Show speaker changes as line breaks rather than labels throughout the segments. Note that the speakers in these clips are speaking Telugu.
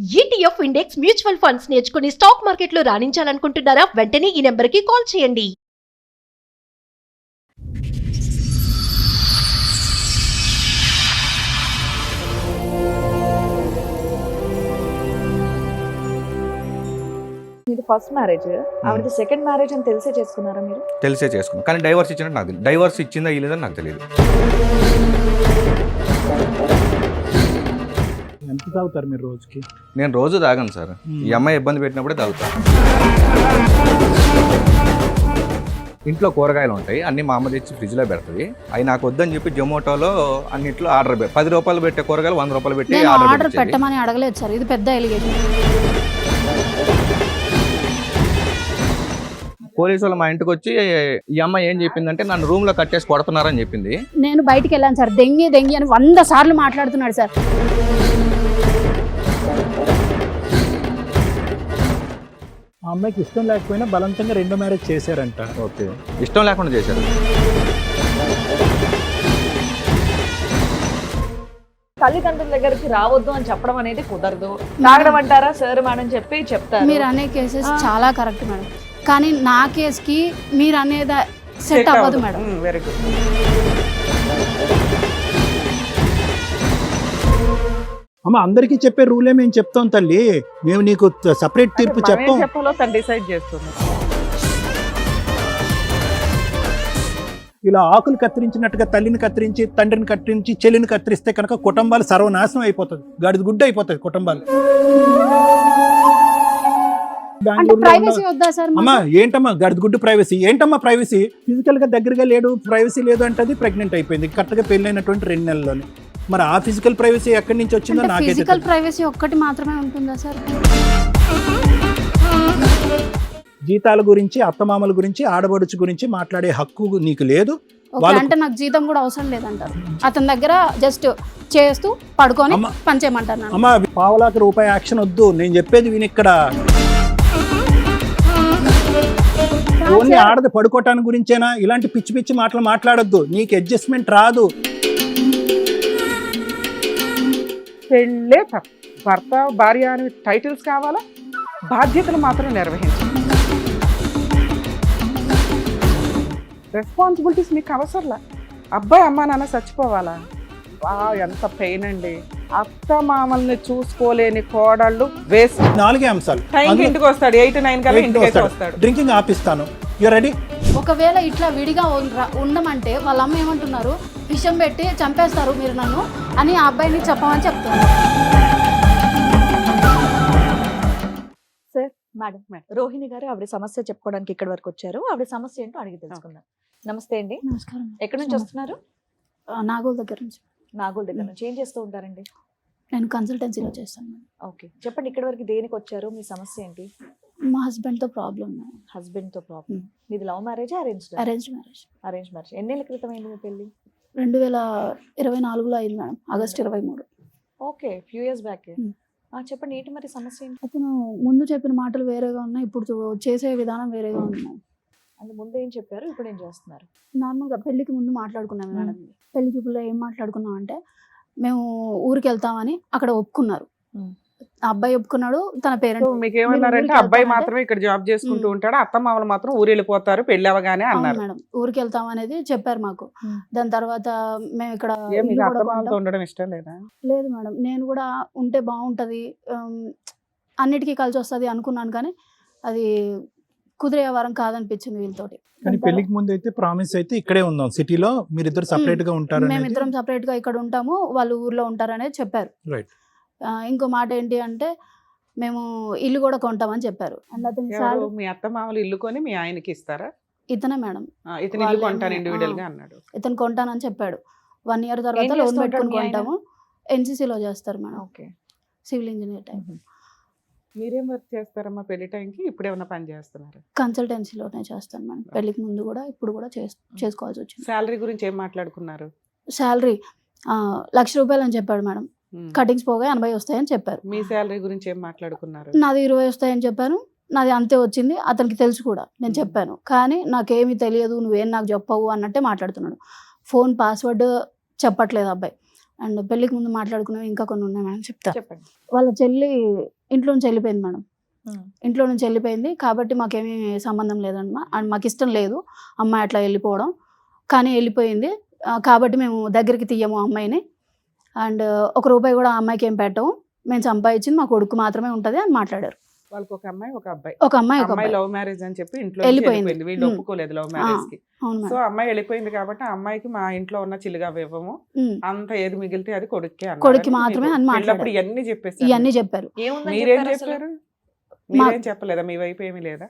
ఈటీఎఫ్ ఇండెక్స్ మ్యూచువల్ ఫండ్స్ నేర్చుకుని స్టాక్ మార్కెట్లో రాణించాలనుకుంటున్నారా? వెంటనే ఈ నెంబర్కి కాల్ చేయండి.
మీది ఫస్ట్ మ్యారేజ్, ఆవిడది సెకండ్ మ్యారేజ్ అని తెలిసే చేసుకున్నారా మీరు?
తెలిసే చేసుకున్నాను, కానీ డైవర్స్ ఇచ్చినట్టు నాకు తెలియదు. డైవర్స్ ఇచ్చిందా ఇలేదని నాకు తెలియదు.
ఎంత తాగుతారు మీరు రోజుకి?
నేను రోజు తాగను సార్. ఈ అమ్మాయి ఇబ్బంది పెట్టినప్పుడే తాగుతాను. ఇంట్లో కూరగాయలు ఉంటాయి, అన్ని మా అమ్మ తెచ్చి ఫ్రిడ్జ్లో పెడుతుంది. అవి నాకు వద్దని చెప్పి జొమాటోలో అన్నింటిలో ఆర్డర్ 10 రూపాయలు పెట్టే కూరగాయలు 100 రూపాయలు పెట్టి
ఆర్డర్ పెట్టమని అడగలేదు సార్, ఇది పెద్ద ఎలిగేషన్.
పోలీసు వాళ్ళు మా ఇంటికి వచ్చి ఈ అమ్మాయి ఏం చెప్పిందంటే నన్ను రూమ్ లో కట్టేసి కొడుతున్నారని చెప్పింది.
నేను బయటికి వెళ్ళాను సార్, దెంగి దెంగి అని 100 సార్లు మాట్లాడుతున్నాడు సార్.
ఆ అమ్మాయికి ఇష్టం లేకపోయినా బలవంతంగా రెండో మ్యారేజ్ చేశారంట.
ఓకే, ఇష్టం లేకుండా చేశారు.
తల్లిదండ్రుల దగ్గరికి రావద్దు అని చెప్పడం అనేది కుదరదు. తాగడం అంటారా సార్ మేడం చెప్పి చెప్తారు.
మీరు అనే కేసెస్ చాలా కరెక్ట్ మేడం, కానీ నా కేసుకి మీరు అనేది సెట్ అవ్వదు మేడం.
Very good.
అమ్మ అందరికీ చెప్పే రూలే మేము చెప్తాం తల్లి, మేము నీకు సపరేట్ తీర్పు చెప్పాం.
చెప్పాలో తను డిసైడ్ చేస్తుంది.
ఇలా ఆకులు కత్తిరించినట్టుగా తల్లిని కత్తిరించి, తండ్రిని కత్తిరించి, చెల్లిని కత్తిరిస్తే కనుక కుటుంబాలు సర్వనాశనం అయిపోతుంది, గాడిద గుడ్డ అయిపోతుంది కుటుంబాలు.
ప్రైవసీ వద్దా సార్?
అమ్మా ఏంటమ్మా గాడిద గుడ్డు ప్రైవసీ? ఏంటమ్మా ప్రైవసీ? ఫిజికల్ గా దగ్గరగా లేడు, ప్రైవసీ లేదు అంటే ప్రెగ్నెంట్ అయిపోయింది కరెక్ట్ గా పెళ్ళైనటువంటి 2 నెలల్లోనే. మరి ఆ ఫిజికల్ ప్రైవసీ ఎక్కడి నుంచి వచ్చిందో నాకైతే.
ఫిజికల్ ప్రైవసీ ఒక్కటి మాత్రమే ఉంటుందా సార్?
జీతాల గురించి, అత్తమామల గురించి, ఆడబడుచు గురించి మాట్లాడే హక్కు నీకు లేదు.
అంటే నాకు జీతం కూడా అవసరం లేదంటారు. అతని దగ్గర జస్ట్ చేస్తూ పడుకొని పనిచేయమంటారు.
అమ్మా ₹1,000,000 యాక్షన్ వద్దు, నేను చెప్పేది విని ఇక్కడ. ఓన్లీ ఆడది పడుకోవటానికి గురించేనా? ఇలాంటి పిచ్చి పిచ్చి మాటలు మాట్లాడొద్దు, నీకు అడ్జస్ట్మెంట్ రాదు.
పెళ్ళే భర్త భార్య అని టైటిల్స్ కావాలా, బాధ్యతలు మాత్రం నెరవేర్చాలి. రెస్పాన్సిబిలిటీస్ మీకు అవసరంలా. అబ్బాయి అమ్మా నాన్న చచ్చిపోవాలా? ఎంత పెయిన్ అండి. అత్త మామల్ని చూసుకోలేని కోడళ్ళు వేస్ట్.
4 అంశాలు.
టైంకి ఇంటికి వస్తాడు, 8-9 కల్లా ఇంటికి వస్తాడు.
డ్రింకింగ్ ఆపిస్తాను, యు రెడీ?
ఒకవేళ ఇట్లా విడిగా ఉండమంటే వాళ్ళ అమ్మ ఏమంటున్నారు, విషం పెట్టి చంపేస్తారు మీరు నన్ను అని ఆ అబ్బాయిని చెప్పమని చెప్తున్నారు.
సార్ మేడం, రోహిణి గారు ఆవిడ సమస్య చెప్పుకోవడానికి ఇక్కడ వరకు వచ్చారు. ఆవిడ సమస్య ఏంటో అడిగి తెలుసుకుందాం. నమస్తే అండి.
నమస్కారం.
ఎక్కడి నుంచి వస్తున్నారు?
నాగోల్ దగ్గర నుంచి.
నాగోల్ దగ్గర నుంచి. ఏం చేస్తూ ఉంటారండి?
నేను కన్సల్టెన్సీలో చేస్తాను.
ఓకే, చెప్పండి ఇక్కడ వరకు దేనికి వచ్చారు? మీ సమస్య ఏంటి?
మా హస్బెండ్తో ప్రాబ్లం.
హస్బెండ్తో ప్రాబ్లం. మీది love marriage arrange
marriage?
Arrange marriage. ఎన్నేళ్ళ క్రితం అయింది మీ పెళ్ళి?
2024లో అయింది madam, August 23.
Okay, few years back. చెప్పండి ఏంటి మరి సమస్య ఏంటి?
అతను ముందు చెప్పిన మాటలు వేరేగా ఉన్నాయి, ఇప్పుడు చేసే విధానం వేరేగా ఉంది.
అంటే ముందు ఏం చెప్పారు, ఇప్పుడు ఏం చేస్తున్నారు?
నార్మల్గా పెళ్లికి ముందు మాట్లాడుకున్నాము మేడం. పెళ్లి చూపుల్లో ఏం మాట్లాడుకున్నాం అంటే, మేము ఊరికి వెళ్తామని అక్కడ ఒప్పుకున్నారు. అబ్బాయి ఒప్పుకున్నాడు, తన పేరెంట్స్.
మీకు ఏమన్నారంటే అబ్బాయి మాత్రమే ఇక్కడ జాబ్ చేసుకుంటూ ఉంటాడు, అత్త మామలు మాత్రం ఊరు వెళ్ళిపోతారు పెళ్లి అవగానే అన్నారు
మేడం. ఊరికి వెళ్తాం అనేది చెప్పారు మాకు. దాని తర్వాత మేము ఇక్కడ
ఉండడం ఇష్టం లేదా?
లేదు మేడం, నేను కూడా ఉంటే బాగుంటది, అన్నిటికీ కలిసి వస్తుంది అనుకున్నాను, కానీ అది కుదిరే వారం కాదనిపించింది వీళ్ళతోటి.
కానీ పెళ్లికి ముందు అయితే ప్రామిస్ అయితే ఇక్కడే ఉందాం సిటీలో, మీరిద్దరు సపరేట్ గా ఉంటారు,
మేమిద్దరం సపరేట్ గా ఇక్కడ ఉంటాము, వాళ్ళు ఊర్లో ఉంటారు అనేది చెప్పారు.
రైట్.
ఇంకో మాట ఏంటి అంటే, మేము ఇల్లు కూడా కొంటామని చెప్పారు. అండ్ అతను
మీ అత్త మామలు ఇల్లు కొని మీ ఆయనకి ఇస్తారా?
ఇతనే మేడం.
ఇతను ఇల్లు కొంటాను ఇండివిడువల్ గా అన్నాడు.
ఇతను కొంటానని చెప్పాడు. 1 year తర్వాత లోన్ పెట్టుకుని కొంటాము. ఎన్సీసీలో చేస్తారు madam.
Okay,
civil engineer time.
మీరేం వర్క్ చేస్తారమ్మా పెళ్లి టైంకి? ఇప్పుడు ఏమైనా పని చేస్తున్నారు?
కన్సల్టెన్సీలోనే చేస్తాను మేడం. పెళ్లికి ముందు కూడా ఇప్పుడు కూడా చేసుకోవాల్సి వచ్చింది.
శాలరీ గురించి ఏం మాట్లాడుకున్నారు?
శాలరీ ₹1,00,000 అని చెప్పాడు మేడం. కటింగ్స్ పోగా 80 వస్తాయని చెప్పారు.
మీ శాలరీ గురించి ఏం మాట్లాడుకున్నారు?
నాది 20 వస్తాయని చెప్పాను. నాది అంతే వచ్చింది, అతనికి తెలుసు కూడా. నేను చెప్పాను, కానీ నాకేమీ తెలియదు, నువ్వేం నాకు చెప్పవు అన్నట్టే మాట్లాడుతున్నాడు. ఫోన్ పాస్వర్డ్ చెప్పట్లేదు అబ్బాయి. అండ్ పెళ్ళికి ముందు మాట్లాడుకునేవి ఇంకా కొన్ని ఉన్నాయి మేడం, చెప్తా.
చెప్పండి.
వాళ్ళ చెల్లి ఇంట్లో నుంచి వెళ్ళిపోయింది మేడం.
ఉమ్.
ఇంట్లో నుంచి వెళ్ళిపోయింది కాబట్టి మాకేమీ సంబంధం లేదమ్మా, అండ్ మాకు ఇష్టం లేదు అమ్మాయి అట్లా వెళ్ళిపోవడం, కానీ వెళ్ళిపోయింది కాబట్టి మేము దగ్గరికి తీయము అమ్మాయిని, అండ్ ₹1 కూడా ఆ అమ్మాయికి ఏం పెట్టము, మేము సంపాదించింది మా కొడుకు మాత్రమే ఉంటుంది అని మాట్లాడారు.
వాళ్ళకి ఒక అమ్మాయి ఒక అబ్బాయి.
ఒక అమ్మాయి ఒక
అమ్మాయి
అబ్బాయి.
లవ్ మ్యారేజ్ అని చెప్పి ఇంట్లో
వెళ్ళిపోయింది.
వెళ్ళిపోయింది. వీళ్ళు ఒప్పుకోలేదు లవ్ మ్యారేజ్ కి.
అవును
సో
మేడం.
అమ్మాయి వెళ్ళిపోయింది కాబట్టి ఆ అమ్మాయికి మా ఇంట్లో ఉన్న చిల్లుగా ఇవ్వము,
ఉమ్.
అంత ఏది మిగిలితే అది కొడుక్కే అన్నారు.
కొడుక్కి మాత్రమే అని మాట్లాడారు.
పెళ్ళప్పుడు ఇవన్నీ చెప్పేసి
ఇవన్నీ చెప్పారు.
ఏముందని
మీరేం
చెప్పారు అసలు?
చెప్పారు? మీరేం చెప్పలేదా? మీ వైపు ఏమీ లేదా?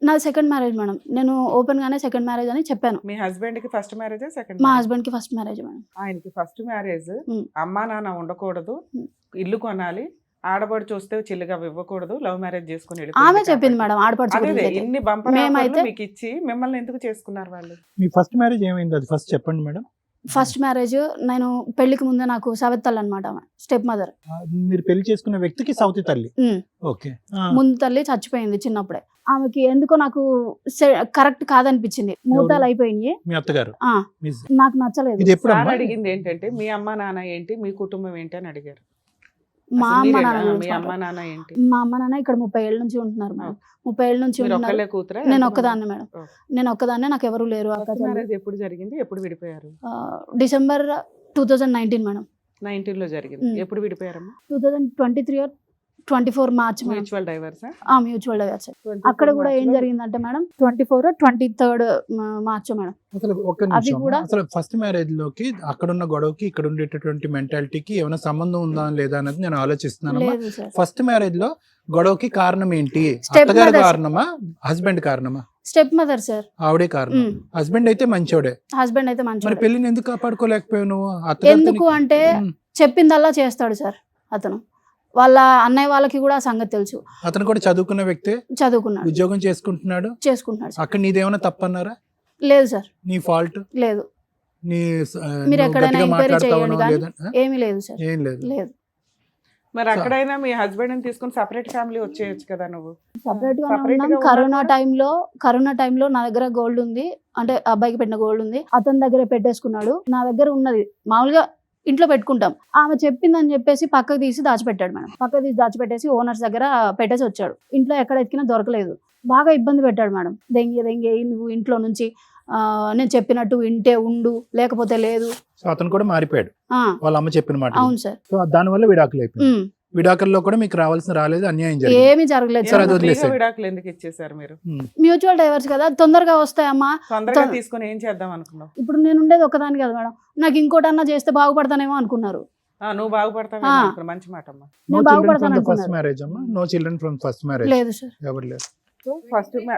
నాది సెకండ్ మ్యారేజ్ మేడం, నేను ఓపెన్ గానే సెకండ్ మ్యారేజ్ అని చెప్పాను.
మీ హస్బెండ్ కి ఫస్ట్ మ్యారేజ్ సెకండ్?
మా హస్బెండ్ కి ఫస్ట్ మ్యారేజ్ మేడం.
ఆయనకి ఫస్ట్ మ్యారేజ్.
ఉమ్.
అమ్మా నాన్న ఉండకూడదు,
ఉమ్.
ఇల్లు కొనాలి, ఆడబడి చూస్తే చిల్లుగా ఇవ్వకూడదు, లవ్ మ్యారేజ్ చేసుకుని
ఆమె
వెళ్ళిపోయింది
చెప్పింది
కాబట్టి.
మేడం ఆడపడుచు
అదే
గురించి అయితే.
ఇన్ని బంపర్
మేమైతే-
ఆఫర్లు మీకు ఇచ్చి మిమ్మల్ని ఎందుకు చేసుకున్నారు వాళ్ళు?
మీ ఫస్ట్ మ్యారేజ్ ఏమైంది అది ఫస్ట్ చెప్పండి మేడం.
ఫస్ట్ మ్యారేజ్ నేను పెళ్లికి ముందే నాకు సవెత్తల్ అనమాట, స్టెప్ మదర్.
మీరు పెళ్లి చేసుకున్న వ్యక్తికి సౌతి తల్లి. ఓకే.
ముందు తల్లి చచ్చిపోయింది చిన్నప్పుడే. ఆమెకి ఎందుకో నాకు కరెక్ట్ కాదనిపించింది, ముహూర్తాలు అయిపోయినాయి.
మీ అత్తగారు
ఆ,
మీ-
నాకు నచ్చలేదు.
ఇది ఎప్పుడు
సార్
అమ్మా?
అడిగింది ఏంటంటే మీ అమ్మ నాన్న ఏంటి, మీ కుటుంబం ఏంటి అని అడిగారు.
మా
అసలు
అమ్మ
మీరేనా?
నాన్న
మీ
గురించి
అమ్మ
మాట్లాడు.
నాన్న ఏంటి?
మా అమ్మ నాన్న ఇక్కడ 30 ఏళ్ళ నుంచి ఉంటున్నారు మేడం. 30 ఏళ్ళ నుంచి
మీరు
ఉంటున్నారు.
ఒక్కళ్ళే కూతురా?
నేను ఒక్కదాన్ని మేడం, నేను ఒక్కదాన్నే, నాకు ఎవరు లేరు. అక్క
ఫస్ట్
చెల్లి.
మ్యారేజ్ ఎప్పుడు జరిగింది, ఎప్పుడు విడిపోయారు?
December 2019 madam.
19 లో జరిగింది. ఎప్పుడు విడిపోయారమ్మా?
2023 or 24 మార్చ్ మేడం.
మ్యూచువల్ డైవర్సా?
Mutual divorce. అక్కడ కూడా ఏం జరిగిందంటే మేడం 24 or 23 మార్చ్ మేడం.
అసలు ఒక్క
అది
నిమిషం
కూడా-
అసలు ఫస్ట్ మ్యారేజ్ లోకి అక్కడున్న గొడవకి ఇక్కడ ఉండేటటువంటి మెంటాలిటీకి ఏమైనా సంబంధం ఉందా లేదా అనేది నేను ఆలోచిస్తున్నాను.
లేదు సార్.
ఫస్ట్ మ్యారేజ్ లో గొడవకి కారణం ఏంటి?
Step
అత్తగారి
mothers.
కారణమా, హస్బెండ్ కారణమా?
Step mother sir.
ఆవిడే కారణం. హస్బెండ్ అయితే మంచోడే,
హస్బెండ్ అయితే
మరి
మంచి.
పెళ్లిని ఎందుకు కాపాడుకోలేకపోయావు నువ్వు? అత్తగారితో
ఎందుకు అంటే చెప్పిందల్లా చేస్తాడు సార్ అతను. వాళ్ళ అన్నయ్య వాళ్ళకి కూడా ఆ సంగతి తెలుసు.
అతను కూడా చదువుకున్న వ్యక్తే,
చదువుకున్నాడు,
ఉద్యోగం చేసుకుంటున్నాడు.
చేసుకుంటున్నాడు సార్.
అక్కడ నీదేమైనా తప్పన్నారా?
లేదు సార్,
నీ ఫాల్ట్?
లేదు.
నీ
మీరు
నువ్వు
ఎక్కడైనా
గట్టిగా
ఎంక్వైరీ
మాట్లాడతావనో
చేయండి కానీ
లేదా?
ఏమీ లేదు సార్,
ఏం లేదు.
లేదు.
మరి అక్కడైనా మీ హస్బెండ్ ని తీసుకుని సపరేట్ ఫ్యామిలీ వచ్చేయచ్చు కదా నువ్వు?
సపరేట్ గానే
Separate
ఉన్నాం.
గా
కరోనా టైంలో నా దగ్గర గోల్డ్ ఉంది, అంటే అబ్బాయికి పెట్టిన గోల్డ్ ఉంది, అతని దగ్గర పెట్టేసుకున్నాడు. నా దగ్గర ఉన్నది మామూలుగా ఇంట్లో పెట్టుకుంటాం. ఆమె చెప్పిందని చెప్పేసి పక్కకు తీసి దాచిపెట్టాడు మేడం. పక్కకు తీసి దాచిపెట్టేసి ఓనర్స్ దగ్గర పెట్టేసి వచ్చాడు. ఇంట్లో ఎక్కడ ఎతికినా దొరకలేదు. బాగా ఇబ్బంది పెట్టాడు మేడం. దెంగే నువ్వు ఇంట్లో నుంచి నేను చెప్పినట్టు వింటే ఉండు, లేకపోతే లేదు.
సో అతను కూడా మారిపోయాడు
ఆ,
వాళ్ళ అమ్మ చెప్పిన మాట.
అవును సార్.
సో దానివల్ల విడాకులు అయిపోయింది.
ఉమ్.
విడాకుల్లో కూడా మీకు రావాల్సిన రాలేదు, అన్యాయం జరిగింది.
ఏమీ జరగలేదు
సరే,
సార్.
అది వదిలేసేయ్.
ఫ్రీగా విడాకులు ఎందుకు ఇచ్చేసారు మీరు?
మ్యూచువల్ డైవర్స్ కదా, తొందరగా వస్తాయమ్మా.
తొందరగా తీసుకుని ఏం చేద్దాం అనుకున్నావు?
ఇప్పుడు నేను ఉండేది ఒకదాని కదా మేడం, నాకు ఇంకోటన్నా చేస్తే బాగుపడతానేమో అనుకున్నారు.
నువ్వు బాగుపడతావు
ఆ.
అనుకున్నా. మంచి మాట అమ్మా.
నేను బాగుపడతాను
ఫస్ట్
అనుకున్నారు.
మ్యారేజ్ అమ్మా, no children from first marriage.
లేదు సార్,
ఎవరు లేరు.
సో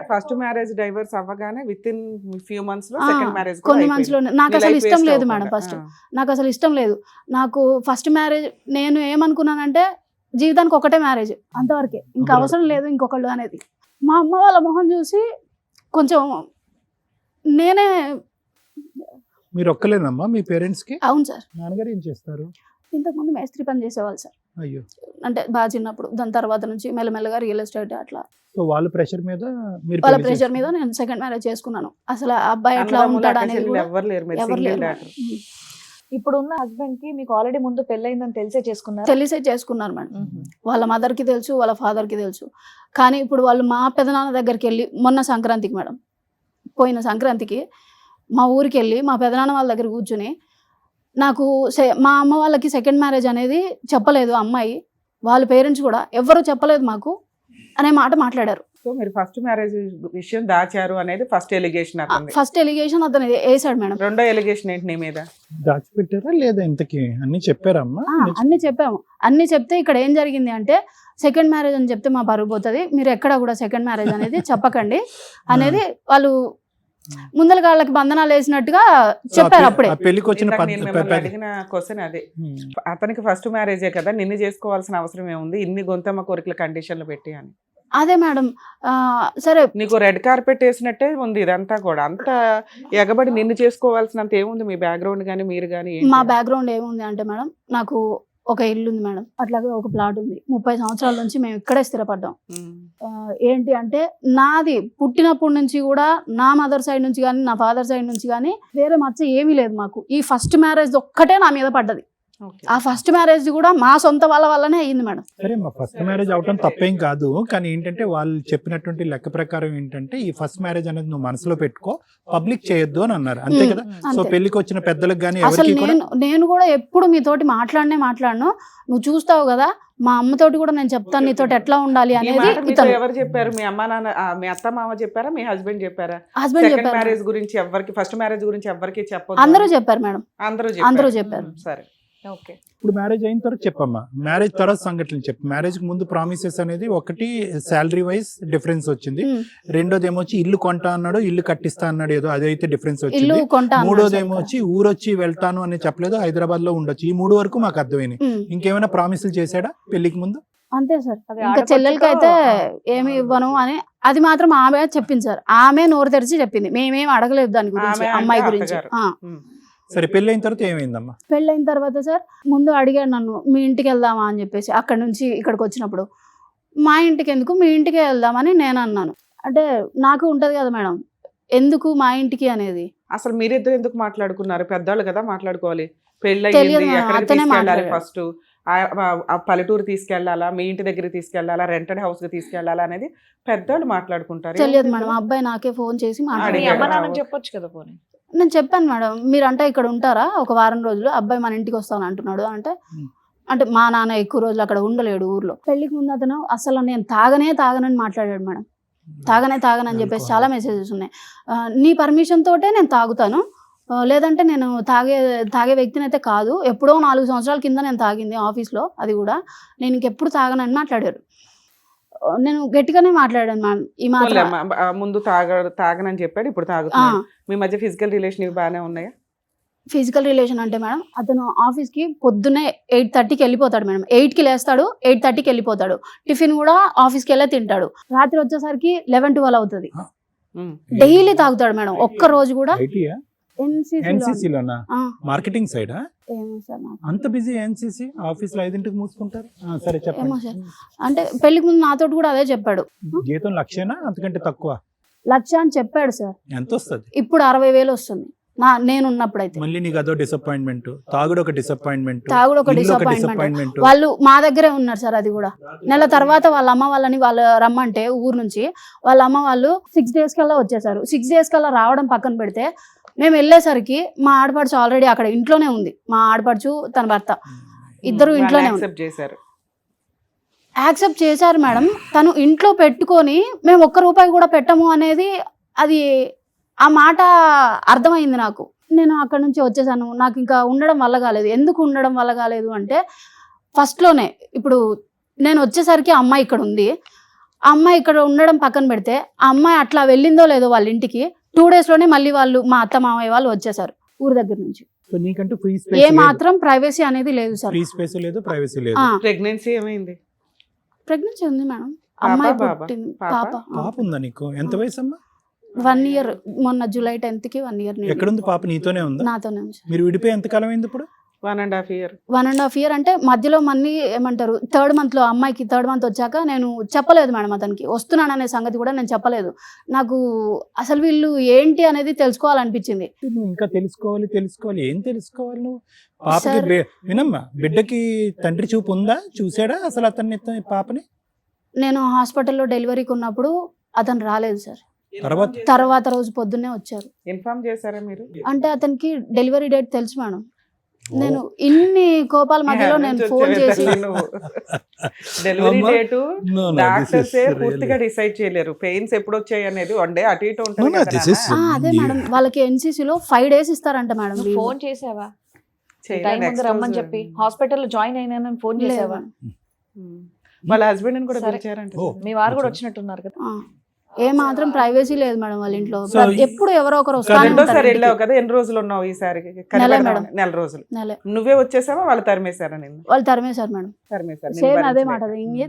ఫస్ట్ మ్యారేజ్ డైవర్స్ అవ్వగానే విత్ ఇన్ ఫ్యూ మంత్స్ లో
ఆ,
సెకండ్ మ్యారేజ్
కొన్ని మంత్స్ లో నాకు అసలు ఇష్టం లేదు మేడం. ఫస్ట్ నాకు అసలు ఇష్టం లేదు. నాకు ఫస్ట్ మ్యారేజ్ నేను ఏమనుకున్నానంటే జీవితానికి ఒకటే మ్యారేజ్, అంతవరకే, ఇంకా
అప్పుడు
అవసరం లేదు ఇంకొకళ్ళు అనేది. మా అమ్మ వాళ్ళ మొహం చూసి కొంచెం నేనే.
మీరు ఒక్కలేనమ్మా మీ పేరెంట్స్ కి?
అవును సార్.
నాన్నగారు ఏం చేస్తారు?
ఇంతకుముందు మేస్త్రి పని చేసేవాళ్ళు సార్,
అయ్యో.
అంటే బాగా చిన్నప్పుడు. దాని తర్వాత నుంచి మెల్లమెల్లగా రియల్ ఎస్టేట్ అట్లా
సో వాళ్ళ ప్రెషర్ మీద మీరు
వాళ్ళ
పెళ్లి
ప్రెషర్ మీద
చేసుకున్నారు.
నేను సెకండ్ మ్యారేజ్ చేసుకున్నాను. అసలు ఆ అబ్బాయి ఎట్లా ఉంటాడు అనేది కూడా
ఎవరు లేరు, మీరు
ఎవరు
సింగిల్
లేరు
డాటర్.
మేడం.
ఇప్పుడు ఉన్న హస్బెండ్ కి మీకు ఆల్రెడీ ముందు పెళ్ళయిందని తెలిసే చేసుకున్నారు.
తెలిసే చేసుకున్నారు మేడం. వాళ్ళ మదర్కి తెలుసు, వాళ్ళ ఫాదర్కి తెలుసు. కానీ ఇప్పుడు వాళ్ళు మా పెదనాన్న దగ్గరికి వెళ్ళి మొన్న సంక్రాంతికి మేడం, పోయిన సంక్రాంతికి మా ఊరికి వెళ్ళి మా పెదనాన్న వాళ్ళ దగ్గర కూర్చుని నాకు మా అమ్మ వాళ్ళకి సెకండ్ మ్యారేజ్ అనేది చెప్పలేదు అమ్మాయి, వాళ్ళ పేరెంట్స్ కూడా ఎవ్వరూ చెప్పలేదు మాకు అనే మాట మాట్లాడారు.
సో మీరు ఫస్ట్ మ్యారేజ్ విషయం దాచారు అనేది ఫస్ట్ ఎలిగేషన్ అతనిది.
ఫస్ట్ ఎలిగేషన్ అతను వేసాడు మేడం.
రెండో ఎలిగేషన్ ఏంటి నీ మీద?
దాచిపెట్టారా లేదా ఇంతకి? అన్ని చెప్పారమ్మా?
అన్ని చెప్పాము. అన్ని చెప్తే ఇక్కడ ఏం జరిగింది అంటే సెకండ్ మ్యారేజ్ అని చెప్తే మా పరుగు పోతుంది, మీరు ఎక్కడ కూడా సెకండ్ మ్యారేజ్ అనేది చెప్పకండి అనేది వాళ్ళు ముందల కాళ్ళకి బంధనాలు వేసినట్టుగా చెప్పారు. అప్పుడే
పెళ్లికి వచ్చిన
ఇందాక నేను మిమ్మల్ని అడిగిన క్వశ్చన్ అదే. అతనికి ఫస్ట్ మ్యారేజే కదా, నిన్ను చేసుకోవాల్సిన అవసరం ఏముంది ఇన్ని గొంతమ్మ కోరికల కండిషన్లు పెట్టి అని?
అదే మేడం. సరే,
నీకు రెడ్ కార్పెట్ వేసినట్టే ఉంది ఇదంతా కూడా. అంత ఎగబడి నిన్ను చేసుకోవాల్సినంత ఏముంది మీ బ్యాక్గ్రౌండ్ కానీ మీరు కానీ?
మా బ్యాక్గ్రౌండ్ ఏముంది అంటే మేడం, నాకు ఒక ఇల్లు ఉంది మేడం, అట్లాగే ఒక ప్లాట్ ఉంది. 30 సంవత్సరాల నుంచి మేము ఇక్కడే స్థిరపడ్డాం. ఏంటి అంటే నాది పుట్టినప్పటి నుంచి కూడా నా మదర్ సైడ్ నుంచి కానీ నా ఫాదర్ సైడ్ నుంచి కానీ వేరే మచ్చ ఏమీ లేదు మాకు. ఈ ఫస్ట్ మ్యారేజ్ ఒక్కటే నా మీద పడ్డది. ఆ ఫస్ట్ మ్యారేజ్ కూడా మా సొంత వాళ్ళ వల్లనే అయ్యింది మేడం.
సరే మా ఫస్ట్ మ్యారేజ్ అవటం తప్పేం కాదు, కానీ ఏంటంటే వాళ్ళు చెప్పినటువంటి లెక్క ప్రకారం ఏంటంటే ఈ ఫస్ట్ మ్యారేజ్ అనేది నువ్వు మనసులో పెట్టుకో, పబ్లిక్ చేయొద్దు అని అన్నారు, అంతే కదా. సో
అంతే.
పెళ్లికి వచ్చిన పెద్దలకు కానీ
అసలు
ఎవరికి కూడా
నేను కూడా ఎప్పుడు మీతోటి మాట్లాడను, నువ్వు చూస్తావు కదా మా అమ్మతోటి కూడా నేను చెప్తాను నీతోటి ఎట్లా ఉండాలి
ఈ
అనేది
మాట మీతో
ఇతను
ఎవరు చెప్పారు? మీ అమ్మ నాన్న, మీ అత్త మామ చెప్పారా, మీ హస్బెండ్ చెప్పారా?
హస్బెండ్
సెకండ్
చెప్పారు
మ్యారేజ్
మేడం.
గురించి ఎవరికి, ఫస్ట్ మ్యారేజ్ గురించి ఎవరికి చెప్పొద్దు
అందరూ చెప్పారు మేడం,
అందరూ
అందరూ
చెప్పారు.
చెప్పారు.
సరే,
ఓకే.
ఇప్పుడు మ్యారేజ్ అయిన తర్వాత చెప్పమ్మా, మ్యారేజ్ తర్వాత సంఘటనలు చెప్పు. మ్యారేజ్ కి ముందు ప్రామిసెస్ అనేది ఒకటి శాలరీ వైజ్ డిఫరెన్స్ వచ్చింది, రెండోది ఏమొచ్చి ఇల్లు కొంటా అన్నాడు, ఇల్లు కట్టిస్తా అన్నాడు, ఏదో అదైతే డిఫరెన్స్
ఇల్లు
వచ్చింది.
కొంటా
మూడోది ఏమొచ్చి ఊరొచ్చి వెళ్తాను అని చెప్పలేదు, హైదరాబాద్ లో ఉండొచ్చు. ఈ 3 వరకు మాకు అర్థమైంది. ఇంకేమైనా ప్రామిసులు చేశాడా పెళ్లికి ముందు?
అంతే సార్.
అది
ఇంకా
ఆడపడుచుతో,
చెల్లెలకి అయితే ఏమి ఇవ్వను అని అది మాత్రం ఆమె చెప్పింది సార్. ఆమె నోరు తెరిచి చెప్పింది, మేమేం అడగలేదు దాని గురించి,
ఆమె అంటే
అమ్మాయి గురించి.
అత్తగారు.
ఆ.
సరే పెళ్లి అయిన తర్వాత ఏమైందమ్మా?
పెళ్ళైన తర్వాత సార్ ముందు అడిగాడు నన్ను, మీ ఇంటికి వెళ్దామా అని చెప్పేసి. అక్కడ నుంచి ఇక్కడికి వచ్చినప్పుడు మా ఇంటికి ఎందుకు, మీ ఇంటికే వెళ్దామని నేను అన్నాను. అంటే నాకు ఉంటది కదా మేడం, ఎందుకు మా ఇంటికి అనేది.
అసలు మీరిద్దరు ఎందుకు మాట్లాడుకున్నారు? పెద్దవాళ్ళు కదా మాట్లాడుకోవాలి. పెళ్ళి
తెలియదు
అయ్యింది,
మేడం,
ఎక్కడికి
అతనే
తీసుకెళ్ళాలి
మాట్లాడాడు.
ఫస్ట్, ఆ పల్లెటూరు తీసుకెళ్లాలా, మీ ఇంటి దగ్గర తీసుకెళ్లాలా, రెంటెడ్ హౌస్ కి తీసుకెళ్లాలా అనేది పెద్దవాళ్ళు మాట్లాడుకుంటారు.
తెలియదు మేడం, ఆ అబ్బాయి నాకే ఫోన్ చేసి
మీ
మాట్లాడాడు.
అమ్మ నాన్నకి చెప్పొచ్చు కదా పోనీ.
నేను చెప్పాను మేడం, మీరంటే ఇక్కడ ఉంటారా ఒక వారం రోజులు, అబ్బాయి మన ఇంటికి వస్తాను అంటున్నాడు అంటే, అంటే మా నాన్న ఎక్కువ రోజులు అక్కడ ఉండలేడు ఊర్లో. పెళ్లికి ముందు అతను అసలు నేను తాగనని మాట్లాడాడు మేడం. తాగనని చెప్పేసి చాలా మెసేజెస్ ఉన్నాయి. నీ పర్మిషన్ తోటే నేను తాగుతాను, లేదంటే నేను తాగే వ్యక్తిని అయితే కాదు. ఎప్పుడో 4 సంవత్సరాల కింద నేను తాగింది ఆఫీస్లో, అది కూడా నేను ఇంకెప్పుడు తాగనని మాట్లాడారు. నేను గట్టిగానే మాట్లాడాను మ్యామ్. ఈ మాత్రం
ముందు తాగనని చెప్పాడు, ఇప్పుడు తాగుతున్నాడు. మీ మధ్య ఫిజికల్ రిలేషన్ ఇవి బాగానే ఉన్నాయా?
ఫిజికల్ రిలేషన్ అంటే మేడం, అతను ఆఫీస్కి పొద్దున్నే 8:30కి వెళ్ళిపోతాడు మేడం. 8కి లేస్తాడు, 8:30కి వెళ్ళిపోతాడు. టిఫిన్ కూడా ఆఫీస్కి వెళ్ళే తింటాడు. రాత్రి వచ్చేసరికి 11-12 అవుతుంది. డైలీ తాగుతాడు మేడం. ఒక్క రోజు కూడా
ఎన్సీసీలోనా? మార్కెటింగ్ సైడా?
ఏమో సార్ నాకు.
అంత బిజీ ఎన్సీసీ, ఆఫీస్ లో 5ంటికి మూసుకుంటారు. సరే
ఏమో
చెప్పండి.
సార్, అంటే పెళ్లికి ముందు నాతో కూడా అదే చెప్పాడు.
జీతం 1,00,000 అంతకంటే తక్కువ?
1,00,000 అని చెప్పాడు సార్.
ఎంత వస్తుంది?
ఇప్పుడు 60,000 వస్తుంది నేను ఉన్నప్పుడైతే.
మళ్ళీ నీకు అదో డిసప్పాయింట్మెంట్, తాగుడు ఒక డిసప్పాయింట్మెంట్,
తాగుడు ఒక డిసప్పాయింట్మెంట్. వాళ్ళు మా దగ్గరే ఉన్నారు సార్. అది కూడా నెల తర్వాత వాళ్ళ అమ్మ వాళ్ళని వాళ్ళు రమ్మంటే ఊరు నుంచి వాళ్ళ అమ్మ వాళ్ళు 6 days కల్లా వచ్చేసారు. 6 days కల్లా రావడం పక్కన పెడితే, మేము వెళ్ళేసరికి మా ఆడపడుచు ఆల్రెడీ అక్కడ ఇంట్లోనే ఉంది. మా ఆడపడుచు తన భర్త ఇద్దరు ఇంట్లోనే ఉంది. యాక్సెప్ట్ చేశారు మేడం. తను ఇంట్లో పెట్టుకొని మేము ₹1 కూడా పెట్టము అనేది, అది ఆ మాట అర్థమైంది నాకు. నేను అక్కడ నుంచి వచ్చేసాను. నాకు ఇంకా ఉండడం వల్ల కాలేదు. ఎందుకు ఉండడం వల్ల కాలేదు అంటే, ఫస్ట్లోనే ఇప్పుడు నేను వచ్చేసరికి ఆ అమ్మాయి ఇక్కడ ఉంది. ఆ అమ్మాయి ఇక్కడ ఉండడం పక్కన పెడితే, ఆ అమ్మాయి అట్లా వెళ్ళిందో లేదో వాళ్ళ ఇంటికి 2 days లోనే మళ్ళీ వాళ్ళు మా అత్త మామయ్య వాళ్ళు వచ్చేసారు ఊరి దగ్గర నుంచి.
సో నీకంటూ ఫ్రీ
ఏ
స్పేస్,
మాత్రం ప్రైవసీ అనేది లేదు సార్.
ఫ్రీ స్పేస్ లేదు, ప్రైవసీ లేదు.
ప్రెగ్నెన్సీ ఏమైంది?
ప్రెగ్నెన్సీ ఉంది మేడం. అమ్మాయి
బాబా?
పుట్టింది.
పాప?
పాప ఉందా నీకు? ఎంత వయసు అమ్మా?
1 year. మొన్న July 10th 1 year.
ఎక్కడుంది పాప? నీతోనే ఉందా?
నాతోనే ఉంది.
మీరు విడిపోయి ఎంతకాలం అయింది ఇప్పుడు?
1.5 year.
1.5 year అంటే మధ్యలో మళ్ళీ ఏమంటారు, 3rd month లో అమ్మాయికి 3rd month వచ్చాక నేను చెప్పలేదు మేడం అతనికి వస్తున్నాననే సంగతి కూడా నేను చెప్పలేదు. నాకు అసలు వీళ్ళు ఏంటి అనేది తెలుసుకోవాలనిపించింది.
నువ్వు ఇంకా తెలుసుకోవాలి. ఏం తెలుసుకోవాలి నువ్వు? పాపకి వినమ్మా, బిడ్డకి తండ్రి చూపు ఉందా? చూసాడా అసలు అతన్ని, పాపని?
నేను హాస్పిటల్లో డెలివరీకి ఉన్నప్పుడు అతను రాలేదు సార్. తర్వాత రోజు పొద్దున్నే వచ్చారు.
ఇన్ఫార్మ్ చేశారా మీరు?
అంటే అతనికి డెలివరీ డేట్ తెలుసు మేడం. నేను ఇన్ని కోపాల మధ్యలో నేను ఫోన్ చేసి,
డెలివరీ డేటు డాక్టర్సే పూర్తిగా డిసైడ్ చేయలేరు. పెయిన్స్ ఎప్పుడు వచ్చాయి అనేది 1 day అటు ఇటు ఉంటుంది కదా నాన్న.
అదే మేడం, వాళ్ళకి ఎన్సీసీలో 5 days ఇస్తారంట మేడం.
నువ్వు ఫోన్ చేసావా
చేయలే,
టైం
next
ముందు రమ్మని
రోజు.
చెప్పి? హాస్పిటల్లో జాయిన్ అయినానని ఫోన్ చేసావా?
వాళ్ళ హస్బెండ్ కూడా
సరే.
పిలిచారంట.
మీ వారు కూడా వచ్చినట్టున్నారు కదా.
ఏ మాత్రం ప్రైవసీ లేదు మేడం వాళ్ళ ఇంట్లో. ఎప్పుడు ఎవరో ఒకరు
రెండోసారి
వస్తారు.
వెళ్ళావు కదా, ఎన్ని రోజులు ఉన్నావు ఈసారి? నెల రోజులు.
నెలే.
నువ్వే వచ్చేసావా, వాళ్ళు తరిమేశారా నిన్ను?
వాళ్ళు తరిమేశారు మేడం.
తరిమేశారు.
సేమ్ అదే మాట,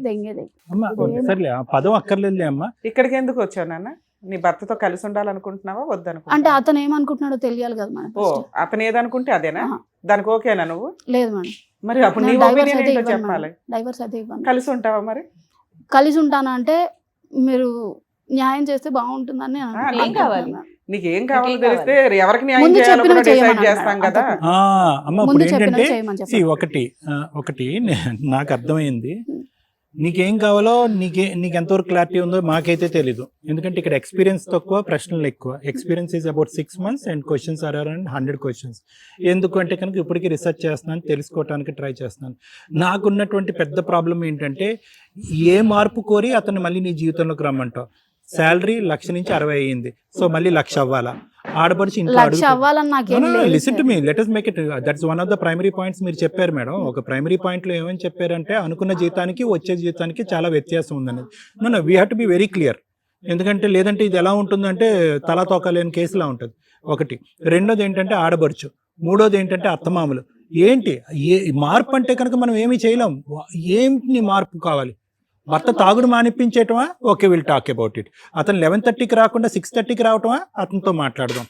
దెంగేదే.
అమ్మా సర్లే, ఆ పదం అక్కర్లేదులే అమ్మా.
ఇక్కడికి ఎందుకు వచ్చావు నాన్న? నీ భర్తతో కలిసి ఉండాలనుకుంటున్నావా,
అంటే
వద్దనుకుంటున్నావా?
అతను ఏమనుకుంటున్నాడో తెలియాలి కదా మేడం.
ఓ, అతను ఏదనుకుంటే అదేనా? దానికి ఓకేనా నువ్వు?
లేదు మేడం.
మరి అప్పుడు నీ ఒపీనియన్ ఏంటో చెప్పాలి.
డైవర్స్ అయితే ఇవ్వను.
కలిసి ఉంటావా మరి?
కలిసి ఉంటాను అంటే మీరు న్యాయం చేస్తే బాగుంటుందని
ఏం కావాలి?
నీకేం కావాలో
నీకేం
తెలిస్తే ఎవరికి న్యాయం
ముందు
చేయాలో కూడా
చెప్పినవి
డిసైడ్
చేయమని
చేస్తాం
అన్నాడు.
కదా.
అమ్మ
ముందు
ఇప్పుడు
చెప్పినవి
ఏంటంటే
చేయమని
see,
చెప్పాను.
ఒకటి నాకు అర్థమైంది. నీకేం కావాలో నీకు ఎంతవరకు క్లారిటీ ఉందో మాకైతే తెలీదు. ఎందుకంటే ఇక్కడ ఎక్స్పీరియన్స్ తక్కువ, ప్రశ్నలు ఎక్కువ. Experience is about 6 months and questions are around 100 questions. ఎందుకు అంటే కనుక ఇప్పటికీ రీసెర్చ్ చేస్తున్నాను, తెలుసుకోవడానికి ట్రై చేస్తున్నాను. నాకున్నటువంటి పెద్ద ప్రాబ్లం ఏంటంటే ఏ మార్పు కోరి అతను మళ్ళీ నీ జీవితంలోకి రమ్మంటావు. శాలరీ 1,00,000 నుంచి 60 అయ్యింది, సో మళ్ళీ 1,00,000 అవ్వాలా? ఆడపడిచి ఇంట్లో
1,00,000 అవ్వాలని నాకేం లేదు
listen to
sir.
Me, let us make it. That's one of the primary points మీరు చెప్పారు మేడం. ఒక ప్రైమరీ పాయింట్ లో ఏమని చెప్పారంటే అనుకున్న జీతానికి వచ్చే జీతానికి చాలా వ్యత్యాసం ఉందనేది. No we have to be very clear. ఎందుకంటే లేదంటే ఇది ఎలా ఉంటుందంటే తలా తోకలేని కేసులా ఉంటుంది. ఒకటి. రెండోది ఏంటంటే ఆడబడుచు. మూడోది ఏంటంటే అత్తమామలు. ఏంటి మార్పు అంటే కనుక మనం ఏమీ చేయలేం. ఏంటి మార్పు కావాలి? భర్త తాగుడు మానిపించేయటమా? Okay, will talk about it. అతను 11:30కి రాకుండా 6:30కి రావటమా? అతనితో మాట్లాడదాం.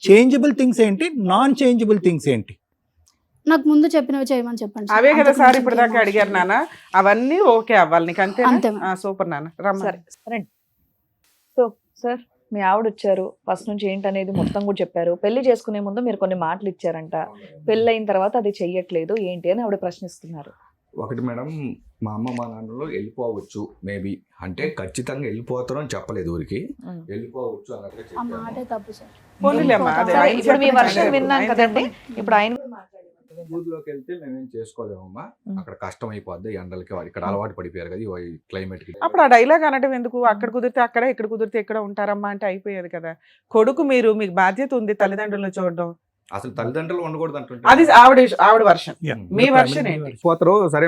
చేంజబుల్ థింగ్స్ ఏంటి, నాన్ చేంజబుల్ థింగ్స్ ఏంటి?
నాకు ముందు చెప్పినవి చేయమని చెప్పండి సార్.
అవే కదా
అంతకు
సార్
మించి
ఇప్పుడు దాకా
ఇంకేం
అడిగారు
అవసరం
నాన్న. అవన్నీ ఓకే అవ్వాలి నీకు,
అంతే
అంతే
మేడం.
సూపర్ నాన్న. రమ్మ.
సరే రండి. సో సార్, మీ ఆవిడ వచ్చారు, ఫస్ట్ నుంచి ఏంటనేది మొత్తం కూడా చెప్పారు. పెళ్లి చేసుకునే ముందు మీరు కొన్ని మాటలు ఇచ్చారంట, పెళ్లి అయిన తర్వాత అది చెయ్యట్లేదు ఏంటి అని ఆవిడ ప్రశ్నిస్తున్నారు.
ఒకటి మేడం, మా అమ్మ మా నాన్నలో వెళ్ళిపోవచ్చు మేబీ, అంటే ఖచ్చితంగా వెళ్ళిపోతారు అని చెప్పలేదు ఊరికి,
ఉమ్.
వెళ్ళిపోవచ్చు అన్నట్టుగా
ఆ
చెప్పాను.
మాటే తప్పు సార్.
పోనీలేమ్మా, అదే
సరే,
ఆయన
ఇప్పుడు మీ
చెప్పిన
వర్షం
చెప్పండి.
విన్నాం
ఆయన
కదండి,
చెప్పండి.
ఇప్పుడు ఆయన
ఊర్లోకి వెళ్తే మేమేం చేసుకోలేమమ్మా,
ఉమ్.
అక్కడ కష్టం అయిపోద్ది ఎండలకి. ఇక్కడ అలవాటు పడిపోయారు కదా ఈ క్లైమేట్ కి.
అప్పుడు ఆ డైలాగ్ అనడం ఎందుకు? అక్కడ కుదిరితే అక్కడ, ఇక్కడ కుదిరితే ఇక్కడ ఉంటారమ్మా అంటే అయిపోయేది కదా. కొడుకు మీరు, మీకు బాధ్యత ఉంది తల్లిదండ్రులను చూడడం.
అసలు తల్లిదండ్రులు ఉండకూడదు అంటుంటే
అది ఆవిడ వర్షన్.
Yeah.
మీ version ఏంటి?
పోతారు, సరే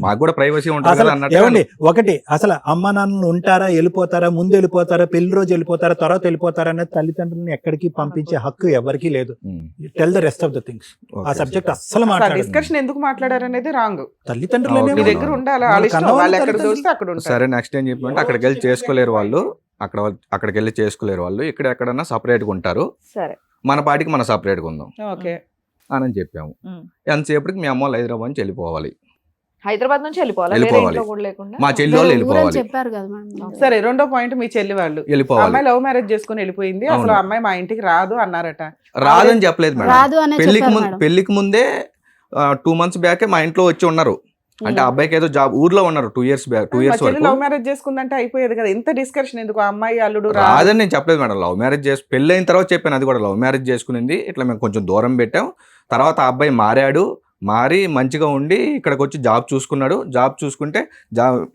మాకు కూడా ప్రైవసీ ఉంటుంది
అసలు
కదా అన్నట్టు.
ఏమండి, ఒకటి, అసలు అమ్మ నాన్నలు ఉంటారా, వెళ్ళిపోతారా, ముందు వెళ్ళిపోతారా, పెళ్లి రోజు వెళ్ళిపోతారా, తర్వాత వెళ్ళిపోతారా అనేది తల్లిదండ్రులను ఎక్కడికి పంపించే హక్కు ఎవరికీ లేదు. Tell the rest of the things. ఆ సబ్జెక్ట్ అస్సలు మాట్లాడారు.
డిస్కషన్ ఎందుకు మాట్లాడారు అనేది రాంగ్.
తల్లిదండ్రులు
Okay.
మీ దగ్గర ఉండాలి, వాళ్ళ ఇష్టం, వాళ్ళు ఎక్కడ చూస్తే అక్కడ ఉంటారు.
సరే, నెక్స్ట్ ఏం చెప్పమంటే అక్కడికి వెళ్ళి చేసుకోలేరు వాళ్ళు, అక్కడికి వెళ్ళి చేసుకోలేరు వాళ్ళు, ఇక్కడ ఎక్కడన్నా సపరేట్గా ఉంటారు,
సరే
మన పాటికి మనం సపరేట్గా ఉందాం
ఓకే
అని చెప్పాము.
ఉమ్.
ఎంతసేపటికి మీ అమ్మ వాళ్ళు హైదరాబాద్ నుంచి వెళ్ళిపోవాలి,
హైదరాబాద్ నుంచి వెళ్ళిపోవాలి, వేరే
వెళ్ళిపోవాలి.
ఇంట్లో కూడా లేకుండా.
మా చెల్లి వాళ్ళు
ఊరని
వెళ్ళిపోవాలి,
చెప్పారు కదా మేడం.
సరే. రెండో పాయింట్, మీ చెల్లి వాళ్ళు
వెళ్ళిపోవాలి.
అమ్మాయి లవ్ మ్యారేజ్ చేసుకుని వెళ్ళిపోయింది, అసలు
అవును.
ఆ అమ్మాయి మా ఇంటికి రాదు అన్నారట.
రాదని చెప్పలేదు మేడం.
రాదు అనే చెప్పారు మేడం.
పెళ్లికి ముందే 2 months బ్యాకే మా ఇంట్లో వచ్చి ఉన్నారు. అంటే ఆ అబ్బాయికి ఏదో జాబ్ ఊర్లో ఉన్నారు 2 years బ్యాక్, 2
మా
years
చెల్లి
వరకు.
లవ్ మ్యారేజ్ చేసుకుందంటే అయిపోయేది కదా. ఇంత డిస్కషన్ ఎందుకు? ఆ అమ్మాయి అల్లుడు
రాదని నేను చెప్పలేదు మేడం. లవ్ మ్యారేజ్ చేసి పెళ్లి అయిన తర్వాత చెప్పాను, అది కూడా లవ్ మ్యారేజ్ చేసుకునింది. ఇట్లా మేము కొంచెం దూరం పెట్టాం. తర్వాత ఆ అబ్బాయి మారి మంచిగా ఉండి ఇక్కడికి వచ్చి జాబ్ చూసుకున్నాడు. జాబ్ చూసుకుంటే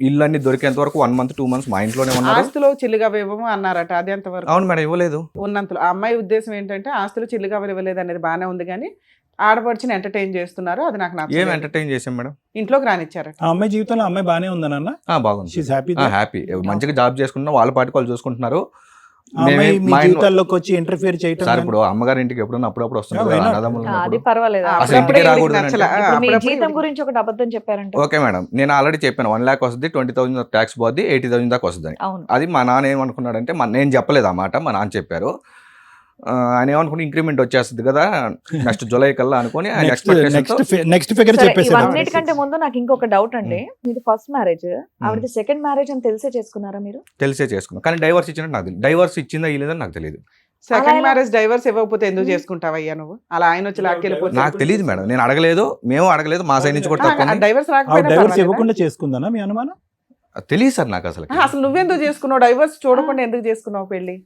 ఇల్లు అన్ని దొరికేంత వరకు 1 month 2 months మా ఇంట్లోనే ఉన్నారు.
ఆస్తులు చిల్లుగా ఇవ్వము అన్నారట. అది ఎంతవరకు?
అవును మేడం, ఇవ్వలేదు.
ఉన్నంతలో ఆ అమ్మాయి ఉద్దేశం ఏంటంటే ఆస్తులు చిల్లుగా ఇవ్వలేదు అనేది బాగానే ఉంది, కానీ ఆడపడిచిని ఎంటర్టైన్ చేస్తున్నారు, అది నాకు
ఏం
నచ్చలేదు.
ఎంటర్టైన్ చేసాం మేడం?
ఇంట్లోకి రానిచ్చారట.
ఆ అమ్మాయి జీవితంలో అమ్మాయి బానే ఉందన్న.
బాగుంది,
షీఈ్ హ్యాపీ.
హ్యాపీ, మంచిగా జాబ్ చేసుకుంటున్నా, వాళ్ళ పాటికి వాళ్ళు చూసుకుంటున్నారు.
అమ్మాయి మీ
మా ఇంట్లో-
జీవితాల్లోకి వచ్చి ఇంటర్ఫియర్ చేయటం
సార్ ఇప్పుడు అమ్మగారి ఇంటికి ఎప్పుడన్నా అప్పుడప్పుడు వస్తుంది
Yeah,
కదా,
why not?
అన్నదమ్ములు
అది
ఉన్నప్పుడు.
పర్వాలేదు.
అసలు
అప్పుడప్పుడే
ఇంటికి
వీళ్ళకి
రాకూడదు
నచ్చల.
అంటే.
ఇప్పుడు మీ
అప్పుడప్పుడు
జీతం గురించి ఒకటి అబద్ధం చెప్పారంట.
ఓకే మేడం, నేను ఆల్రెడీ చెప్పాను 1 lakh వస్తుంది, 20,000 ట్యాక్స్ పోద్ది, 80,000 దాకా వస్తుంది.
అవును.
అది మా నాన్న ఏమనుకున్నాడంటే, నేను చెప్పలేదు ఆ మాట, మా నాన్న చెప్పారు. ఆయన ఏమనుకుని ఇంక్రిమెంట్ వచ్చేస్తుంది కదా నెక్స్ట్ జూలై కల్లా అనుకుని ఆయన
నెక్స్ట్ ఫిగర్
సరే,
చెప్పేసారు.
ఇవన్నిటికంటే ముందు నాకు ఇంకొక డౌట్ అండి. మీది ఫస్ట్ మ్యారేజ్, ఆవిడది సెకండ్ మ్యారేజ్ అని తెలిసే చేసుకున్నారా మీరు?
తెలిసే చేసుకున్నాం, కానీ డైవర్స్ ఇచ్చినట్టు నాకు తెలియదు. డైవర్స్ ఇచ్చిందా ఇలేదని నాకు తెలియదు.
సెకండ్ మ్యారేజ్ డైవర్స్ ఇవ్వకపోతే ఎందుకు చేసుకుంటావా నువ్వు? అలా ఆయన వచ్చి లాక్కెళ్ళిపోతే
నాకు తెలియదు మేడం, నేను అడగలేదు, మేము అడగలేదు, మా సైడ్ నుంచి కూడా తక్కువ ఉంది.
డైవర్స్
డైవర్స్
రాకపోయినా
ఇవ్వకుండా చేసుకుందానా మీ అనుమానం?
తెలియదు సార్ నాకు అసలు.
అసలు నువ్వెందుకు చేసుకున్నావు? డైవర్స్ చూడకుండా ఎందుకు చేసుకున్నావు పెళ్లి?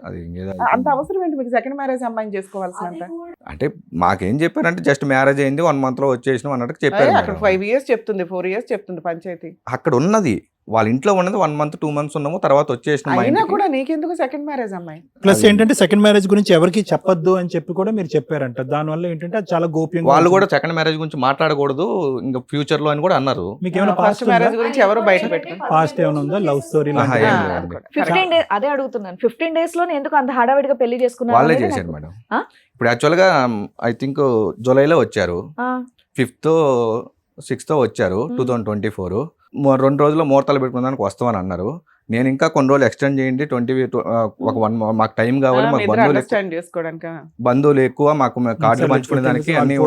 అది ఇంకేదో
అంత అవసరం ఏంటి మీకు సెకండ్ మ్యారేజ్ అమ్మాయిని చేసుకోవాల్సినంత?
అంటే మాకేం చెప్పారంటే జస్ట్ మ్యారేజ్ అయింది 1 month లో వచ్చేసినాం అన్నట్టు చెప్పారు
అక్కడ
మేడం.
5 years చెప్తుంది, 4 years చెప్తుంది పంచాయతీ.
అక్కడ ఉన్నది వాళ్ళ ఇంట్లో ఉన్నది 1 month 2 months ఉన్నాము, తర్వాత వచ్చేసిన మా
అయినా
ఇంటికి.
కూడా నీకెందుకు సెకండ్ మ్యారేజ్ అమ్మాయి?
ప్లస్ ఏంటంటే సెకండ్ మ్యారేజ్ గురించి ఎవరికి చెప్పొద్దు అని చెప్పి కూడా మీరు చెప్పారంట. దానివల్ల ఏంటంటే అది చాలా గోప్యంగా
వాళ్ళు కూడా సెకండ్ మ్యారేజ్ గురించి మాట్లాడకూడదు ఇంకా ఫ్యూచర్ లో అని కూడా అన్నారు.
మీకు ఏమైనా
ఫస్ట్ మ్యారేజ్ గురించి ఎవరు బయట పెట్టుకుని
పాస్ట్ ఏమైనా ఉందా? లవ్ స్టోరీ
ఆహా, ఏం లేదండి.
15 days అదే అడుగుతున్నాను. 15 days లోనే ఎందుకు అంత హడావిడిగా పెళ్లి చేసుకున్నారు
వాళ్ళే
అనేది
చేశారు
నాకు-
మేడం.
ఆ?
ఇప్పుడు యాక్చువల్ గా ఐ థింక్ జూలైలో వచ్చారు,
ఆ,
5th 6th వచ్చారు 2024. 2 రోజుల్లో ముహూర్తాలు పెట్టుకోవడానికి వస్తామని అన్నారు. నేను ఇంకా కొన్ని రోజులు ఎక్స్టెండ్ చేయండి 1 మాకు టైం కావాలి, మాకు
అండర్స్టాండ్ చేసుకోవడానికి.
బంధువులు ఎక్కువ, మాకు కార్డులు పంచుకునే దానికి అన్ని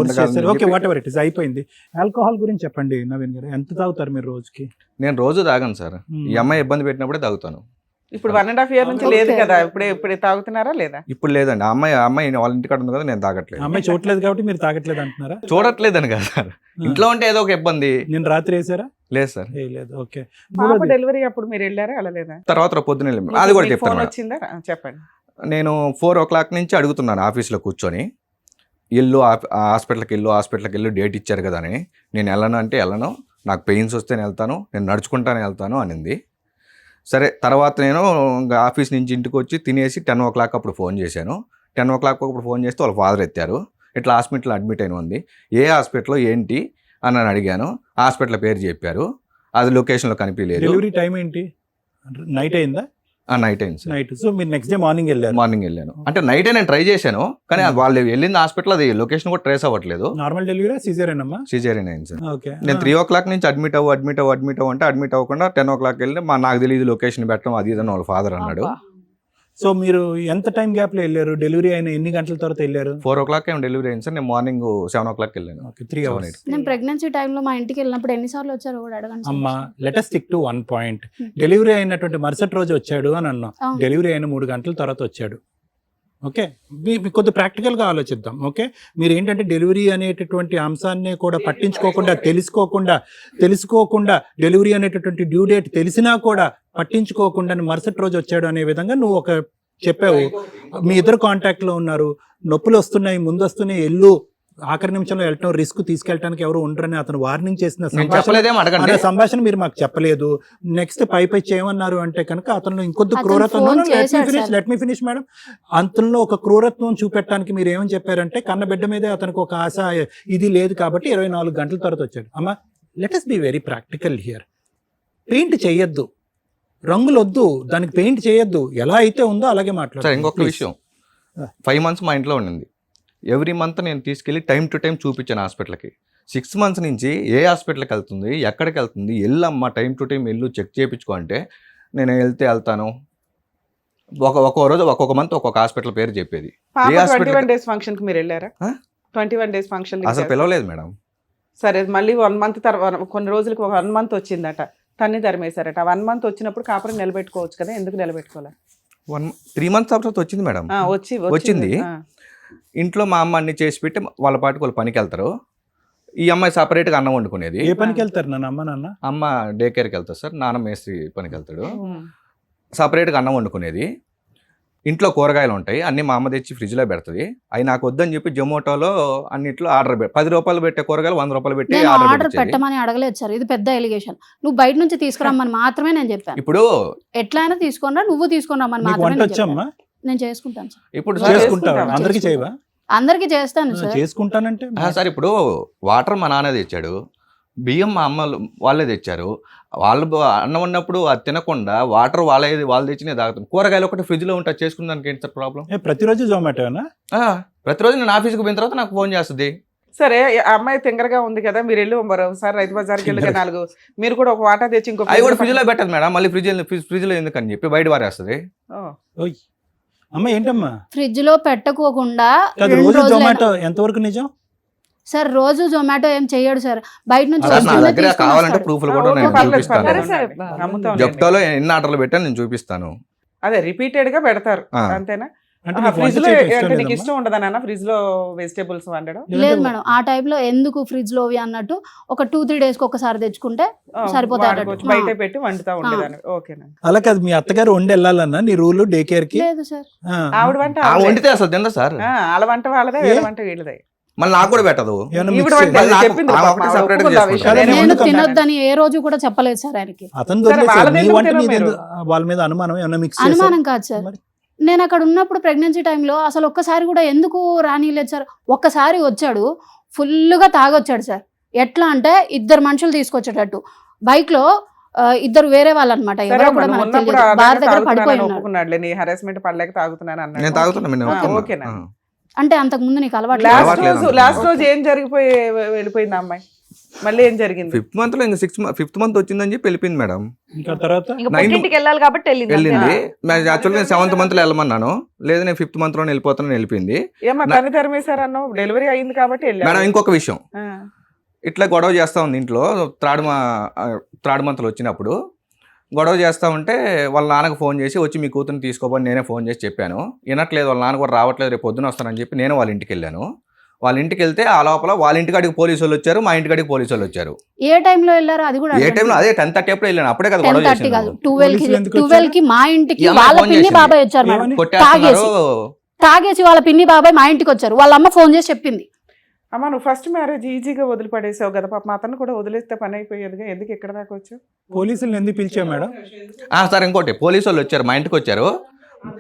okay what ever it is అయిపోయింది. ఆల్కహాల్ గురించి చెప్పండి నవీన్ గారు, ఎంత తాగుతారు మీరు రోజుకి?
నేను రోజు తాగాను సార్, ఈ అమ్మాయి ఇబ్బంది పెట్టినప్పుడే తాగుతాను.
ఇప్పుడు 1.5 year నుంచి లేదు
Okay.
కదా, ఇప్పుడే తాగుతున్నారా లేదా?
ఇప్పుడు లేదండి. ఆ అమ్మాయి వాళ్ళ ఇంటికాడ ఉంది కదా, నేను తాగట్లేదు.
అమ్మాయి చూడలేదు కాబట్టి మీరు తాగట్లేదు అంటున్నారా?
చూడట్లేదని కదా సార్, ఇంట్లో ఉంటే ఏదో ఒక ఇబ్బంది.
నేను రాత్రి వేసారా?
లేదు సార్.
లేదు. ఓకే.
పాప డెలివరీ అప్పుడు మీరు వెళ్ళారా అలా లేదా?
తర్వాత పొద్దున వెళ్ళాము. అది కూడా
మీకు
చెప్తాను
ఫోన్
మేడం.
వచ్చిందా? చెప్పండి.
నేను 4 o'clock నుంచి అడుగుతున్నాను ఆఫీస్లో కూర్చొని, హాస్పిటల్కి వెళ్ళు డేట్ ఇచ్చారు కదా అని. నేను వెళ్ళను అంటే వెళ్ళను, నాకు పెయిన్స్ వస్తే నేను వెళ్తాను, నేను నడుచుకుంటానే వెళ్తాను అనింది. సరే, తర్వాత నేను ఇంకా ఆఫీస్ నుంచి ఇంటికి వచ్చి తినేసి 10 o'clock అప్పుడు ఫోన్ చేశాను. 10 o'clock అప్పుడు ఫోన్ చేస్తే వాళ్ళ ఫాదర్ ఎత్తారు. ఇట్లా హాస్పిటల్ అడ్మిట్ అయిన ఉంది. ఏ హాస్పిటల్లో ఏంటి అని నేను అడిగాను. హాస్పిటల్ పేరు చెప్పారు, అది లొకేషన్లో కనిపించలేదు.
డెలివరీ టైం ఏంటి? నైట్ అయిందా?
నైట్ అయింది సార్.
నైట్. సో మీరు నెక్స్ట్ డే మార్నింగ్ వెళ్ళారు?
మార్నింగ్ వెళ్ళాను. అంటే నైటే నేను ట్రై చేశాను, కానీ వాళ్ళు వెళ్ళింది హాస్పిటల్, అది లొకేషన్ కూడా ట్రేస్ అవ్వట్లేదు.
నార్మల్ డెలివరీ సిజేరియన్ అమ్మా?
సిజేరియన్ అయింది సార్.
ఓకే.
నేను 3 o'clock నుంచి అడ్మిట్ అవ్వు అంటే అడ్మిట్ అవ్వకుండా 10 o'clock వెళ్ళి నాకు తెలియదు లొకేషన్ పెట్టడం అది ఇదని వాళ్ళ ఫాదర్ అన్నాడు.
సో మీరు ఎంత టైం గ్యాప్ లో వెళ్ళారు? డెలివరీ అయిన ఎన్ని గంటల తర్వాత వెళ్ళారు?
4 o'clock ఏమో డెలివరీ అయింది సార్. నేను మార్నింగ్ 7 o'clock వెళ్ళాను.
Okay, 3 hours.
నేను ప్రెగ్నెన్సీ టైంలో మా ఇంటికి వెళ్ళినప్పుడు ఎన్నిసార్లు వచ్చారో కూడా అడగండి సార్.
అమ్మా, let us stick to one point. Delivery అయినటువంటి మరుసటి రోజు వచ్చాడు అని అన్నాం.
అవును.
డెలివరీ అయిన 3 గంటల తర్వాత వచ్చాడు. ఓకే, మీకు కొద్ది ప్రాక్టికల్గా ఆలోచిద్దాం. ఓకే, మీరు ఏంటంటే డెలివరీ అనేటటువంటి అంశాన్ని కూడా పట్టించుకోకుండా తెలుసుకోకుండా డెలివరీ అనేటటువంటి డ్యూ డేట్ తెలిసినా కూడా పట్టించుకోకుండా మరుసటి రోజు వచ్చాడు అనే విధంగా నువ్వు ఒక చెప్పావు. మీ ఇద్దరు కాంటాక్ట్లో ఉన్నారు, నొప్పులు వస్తున్నాయి, ముందు వస్తున్నాయి, ఆఖరి నిమిషంలో వెళ్ళటం రిస్క్, తీసుకెళ్ళడానికి ఎవరు ఉండరని అతను వార్నింగ్ చేసిన
నేను చెప్పలేదేమో అడగండి.
సంభాషణ మీరు మాకు చెప్పలేదు. నెక్స్ట్ పై చేయమన్నారు అంటే కనుక అతను ఇంకొద్ది
అతను
క్రూరత్వం,
phone చేశాడు
లెట్ మీ ఫినిష్ మేడం. అంతలో ఒక క్రూరత్వం చూపెట్టడానికి మీరు ఏమని చెప్పారంటే కన్న బిడ్డ మీదే అతనికి ఒక ఆశ ఇది లేదు కాబట్టి 24 గంటల తర్వాత వచ్చాడు. అమ్మా, let us be very practical here. Paint చేయొద్దు, రంగులు వద్దు, దానికి పెయింట్ చేయొద్దు, ఎలా అయితే ఉందో అలాగే
సార్
మాట్లాడు.
ఇంకొక విషయం, 5 months మా ఇంట్లో ఉండింది. ఎవ్రీ మంత్ నేను తీసుకెళ్ళి టైం టు టైం చూపించాను హాస్పిటల్కి. 6 months నుంచి ఏ హాస్పిటల్కి వెళ్తుంది, ఎక్కడికి వెళ్తుంది, వెళ్ళమ్మా టైం టు టైం చెక్ చేయించుకో అంటే నేను వెళ్తాను. ఒక్కొక్క రోజు ఒక్కొక్క మంత్ ఒక్కొక్క హాస్పిటల్ పేరు చెప్పేది.
పాప
ఏ hospital
21 days ఫంక్షన్ కి మీరు వెళ్ళారా?
ఆ?
21 days ఫంక్షన్
అసలు పిలవలేదు మేడం.
సరే, మళ్ళీ 1 month తర్వాత కొన్ని రోజులకి 1 month వచ్చిందట, తన్ని ధర్మేశారట. 1 month వచ్చినప్పుడు కాపురం నిలబెట్టుకోవచ్చు కదా, ఎందుకు నిలబెట్టుకోలే?
3 months తర్వాత వచ్చింది మేడం. వచ్చింది.
ఆ.
ఇంట్లో మా అమ్మ అన్ని చేసి పెట్టి వాళ్ళ పాటికి వాళ్ళు పనికి వెళ్తారు. ఈ అమ్మాయి సపరేట్గా అన్నం వండుకునేది.
ఏ పనికి వెళ్తారు నాన్న?
అమ్మ డే కేర్కి వెళ్తారు సార్, నాన్న మేస్త్రి పనికి వెళ్తాడు.
ఉమ్.
సపరేట్గా అన్నం వండుకునేది. ఇంట్లో కూరగాయలు ఉంటాయి, అన్నీ మా అమ్మ తెచ్చి ఫ్రిడ్జ్లో పెడుతుంది. అవి నాకు వద్దని చెప్పి జొమాటోలో అన్నిట్లో ఆర్డర్ 10 రూపాయలు పెట్టే కూరగాయలు 100 రూపాయలు పెట్టి
నేను
ఆర్డర్
ఆర్డర్
పెట్టేది.
పెట్టమని అడగలేదు సార్, ఇది పెద్ద ఎలిగేషన్. నువ్వు బయట నుంచి తీసుకురమ్మని మాత్రమే నేను చెప్పాను.
ఇప్పుడు
ఎట్లా అయినా తీసుకున్నా, నువ్వు తీసుకుని రమ్మని
నీకు
మాత్రమే
వంట
నేను
వచ్చమ్మా?
చెప్పాను. నేను చేసుకుంటాను సార్,
ఇప్పుడు
చేసుకుంటావా?
చేసుకుంటాం.
అందరికి చేయవా?
అందరికి చేస్తాను సార్.
చేసుకుంటానంటే
సార్ ఇప్పుడు వాటర్ మా నాన్న తెచ్చాడు, బియ్యం మా అమ్మ వాళ్ళే తెచ్చారు. వాళ్ళు అన్నం ఉన్నప్పుడు అది తినకుండా వాటర్ వాళ్ళు తెచ్చినే తాగుతాం. కూరగాయలు ఒకటి ఫ్రిడ్జ్లో ఉంటే చేసుకున్నానికి ఏంటి సార్ ప్రాబ్లం?
ప్రతిరోజు జొమాటోనా?
ప్రతిరోజు నేను ఆఫీస్కి పోయిన తర్వాత నాకు ఫోన్ చేస్తుంది.
సరే, ఆ అమ్మాయి తింగరగా ఉంది కదా, మీరు వెళ్ళి మరోసారి రైతు బజార్కి వెళ్ళి 4 మీరు కూడా ఒక వాటా తెచ్చి ఇంకో
అవి కూడా ఫ్రిడ్జ్లో పెట్టదు మేడం, మళ్ళీ ఫ్రిడ్జ్లో ఎందుకని చెప్పి బయట వారేస్తుంది.
ఓ.
అమ్మ ఏంటమ్మా?
ఫ్రిడ్జ్ లో పెట్టకోకుండా
కాదు,
2
రోజు
రోజులైనా-
జొమాటో ఎంతవరకు నిజం?
సార్ రోజు జొమాటో ఏం చెయ్యడు సార్, బయట నుంచి
అలా నా
వస్తుందే
దగ్గర
తీసుకొని
కావాలంటే
వస్తాడు.
ప్రూఫ్లు
ఆ,
కూడా
ఓకే,
నేను
పర్లేదు,
చూపిస్తాను.
పర్లేదు.
సరే,
నమ్ముతాం.
జెప్టోలో ఎన్ని ఆర్డర్లు పెట్టాను నేను చూపిస్తాను.
అదే రిపీటెడ్ గా పెడతారు,
ఆ.
అంతేనా?
అంటే నీకు
ఫ్రిడ్జ్
వంట
లో
చేయడం ఇష్టం
అంటే నీకు
లేదమ్మా?
ఇష్టం ఉండదా నాన్న ఫ్రిడ్జ్ లో వెజిటేబుల్స్ వండడం?
లేదు మేడం, ఆ టైంలో ఎందుకు ఫ్రిడ్జ్ లోవి అన్నట్టు ఒక 2-3 days కి ఒకసారి తెచ్చుకుంటే సరిపోతాయి
వాడుకోవచ్చు,
అన్నట్టు.
బయట పెట్టి వండుతా ఉండేదాన్ని. ఓకేనా?
అలా కాదు, మీ అత్తగారు వండి వెళ్ళాలన్నా నీ రూల్ డే కేర్ కి?
లేదు సార్,
ఆవిడ వంట
ఆ
ఆవిడే.
వండితే అసలు తిందా సార్,
వాళ్ళ వంట వాళ్ళదే, వీళ్ళ వంట వీళ్ళదే.
మళ్ళీ నాకు కూడా పెట్టదు.
ఏమన్నా
ఈవిడ
mix
వంట
చేయాలి?
నాకు-
చెప్పింది
ఆమె
పాపం,
ఒకటి
ఆవిడ
separate గా
ఒప్పుకుంది ఆ విషయం.
చేసుకుంటారు.
నేను
నేను
వండుకుంటాను.
తినొద్దని ఏ రోజు కూడా చెప్పలేదు సార్ ఆయనకి.
అతను
సరే,
వదిలేసాడు.
వాళ్ళది
నీ
ఎందుకు
వంట
తినరు
మీద
మీరు?
వాళ్ళ మీద అనుమానం ఏమన్నా మిక్స్ చేశారు?
అనుమానం కాదు సార్,
మరి?
నేను అక్కడ ఉన్నప్పుడు ప్రెగ్నెన్సీ టైంలో అసలు ఒక్కసారి కూడా ఎందుకు రానిలేదు సార్. ఒక్కసారి వచ్చాడు, ఫుల్గా తాగొచ్చాడు సార్. ఎట్లా అంటే 2 మనుషులు తీసుకొచ్చేటట్టు బైక్ లో, 2 వేరే వాళ్ళు అనమాట,
సరే
ఎవరో
అమ్మా,
కూడా
నువ్వు
మనకు
ఉన్నప్పుడు
తెలియదు.
అలాగే
బార్ దగ్గర
తాగుతున్నానని
పడిపోయి ఉన్నాడు.
ఒప్పుకున్నాడులే, నీ హరాస్మెంట్ పడలేక తాగుతున్నాను అన్నాడు.
నేను తాగుతున్నా మీరు
ఓకే,
ఓకేనా?
ఓకేనా?
ఆ.
అంటే అంతకు ముందు నీకు అలవాటు
లాస్ట్
అలవాట్లేదు
రోజు
అంటున్నా.
లాస్ట్ రోజు ఏం జరిగిపోయి వెళ్ళిపోయింది ఆ అమ్మాయి? మళ్ళీ ఏం జరిగింది?
5th month లో ఇంకా 5th month వచ్చిందని చెప్పి వెళ్ళిపోయింది మేడం.
ఇంకా తర్వాత
ఇంకా
9
పుట్టింటికి వెళ్ళాలి కాబట్టి వెళ్ళింది అంతే.
వెళ్ళింది. యాక్చువల్గా నేను 7th month లో వెళ్ళమన్నాను, లేదు నేను 5th month లోనే వెళ్ళిపోతానని వెళ్ళిపోయింది.
ఏమా తను ధర్మేశారన్నావు, డెలివరీ అయింది కాబట్టి
మేడం
వెళ్ళాను.
ఇంకొక విషయం, ఇట్లా గొడవ చేస్తా ఉంది ఇంట్లో. థర్డ్ మంత్లో వచ్చినప్పుడు గొడవ చేస్తూ ఉంటే వాళ్ళ నాన్నకు ఫోన్ చేసి వచ్చి మీ కూతురుని తీసుకోపోని నేనే ఫోన్ చేసి చెప్పాను. వినట్లేదు, వాళ్ళ నాన్న కూడా రావట్లేదు, రేపు పొద్దున వస్తానని చెప్పి నేను వాళ్ళ ఇంటికి వెళ్ళాను. వాళ్ళ ఇంటికి వెళ్తే ఆ లోపల వాళ్ళ ఇంటికాడికి పోలీసు వాళ్ళు వచ్చారు, మా ఇంటికాడికి పోలీసు వాళ్ళు వచ్చారు.
ఏ టైంలో వెళ్ళారు అది కూడా
ఏ టైంలో? అదే 10:30 అప్పుడు వెళ్ళాను. అప్పుడే కదా గొడవ
10:30 కాదు,
చేసింది.
12
ఎందుకు
12 కి మా ఇంటికి
ఈ అమ్మాయి
వాళ్ళ
ఫోన్
పిన్ని
చేసింది.
బాబాయ్ వచ్చారు మేడం.
ఏమని?
కొట్టేస్తున్నారు.
తాగేసి వాళ్ళ పిన్ని బాబాయ్ మా ఇంటికి వచ్చారు. వాళ్ళ అమ్మ ఫోన్ చేసి చెప్పింది.
అమ్మ నువ్వు ఫస్ట్ మ్యారేజ్ ఈజీగా వదిలిపడేసావు కదా పాప, అతను కూడా వదిలేస్తే పని అయిపోయేదిగా, ఎందుకు ఇక్కడ దాకా వచ్చావు?
పోలీసులను ఎందుకు పిలిచావు మేడం?
సార్ ఇంకోటి, పోలీసు వాళ్ళు వచ్చారు, మా ఇంటికి వచ్చారు.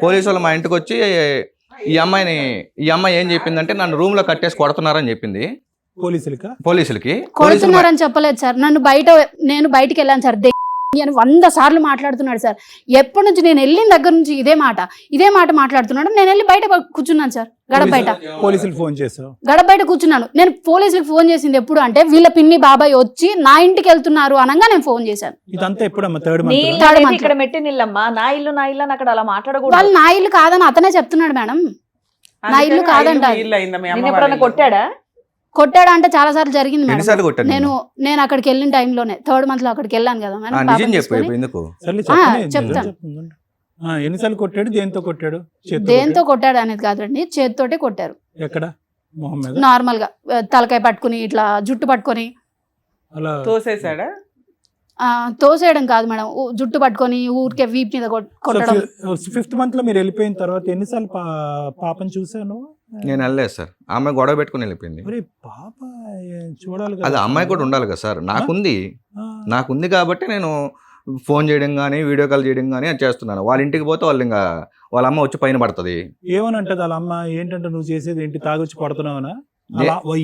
పోలీసు వాళ్ళు మా ఇంటికి వచ్చి ఈ అమ్మాయి ఏం చెప్పిందంటే నన్ను రూమ్ లో కట్టేసి కొడుతున్నారని చెప్పింది పోలీసులకి.
కొడుతున్నారని చెప్పలేదు సార్. నేను బయటికి వెళ్ళాను సార్ అని 100 సార్లు మాట్లాడుతున్నాడు సార్. ఎప్పటి నుంచి నేను వెళ్ళిన దగ్గర నుంచి ఇదే మాట మాట్లాడుతున్నాడు. నేను వెళ్ళి బయట కూర్చున్నాను సార్, గడప బయట.
పోలీసులు ఫోన్ చేసావు?
గడప బయట కూర్చున్నాను. నేను పోలీసులకు ఫోన్ చేసింది ఎప్పుడు అంటే వీళ్ళ పిన్ని బాబాయ్ వచ్చి నా ఇంటికి వెళ్తున్నారు అనగా నేను ఫోన్ చేశాను.
ఇదంతా ఎప్పుడమ్మా? థర్డ్
నీ
మంత్.
ఇల్లు అనేది ఇక్కడ మెట్టి నిల్లమ్మా, నా ఇల్లు అని అక్కడ అలా మాట్లాడకూడదు.
వాళ్ళు నా ఇల్లు కాదని అతనే చెప్తున్నాడు మేడం. నా ఇల్లు కాదంట.
ఇల్లు అయిందా మీ అమ్మ
నేను
వాళ్ళ
ఎప్పుడన్నా
ఇల్లు?
కొట్టాడా
అంటే చాలా సార్లు జరిగింది మేడం.
ఎన్నిసార్లు కొట్టాను
నేను అక్కడికి వెళ్ళిన టైంలోనే 3rd month లో అక్కడికి వెళ్ళాను కదా మేడం.
నిజం
పాపని
చెప్పు
తీసుకొని.
ఎందుకు?
సర్లే
చెప్తాను.
ఎన్నిసార్లు కొట్టాడు? దేంతో కొట్టాడు?
దేంతో కొట్టాడు అనేది కాదండి, చేతితోటే కొట్టారు.
ఎక్కడ? మొహం మీద?
నార్మల్ గా తలకాయ పట్టుకుని ఇట్లా జుట్టు పట్టుకొని
అలా
తోసేసాడా?
తోసేయడం కాదు మేడం, జుట్టు పట్టుకొని ఊరికే వీప్ మీద కొట్టడం.
5th month లో మీరు వెళ్ళిపోయిన తర్వాత ఎన్నిసార్లు పాపని చూసాను?
నేను వెళ్ళలేదు సార్, ఆమె గొడవ పెట్టుకుని వెళ్ళిపోయింది.
పాప చూడాలి
అది అమ్మాయి కూడా ఉండాలి కదా సార్. నాకుంది కాబట్టి నేను ఫోన్ చేయడం కానీ వీడియో కాల్ చేయడం కానీ అది చేస్తున్నాను. వాళ్ళ ఇంటికి పోతే వాళ్ళు ఇంకా వాళ్ళ అమ్మ వచ్చి పైన పడుతుంది.
ఏమని అంటది వాళ్ళ అమ్మ? ఏంటంటే నువ్వు చేసేది ఏంటి, తాగొచ్చి పడుతున్నావనా?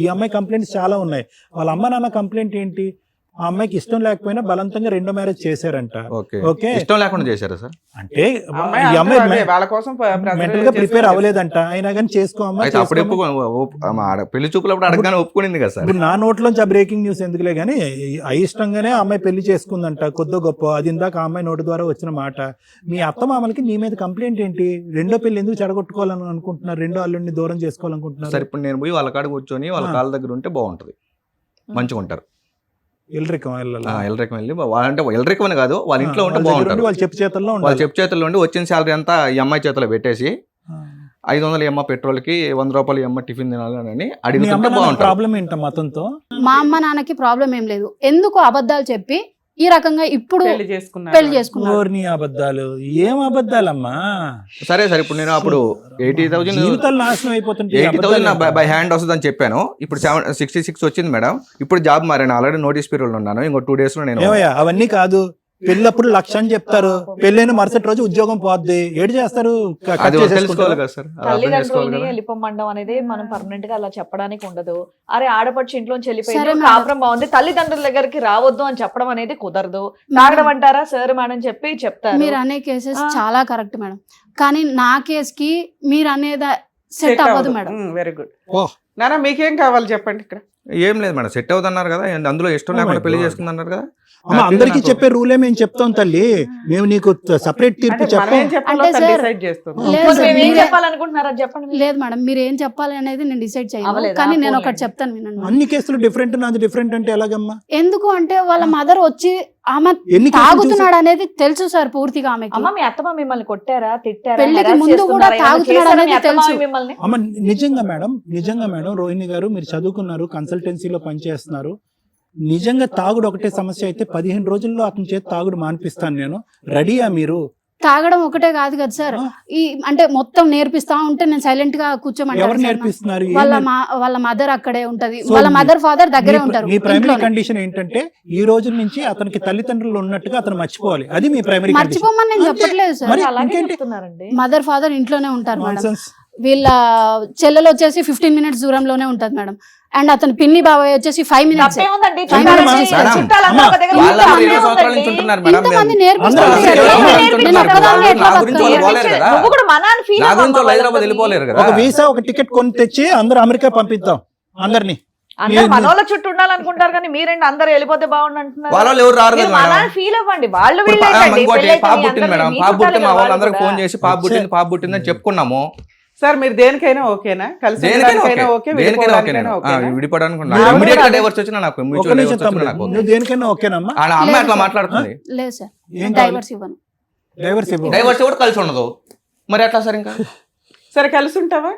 ఈ అమ్మాయి కంప్లైంట్స్ చాలా ఉన్నాయి. వాళ్ళ అమ్మ నాన్న కంప్లైంట్ ఏంటి? ఆ అమ్మాయికి ఇష్టం లేకపోయినా బలవంతంగా 2వ మ్యారేజ్ చేశారంట. ఓకే,
ఇష్టం లేకుండా చేశారా సార్?
అంటే
అమ్మాయి
ఈ అమ్మాయి
వాళ్ళ కోసం
మెంటల్ గా ప్రిపేర్ అవ్వలేదంట. అయినా కానీ చేసుకో అమ్మాయి.
అయితే అప్పుడు పెళ్లి చూపులప్పుడు అడగగానే ఒప్పుకునింది కదా సార్.
ఇప్పుడు నా నోట్లోంచి ఆ బ్రేకింగ్ న్యూస్ ఎందుకులే కానీ అయిష్టంగానే ఆ అమ్మాయి పెళ్లి చేసుకుందంట కొద్ది గొప్ప. అది ఇందాక ఆ అమ్మాయి నోటి ద్వారా వచ్చిన మాట. మీ అత్తమామలకి నీ మీద కంప్లైంట్ ఏంటి? 2వ పెళ్లి ఎందుకు చెడగొట్టుకోవాలని అనుకుంటున్నారు? 2వ అల్లుడిని దూరం చేసుకోవాలనుకుంటున్నారు?
సార్ ఇప్పుడు నేను పోయి వాళ్ళ కాడ కూర్చొని వాళ్ళ కాళ్ళ దగ్గర ఉంటే బాగుంటది, మంచిగా ఉంటారు.
ఎల్రికం వెళ్ళాలి.
ఎల్రికం వెళ్ళి అంటే ఎల్రికం అని కాదు, వాళ్ళ ఇంట్లో ఉంటే బాగుంటారు.
వాళ్ళ చెప్పు చేతుల్లో
వాళ్ళ చెప్పు చేతుల్లో ఉండి వచ్చిన శాలరీ అంతా ఈ అమ్మాయి చేతిలో పెట్టేసి 500 అమ్మ పెట్రోల్కి 100 రూపాయలు అమ్మ టిఫిన్ తినాలని అడిగితే బాగుంటుంది.
ప్రాబ్లం ఏంటమ్మా అతనితో?
మా అమ్మ నాన్నకి ప్రాబ్లం ఏం లేదు. ఎందుకు అబద్ధాలు చెప్పి ఈ రకంగా ఇప్పుడు
పెళ్లి
పెళ్లి చేసుకున్నారు?
అబద్ధాలు ఏం అబద్ధాలమ్మా?
సరే సార్, ఇప్పుడు నేను అప్పుడు 80,000
జీవితాలు నాశనం అయిపోతుంటే
80,000 బై హ్యాండ్ వస్తుందని చెప్పాను. ఇప్పుడు 66 వచ్చింది మేడం. ఇప్పుడు జాబ్ మారాను, ఆల్రెడీ నోటీస్ పీరియడ్ ఉన్నాను. ఇంకో 2 days లో నేను
అవన్నీ కాదు. పెళ్ళప్పుడు 1,00,000 అని చెప్తారు, పెళ్ళైన మరుసటి రోజు ఉద్యోగం పోద్ది. ఏడు చేస్తారు?
అది తెలుసుకోవాలి కదా సార్.
తల్లిదండ్రులని వెళ్ళిపోమండం అనేది మనం పర్మనెంట్ గా అలా చెప్పడానికి ఉండదు. అరే ఆడపడుచు ఇంట్లోంచి వెళ్ళిపోయింది, కాపురం బాగుంది, తల్లిదండ్రుల దగ్గరికి రావద్దు అని చెప్పడం అనేది కుదరదు. తాగడం అంటారా సార్ మేడం చెప్పి చెప్తారు.
మీరు అనే కేసెస్ చాలా కరెక్ట్ మేడం, కానీ నా కేస్ కి మీరు అనేది సెట్ అవ్వదు మేడం.
Very good. నాన్న మీకేం కావాలి చెప్పండి. ఇక్కడ
ఏం లేదు మేడం, సెట్ అవుతున్నారు కదా, అందులో ఇష్టం లేకుండా పెళ్లి చేసుకుందన్నారు కదా.
అందరికి చెప్పే రూలే మేము చెప్తాం తల్లి. మేము నీకు సపరేట్ తీర్పు చెప్పాం.
చెప్పాలనుకుంటున్నారా చెప్పండి.
లేదు మేడం, మీరు ఏం చెప్పాలి అనేది నేను డిసైడ్ చేయాలి, కానీ నేను ఒకటి చెప్తాను వినండి.
అన్ని కేసులు డిఫరెంట్, నాది డిఫరెంట్ అంటే ఎలాగమ్మా?
ఎందుకు అంటే వాళ్ళ మదర్ వచ్చి ఆమె తాగుతున్నాడు అనేది తెలుసు సార్ పూర్తిగా ఆమెకి.
అమ్మ మీ అత్తమ్మ మిమ్మల్ని కొట్టారా, తిట్టారా?
పెళ్లికి ముందు కూడా తాగుతున్నాడు అనేది తెలుసు
మిమ్మల్ని.
అమ్మ నిజంగా మేడం రోహిణి గారు, మీరు చదువుకున్నారు, కన్సల్టెన్సీలో పనిచేస్తున్నారు. నిజంగా తాగుడు ఒకటే సమస్య అయితే 15 రోజుల్లో అతని చేతి తాగుడు మానిపిస్తాను నేను. రెడీయా మీరు?
తాగడం ఒకటే కాదు కదా సార్, ఈ అంటే మొత్తం నేర్పిస్తా ఉంటే నేను సైలెంట్ గా కూర్చోమంటారు.
ఎవరు నేర్పిస్తున్నారు?
వాళ్ళ మదర్ అక్కడే ఉంటది, వాళ్ళ మదర్ ఫాదర్ దగ్గరే ఉంటారు.
మీ ప్రైమరీ కండిషన్ ఏంటంటే ఈ రోజుల నుంచి అతనికి తల్లిదండ్రులు ఉన్నట్టుగా అతను మర్చిపోవాలి. అది మీ ప్రైమరీ కండిషన్.
మర్చిపోమని నేను చెప్పట్లేదు సార్, మదర్ ఫాదర్ ఇంట్లోనే ఉంటారు మేడం. వీళ్ళ చెల్లెలు వచ్చేసి 15 minutes దూరంలోనే ఉంటది మేడం. అండ్ అతను పిన్ని బాబాయ్ వచ్చేసి 5 minutes.
ఒక వీసా ఒక టికెట్ కొని తెచ్చి అందరూ అమెరికా పంపిద్దాం అందరినీ.
మనోళ్ళ చుట్టూ ఉండాలనుకుంటారు కానీ మీరేంటి అందరు వెళ్ళిపోతే బాగుండు అంటున్నారు. ఫీల్ అవ్వండి. వాళ్ళు
పాప పుట్టింది మేడం, పాప పుట్టింది, మా వాళ్ళందరికి ఫోన్ చేసి పాప పుట్టిందని చెప్పుకున్నాము.
సార్ మీరు దేనికైనా ఓకేనా? కలిసి
దేనికైనా
ఉండడానికైనా
ఓకే,
ఓకే,
దేనికైనా ఓకే
విడిపోవడానికైనా
నేను.
ఓకేనా?
విడిపోవడానికి
నాకు
నాకు immediate గా
కూడా
divorce వచ్చినా నాకు
ఒక
mutual
నిమిషం
divorce
తమ్ముడు,
వచ్చినా నాకు ఓకే.
నువ్వు దేనికైనా ఓకేనమ్మా?
ఆ అమ్మాయి
లేదు
అట్లా
సార్.
మాట్లాడుతుంది.
లేదు సార్,
ఏం కావాలి?
డైవర్స్ ఇవ్వను.
డైవర్స్ ఇవ్వు.
డైవర్స్ కూడా కలిసి ఉండదు మరి ఎట్లా సార్ ఇంకా?
సరే కలిసి ఉంటావా?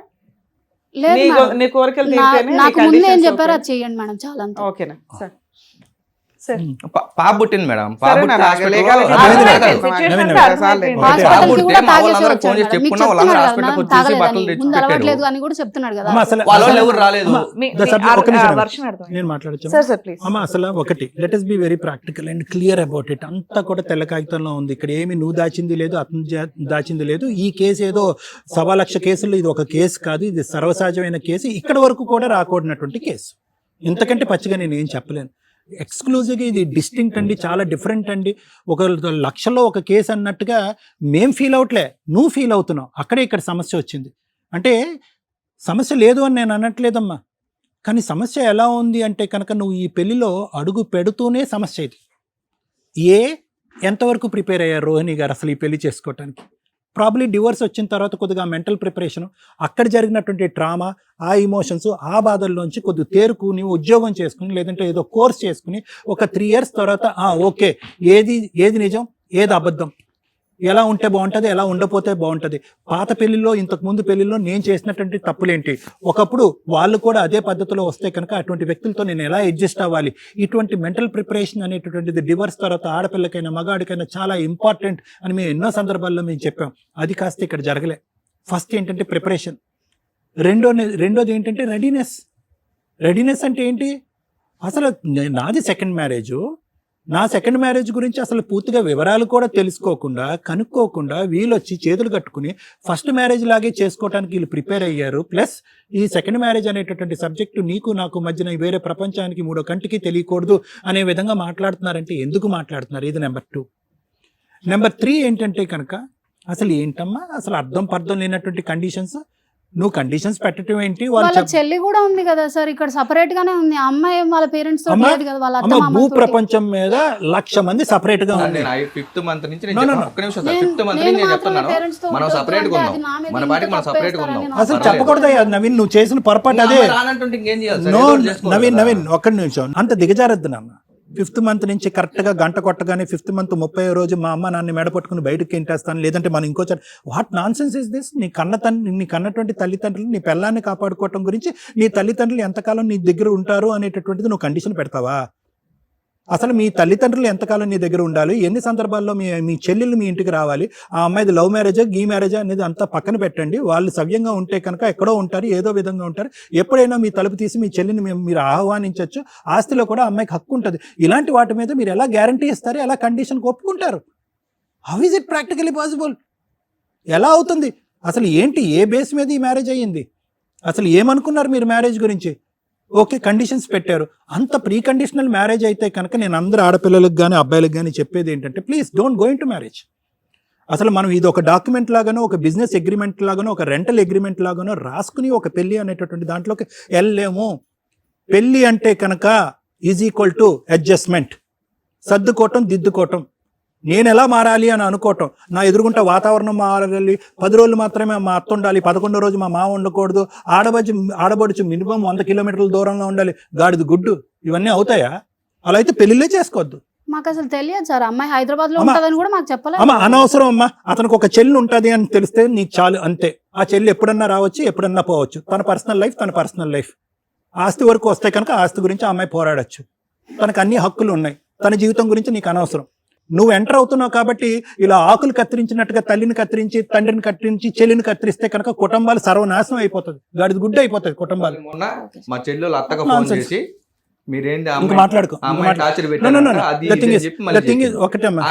లేదు మేడం.
నీ కోరికలు
నా-
తీరితేనే నీ
నాకు ముందు ఏం
conditions
చెప్పారో
ఓకేనా?
అది చెయ్యండి మేడం, చాలా అంతే.
ఓకేనా సార్? సరే
పాప పుట్టింది మేడం, పాప
సరే
పుట్టిన
నాన్న,
hospital లో-
legal గా
అర్థమైంది
అర్థమైంది.
కదా?
Situation
నవీన్
అంటే
నవీన్.
అర్థమైపోయింది.
ఒకటే
హాస్పిటల్కి
ఆబుట్టే
కూడా
మా
తాగేసి
వాళ్ళందరూ
వచ్చాడు
ఫోన్ చేసి
మేడం. మీకు
చెప్పుకున్నా, వాళ్ళందరూ
చెప్తున్నాడు
హాస్పిటల్కి
కదా,
వచ్చేసి బట్టలు
తాగలేదని.
తెచ్చి
ముందు
పెట్టారు.
అలవాట్లేదు అని కూడా చెప్తున్నాడు కదా.
అమ్మ అసలు
వాళ్ళ
అసలు-
ఎవరు రాలేదు.
అమ్మ,
మీ
ఒక్క నిమిషం.
వర్షన్ అర్థం.
నేను మాట్లాడచ్చు
సార్ సార్ ప్లీజ్.
అమ్మ అసలు ఒకటి, let us be very practical and clear about it. అంతా కూడా తెల్ల కాగితంలో ఉంది. ఇక్కడ ఏమి నువ్వు దాచింది లేదు, అతను దాచింది లేదు. ఈ కేసు ఏదో 1,00,000 కేసుల్లో ఇది ఒక కేసు కాదు, ఇది సర్వసహజమైన కేసు. ఇక్కడ వరకు కూడా రాకూడనటువంటి కేసు. ఇంతకంటే పచ్చిగా నేను ఏం చెప్పలేను. ఎక్స్క్లూజివ్గా ఇది డిస్టింక్ట్ అండి, చాలా డిఫరెంట్ అండి. ఒక 1,00,000లో ఒక కేసు అన్నట్టుగా మేం ఫీల్ అవట్లే, నువ్వు ఫీల్ అవుతున్నావు. అక్కడే ఇక్కడ సమస్య వచ్చింది. అంటే సమస్య లేదు అని నేను అనట్లేదమ్మా, కానీ సమస్య ఎలా ఉంది అంటే కనుక నువ్వు ఈ పెళ్లిలో అడుగు పెడుతూనే సమస్య ఇది. ఎంతవరకు ప్రిపేర్ అయ్యారు రోహిణి గారు అసలు ఈ పెళ్లి చేసుకోవటానికి? ప్రాబ్లీ డివోర్స్ వచ్చిన తర్వాత కొద్దిగా మెంటల్ ప్రిపరేషన్, అక్కడ జరిగినటువంటి ట్రామా, ఆ ఇమోషన్స్, ఆ బాధల్లోంచి కొద్దిగా తేరుకుని ఉద్యోగం చేసుకుని, లేదంటే ఏదో కోర్స్ చేసుకుని ఒక 3 years తర్వాత ఓకే, ఏది నిజం, ఏది అబద్ధం, ఎలా ఉంటే బాగుంటుంది, ఎలా ఉండపోతే బాగుంటుంది. పాత పెళ్లిలో, ఇంతకుముందు పెళ్లిలో నేను చేసినటువంటి తప్పులేంటి, ఒకప్పుడు వాళ్ళు కూడా అదే పద్ధతిలో వస్తే కనుక అటువంటి వ్యక్తులతో నేను ఎలా అడ్జస్ట్ అవ్వాలి, ఇటువంటి మెంటల్ ప్రిపరేషన్ అనేటటువంటిది డివోర్స్ తర్వాత ఆడపిల్లకైనా మగాడికైనా చాలా ఇంపార్టెంట్ అని మేము ఎన్నో సందర్భాల్లో మేము చెప్పాం. అది కాస్త ఇక్కడ జరగలే. ఫస్ట్ ఏంటంటే ప్రిపరేషన్, రెండోది ఏంటంటే రెడీనెస్ అంటే ఏంటి? అసలు నాది సెకండ్ మ్యారేజ్, నా సెకండ్ మ్యారేజ్ గురించి అసలు పూర్తిగా వివరాలు కూడా తెలుసుకోకుండా, కనుక్కోకుండా వీళ్ళు వచ్చి చేతులు కట్టుకుని ఫస్ట్ మ్యారేజ్ లాగే చేసుకోవడానికి వీళ్ళు ప్రిపేర్ అయ్యారు. ప్లస్ ఈ సెకండ్ మ్యారేజ్ అనేటటువంటి సబ్జెక్టు నీకు నాకు మధ్యన వేరే ప్రపంచానికి మూడో కంటికి తెలియకూడదు అనే విధంగా మాట్లాడుతున్నారంటే ఎందుకు మాట్లాడుతున్నారు? ఇది నెంబర్ 2. నెంబర్ 3 ఏంటంటే కనుక అసలు ఏంటమ్మా అసలు అర్థం పర్థం లేనటువంటి కండిషన్స్. నువ్వు కండిషన్స్ పెట్టడం ఏంటి?
వాళ్ళ చెల్లి కూడా ఉంది కదా సార్, ఇక్కడ సపరేట్ గానే ఉంది. ఆ అమ్మాయి వాళ్ళ పేరెంట్స్ తో లేదు కదా, వాళ్ళ అత్త
భూ
మామలతోటి.
ప్రపంచం మీద 1,00,000 మంది సపరేట్ గా ఉంది.
నేను 5th month నుంచి
No, no, no.
ఒక్క నిమిషం సార్,
నేను-
5th month
నేను
నుంచి నేను
మాత్రమే
చెప్తున్నాను,
parents తో
మనం
ఉండొద్దు
సపరేట్ గా
అంటే
ఉన్నాం,
అది నా మీద
మన పాటికి మనం
ఇంత
సపరేట్ గా
తప్పేస్తారని
ఉన్నాం.
నాకు
అసలు
పర్లేదు.
చెప్పకూడదయ్యా నవీన్, నువ్వు చేసిన పొరపాటు అదే.
రానంటుంటే ఇంకేం చేయాలి సార్?
నో
ఏదో ఒకటి చేసుకోవాలి కదా.
నవీన్ ఒక్కడి నిమిషం, అంత దిగజారద్దు నాన్న. 5th month నుంచి కరెక్ట్గా గంట కొట్టగానే 5th month 30వ రోజు మా అమ్మ నాన్న మెడ పట్టుకుని బయటకు ఎంటేస్తాను, లేదంటే మనం ఇంకోసారి. What non sense is this? నీ కన్నటువంటి తల్లిదండ్రులు, నీ పిల్లాన్ని కాపాడుకోవటం గురించి నీ తల్లిదండ్రులు ఎంతకాలం నీ దగ్గర ఉంటారు అనేటటువంటిది నువ్వు కండిషన్ పెడతావా? అసలు మీ తల్లిదండ్రులు ఎంతకాలం నీ దగ్గర ఉండాలి, ఎన్ని సందర్భాల్లో మీ చెల్లెళ్ళు మీ ఇంటికి రావాలి, ఆ అమ్మాయిది లవ్ మ్యారేజా గీ మ్యారేజా అనేది అంతా పక్కన పెట్టండి. వాళ్ళు సవ్యంగా ఉంటే కనుక ఎక్కడో ఉంటారు, ఏదో విధంగా ఉంటారు. ఎప్పుడైనా మీ తలుపు తీసి మీ చెల్లిని మీరు ఆహ్వానించవచ్చు. ఆస్తిలో కూడా అమ్మాయికి హక్కు ఉంటుంది. ఇలాంటి వాటి మీద మీరు ఎలా గ్యారంటీ ఇస్తారు, ఎలా కండిషన్కి ఒప్పుకుంటారు? How is it practically possible? ఎలా అవుతుంది? అసలు ఏంటి, ఏ బేస్ మీద ఈ మ్యారేజ్ అయ్యింది? అసలు ఏమనుకున్నారు మీరు మ్యారేజ్ గురించి? ఓకే, కండిషన్స్ పెట్టారు. అంత ప్రీ కండిషనల్ మ్యారేజ్ అయితే కనుక నేను అందరు ఆడపిల్లలకు కానీ అబ్బాయిలకు కానీ చెప్పేది ఏంటంటే, please don't go in to marriage. అసలు మనం ఇది ఒక డాక్యుమెంట్ లాగానో, ఒక బిజినెస్ అగ్రిమెంట్ లాగానో, ఒక రెంటల్ అగ్రిమెంట్ లాగానో రాసుకుని ఒక పెళ్లి అనేటటువంటి దాంట్లోకి వెళ్ళలేము. పెళ్లి అంటే కనుక ఈజ్ ఈక్వల్ టు అడ్జస్ట్మెంట్, సర్దుకోవటం, దిద్దుకోవటం. నేను ఎలా మారాలి అని అనుకోవటం, నా వాతావరణం మారాలి, 10 రోజులు మాత్రమే మా అత్త ఉండాలి, 11వ రోజు మా మామ ఉండకూడదు, ఆడబడుచు మినిమం 100 కిలోమీటర్ల దూరంలో ఉండాలి, గాడిది గుడ్డు, ఇవన్నీ అవుతాయా? అలా అయితే పెళ్లిళ్ళే చేసుకోవద్దు.
మాకు అసలు తెలియదు సార్, అమ్మాయి హైదరాబాద్ లో
అమ్మ,
ఉంటదని కూడా మాకు చెప్పలేదు.
అమ్మ అనవసరం అమ్మా, అతనికి ఒక చెల్లి ఉంటుంది అని తెలిస్తే నీకు చాలు, అంతే. ఆ చెల్లి ఎప్పుడన్నా రావచ్చు, ఎప్పుడన్నా పోవచ్చు. తన పర్సనల్ లైఫ్. ఆస్తి వరకు వస్తే కనుక ఆస్తి గురించి ఆ అమ్మాయి పోరాడచ్చు. తనకు అన్ని హక్కులు ఉన్నాయి. తన జీవితం గురించి నీకు అనవసరం. నువ్వు ఎంటర్ అవుతున్నావు కాబట్టి ఇలా ఆకులు కత్తిరించినట్టుగా తల్లిని కత్తిరించి, తండ్రిని కత్తిరించి, చెల్లిని కత్తిరిస్తే కనుక కుటుంబాలు సర్వనాశనం అయిపోతుంది, గాడిద గుడ్డ అయిపోతుంది కుటుంబాలు.
మొన్న మా చెల్లెలు అత్తగా ఫోన్ చేసి మీరేంటి
ఇంకా మాట్లాడుకో.
టార్చర్
ఒకటమ్మా,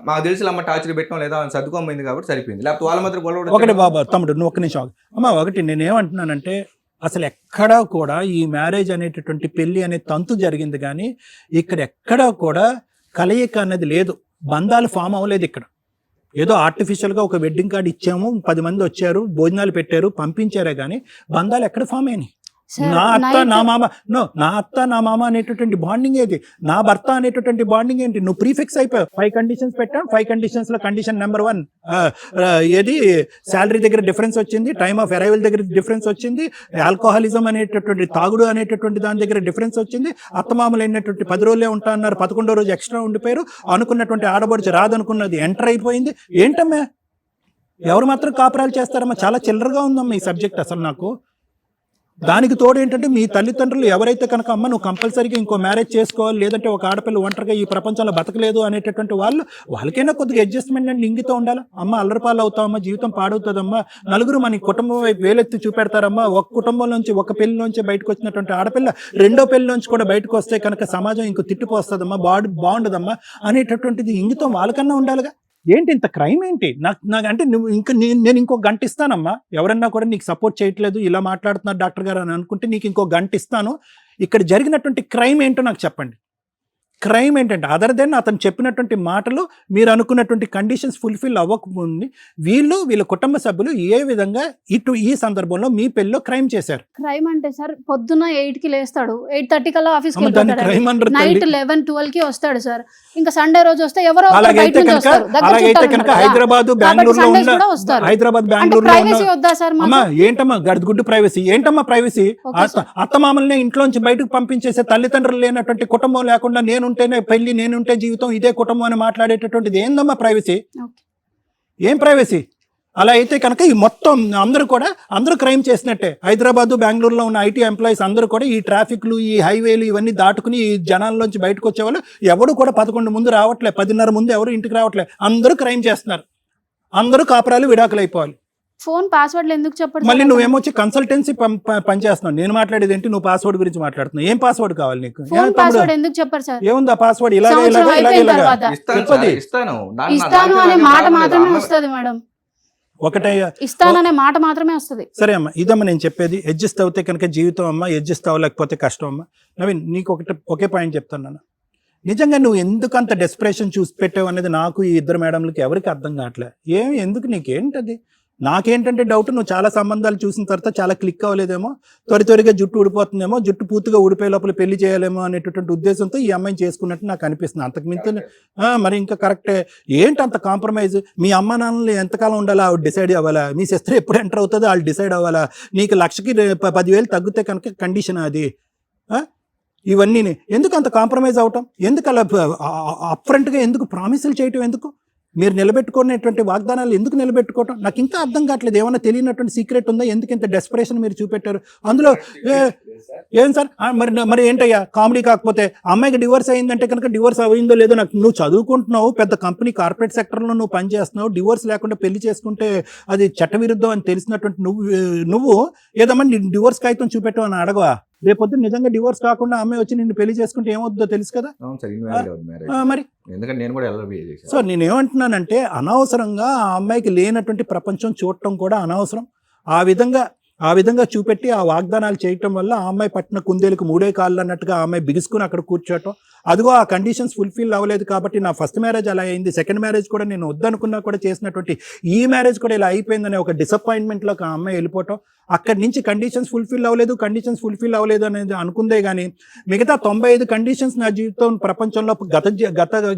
మాకు తెలిసి అమ్మ టార్చర్ పెట్టడం లేదా సర్దుకోమైంది కాబట్టి సరిపోయింది, లేకపోతే వాళ్ళ మాత్రం గొడవ.
ఒకటి బాబా తమ్ముడు, నువ్వు ఒక్క నిమిషం అమ్మా. ఒకటి నేనేమంటున్నానంటే, అసలు ఎక్కడా కూడా ఈ మ్యారేజ్ అనేటటువంటి పెళ్లి అనే తంతు జరిగింది, కానీ ఇక్కడ ఎక్కడా కూడా కలయిక అనేది లేదు. బంధాలు ఫామ్ అవ్వలేదు ఇక్కడ. ఏదో ఆర్టిఫిషియల్గా ఒక వెడ్డింగ్ కార్డు ఇచ్చాము, 10 మంది వచ్చారు, భోజనాలు పెట్టారు, పంపించారే కానీ బంధాలు ఎక్కడ ఫామ్ అయినాయి?
సార్,
నా అత్త
night-
నా మామ నా అత్త నా మామ అనేటటువంటి బాండింగ్ ఏది, నా భర్త అనేటటువంటి బాండింగ్ ఏంటి? నువ్వు ప్రీఫిక్స్ అయిపోయావు. 5 కండిషన్స్ పెట్టాం. 5 కండిషన్స్ లో కండిషన్ నెంబర్ 1 ఏది, శాలరీ దగ్గర డిఫరెన్స్ వచ్చింది, టైమ్ ఆఫ్ అరైవల్ దగ్గర డిఫరెన్స్ వచ్చింది, ఆల్కహాలిజం అనేటటువంటి తాగుడు అనేటటువంటి దాని దగ్గర డిఫరెన్స్ వచ్చింది, అత్తమామలు అయినటువంటి 10 రోజులే ఉంటా అన్నారు, 11వ రోజు ఎక్స్ట్రా ఉండిపోయారు, అనుకున్నటువంటి ఆడబడుచు రాదనుకున్నది ఎంటర్ అయిపోయింది. ఏంటమ్మా ఎవరు మాత్రం కాపురాలు చేస్తారమ్మా? చాలా చిల్లరగా ఉందమ్మా ఈ సబ్జెక్ట్ అసలు నాకు. దానికి తోడు ఏంటంటే మీ తల్లిదండ్రులు ఎవరైతే కనుక అమ్మ నువ్వు కంపల్సరీగా ఇంకో మ్యారేజ్ చేసుకోవాలి, లేదంటే ఒక ఆడపిల్ల ఒంటరిగా ఈ ప్రపంచంలో బతకలేదు అనేటటువంటి వాళ్ళకైనా కొద్దిగా అడ్జస్ట్మెంట్ అండ్ ఇంగితో ఉండాలి. అమ్మ అల్లరిపాలు అవుతావమ్మా, జీవితం పాడవుతుందమ్మా, నలుగురు మన కుటుంబం వైపు వేలెత్తి చూపెడతారమ్మా. ఒక కుటుంబం నుంచి, ఒక పెళ్లి నుంచి బయటకు వచ్చినటువంటి ఆడపిల్ల రెండో పెళ్లి నుంచి కూడా బయటకు వస్తే కనుక సమాజం ఇంకో తిట్టిపోస్తుందమ్మా, బాగుండదమ్మా అనేటటువంటిది ఇంగితం వాళ్ళకన్నా ఉండాలిగా. ఏంటి ఇంత క్రైమ్ ఏంటి? నాకు అంటే నువ్వు ఇంకా నేను ఇంకో గంట ఇస్తానమ్మా, ఎవరన్నా కూడా నీకు సపోర్ట్ చేయట్లేదు, ఇలా మాట్లాడుతున్నారు డాక్టర్ గారు అని అనుకుంటే నీకు ఇంకో గంట ఇస్తాను. ఇక్కడ జరిగినటువంటి క్రైమ్ ఏంటో నాకు చెప్పండి. క్రైమ్ ఏంటంటే అదర్ దెన్ అతను చెప్పినటువంటి మాటలు, మీరు అనుకున్నటువంటి కండిషన్స్ ఫుల్ఫిల్ అవ్వకముందు వీళ్ళ కుటుంబ సభ్యులు ఏ విధంగా ఈ సందర్భంలో మీ పెళ్ళిలో క్రైమ్ చేశారు.
క్రైమ్ అంటే సార్ పొద్దున్న 8కి లేస్తాడు, 8:30 కల్లా ఆఫీస్కి
దాన్ని క్రైమ్ అంటారు.
నైట్ 11-12కి వస్తాడు సార్. ఇంకా సండే రోజు వస్తే ఎవరో
అలాగైతే కనుక హైదరాబాద్ బెంగళూరులో ఉన్న
ప్రైవసీ వద్దా సార్?
అమ్మా ఏంటమ్మా గడుగుడ్డు ప్రైవసీ? ఏంటమ్మా ప్రైవసీ? అత్తమామల్ని ఇంట్లోంచి బయటకు పంపించేసే తల్లిదండ్రులు లేనటువంటి కుటుంబం లేకుండా నేనుంటేనే పెళ్లి, నేనుంటే జీవితం, ఇదే కుటుంబం అని మాట్లాడేటటువంటిది ఏందమ్మా ప్రైవసీ? ఏం ప్రైవసీ? అలా అయితే కనుక ఈ మొత్తం అందరూ క్రైమ్ చేసినట్టే. హైదరాబాద్ బెంగళూరులో ఉన్న ఐటీ ఎంప్లాయీస్ అందరూ కూడా ఈ ట్రాఫిక్లు, ఈ హైవేలు ఇవన్నీ దాటుకుని ఈ జనాల్లోంచి బయటకు వచ్చేవాళ్ళు ఎవరు కూడా 11 ముందు రావట్లే, 10:30 ముందు ఎవరు ఇంటికి రావట్లే. అందరూ క్రైమ్ చేస్తున్నారు. అందరూ కాపురాలు విడాకులు అయిపోవాలి.
ఫోన్ పాస్వర్డ్లు ఎందుకు చెప్పండి?
మళ్ళీ నువ్వేమో వచ్చి కన్సల్టెన్సీ పనిచేస్తున్నావు. నేను మాట్లాడేది ఏంటి? నువ్వు పాస్వర్డ్ గురించి మాట్లాడుతున్నావు. ఏం పాస్వర్డ్ కావాలి నీకు?
ఫోన్ పాస్వర్డ్ ఎందుకు చెప్పారు సార్?
ఏముంది ఆ పాస్వర్డ్? ఇస్తాను
అనే మాట మాత్రమే వస్తుంది మేడం.
ఒకటయ్యా
ఇస్తాననే మాట మాత్రమే వస్తుంది.
సరే అమ్మా, ఇదమ్మా నేను చెప్పేది. అడ్జస్ట్ అవుతే కనుక జీవితం అమ్మా, అడ్జస్ట్ అవ్వలేకపోతే కష్టం అమ్మా. నవీన్ నీకు ఒకే పాయింట్ చెప్తాను నాన్న. నిజంగా నువ్వు ఎందుకు అంత డెస్పరేషన్ చూసి పెట్టావు అనేది నాకు ఈ ఇద్దరు మేడంలకి ఎవరికి అర్థం కావట్లే. ఎందుకు నీకేంటది? నాకేంటంటే డౌట్, నువ్వు చాలా సంబంధాలు చూసిన తర్వాత చాలా క్లిక్ అవ్వలేదేమో, త్వరగా జుట్టు ఊడిపోతుందేమో, జుట్టు పూర్తిగా ఊడిపోయే లోపల పెళ్లి చేయాలేమో అనేటటువంటి ఉద్దేశంతో ఈ అమ్మాయిని చేసుకున్నట్టు నాకు అనిపిస్తుంది. అంతకుమించి మరి ఇంకా కరెక్టే. ఏంటి అంత కాంప్రమైజ్? మీ అమ్మ నాన్నలు ఎంతకాలం ఉండాలా ఆవిడ డిసైడ్ అవ్వాలా? మీ సిస్టర్ ఎప్పుడు ఎంటర్ అవుతుందో వాళ్ళు డిసైడ్ అవ్వాలా? నీకు 1,10,000 తగ్గితే కనుక కండిషన్ అది. ఇవన్నీ ఎందుకు అంత కాంప్రమైజ్ అవటం? ఎందుకు అలా అప్ఫ్రంట్గా ఎందుకు ప్రామిసులు చేయటం? ఎందుకు మీరు నిలబెట్టుకునేటువంటి వాగ్దానాలు ఎందుకు నిలబెట్టుకోవటం? నాకు ఇంకా అర్థం కావట్లేదు. ఏమన్నా తెలియనటువంటి సీక్రెట్ ఉందా? ఎందుకు ఇంత డెస్పరేషన్ మీరు చూపెట్టారు అందులో? ఏం సార్ మరి ఏంటయ్యా కామెడీ? కాకపోతే అమ్మాయికి డివోర్స్ అయిందంటే కనుక డివోర్స్ అయిందో లేదో నాకు, నువ్వు చదువుకుంటున్నావు, పెద్ద కంపెనీ కార్పొరేట్ సెక్టర్లో నువ్వు పనిచేస్తున్నావు, డివోర్స్ లేకుండా పెళ్లి చేసుకుంటే అది చట్టవిరుద్ధం అని తెలిసినటువంటి నువ్వు ఏదమ్మా నీ డివోర్స్ కాగితం చూపెట్టావు అని అడగవా? రేపొద్దు నిజంగా డివోర్స్ కాకుండా అమ్మాయి వచ్చి నిన్ను పెళ్లి చేసుకుంటే ఏమవుతుందో తెలుసు కదా మరి. సో నేనేమంటున్నానంటే అనవసరంగా ఆ అమ్మాయికి లేనటువంటి ప్రపంచం చూడటం కూడా అనవసరం. ఆ విధంగా చూపెట్టి ఆ వాగ్దానాలు చేయటం వల్ల ఆ అమ్మాయి పట్టిన కుందేలకు 3 కాళ్ళు అన్నట్టుగా ఆ అమ్మాయి బిగుసుకుని అక్కడ కూర్చోవటం. అదిగో ఆ కండిషన్స్ ఫుల్ఫిల్ అవ్వలేదు కాబట్టి నా ఫస్ట్ మ్యారేజ్ అలా అయింది, సెకండ్ మ్యారేజ్ కూడా నేను వద్దనుకున్నా కూడా చేసినటువంటి ఈ మ్యారేజ్ కూడా ఇలా అయిపోయిందనే ఒక డిసప్పాయింట్మెంట్లోకి ఆ అమ్మాయి వెళ్ళిపోవటం. అక్కడి నుంచి కండిషన్స్ ఫుల్ఫిల్ అవ్వలేదు అనేది అనుకుందే కానీ మిగతా 95 కండిషన్స్ నా జీవితం ప్రపంచంలో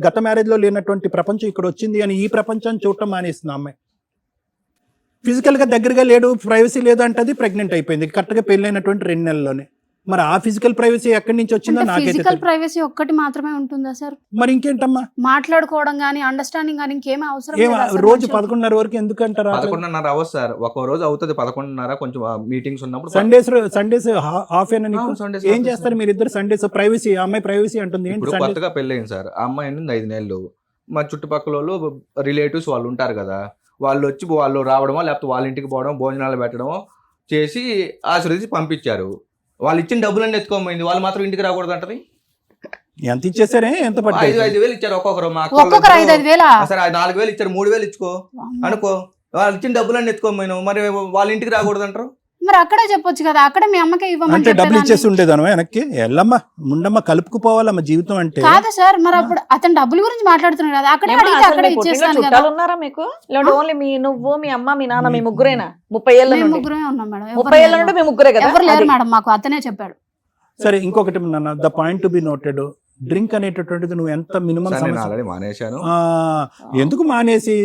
గత మ్యారేజ్లో లేనటువంటి ప్రపంచం ఇక్కడ వచ్చింది అని ఈ ప్రపంచాన్ని చూడటం మానేస్తుంది అమ్మాయి. ఫిజికల్గా దగ్గరగా లేడు, ప్రైవసీ లేదు అంటది, ప్రెగ్నెంట్ అయిపోయింది కరెక్ట్గా పెళ్ళైనటువంటి 2 నెలల్లోనే. మరి ఆ ఫిజికల్ ప్రైవసీ ఎక్కడి నుంచి వచ్చిందో నాకైతే.
ఫిజికల్ ప్రైవసీ ఒక్కటి మాత్రమే ఉంటుందా సార్?
మరి ఇంకేంటమ్మా?
మాట్లాడుకోవడం కానీ అండర్స్టాండింగ్ కానీ ఇంకేమీ అవసరం లేదు.
రోజు 11:30 వరకు ఎందుకంటారు?
11:30 అవర్స్ సార్, ఒక రోజు అవుతుంది 11:30. కొంచెం మీటింగ్స్ ఉన్నప్పుడు
సండేస్ హాఫ్ ఏనా నీకు? ఏం చేస్తారు మీరు ఇద్దరు సండేస్? ప్రైవసీ, అమ్మాయి ప్రైవసీ అంటుంది.
ఇప్పుడు కొత్తగా పెళ్ళయింది సార్, ఆ అమ్మాయి 5 నెలలు. మా చుట్టుపక్కల వాళ్ళు రిలేటివ్స్ వాళ్ళు ఉంటారు కదా, వాళ్ళు రావడమో లేకపోతే వాళ్ళ ఇంటికి పోవడం, భోజనాలు పెట్టడమో చేసి ఆశీర్వదించి పంపించారు. వాళ్ళు ఇచ్చిన డబ్బులన్నీ ఎత్తుకోమైంది, వాళ్ళు మాత్రం ఇంటికి రాకూడదు అంటది.
ఎంత ఇచ్చేసారే? ఎంత
5,000 ఇచ్చారు ఒక్కొక్కరు.
ఒక్కొక్కరు 5,000
సరే 4,000 ఇచ్చారు, 3,000 ఇచ్చుకో అనుకో. వాళ్ళు ఇచ్చిన డబ్బులన్నీ ఎత్తుకోమైనావు, మరి వాళ్ళ ఇంటికి రాకూడదు అంటారు.
మరి అక్కడే చెప్పొచ్చు కదా, అక్కడే మీ అమ్మకే ఇవ్వమని
అంటే డబ్బులు
చెప్పేదాన్ని.
ఇచ్చేసి ఉండేదాను వెనక్కి. ఎల్లమ్మ ముండమ్మ కలుపుకుపోవాలమ్మ జీవితం అంటే.
కాదు సార్, మరి అప్పుడు అతను డబ్బుల గురించి మాట్లాడుతున్నాడు కదా, అక్కడే
ఏమ్మా,
అడిగితే
అసలు
అక్కడే
మీ పుట్టింట్లో
ఇచ్చేస్తాను కదా.
చుట్టాలు ఉన్నారా మీకు? లేదంటే ఓన్లీ నువ్వు మీ అమ్మ మీ నాన్న మీ ముగ్గురేనా? 30 ఏళ్ళ
మేము
నుండి
ముగ్గురమే ఉన్నాం మేడం,
30 ఏళ్ళ నుండి మీ ముగ్గురే కదా?
ఎవరు లేరు
అది.
మేడం, మాకు అతనే చెప్పాడు.
సరే ఇంకొకటి నాన్న, the point to be noted, drink అనేటటువంటిది నువ్వు ఎంత మినిమం
సార్, నేను
సమస్య
ఆల్రెడీ మానేశాను.
ఎందుకు మానేసి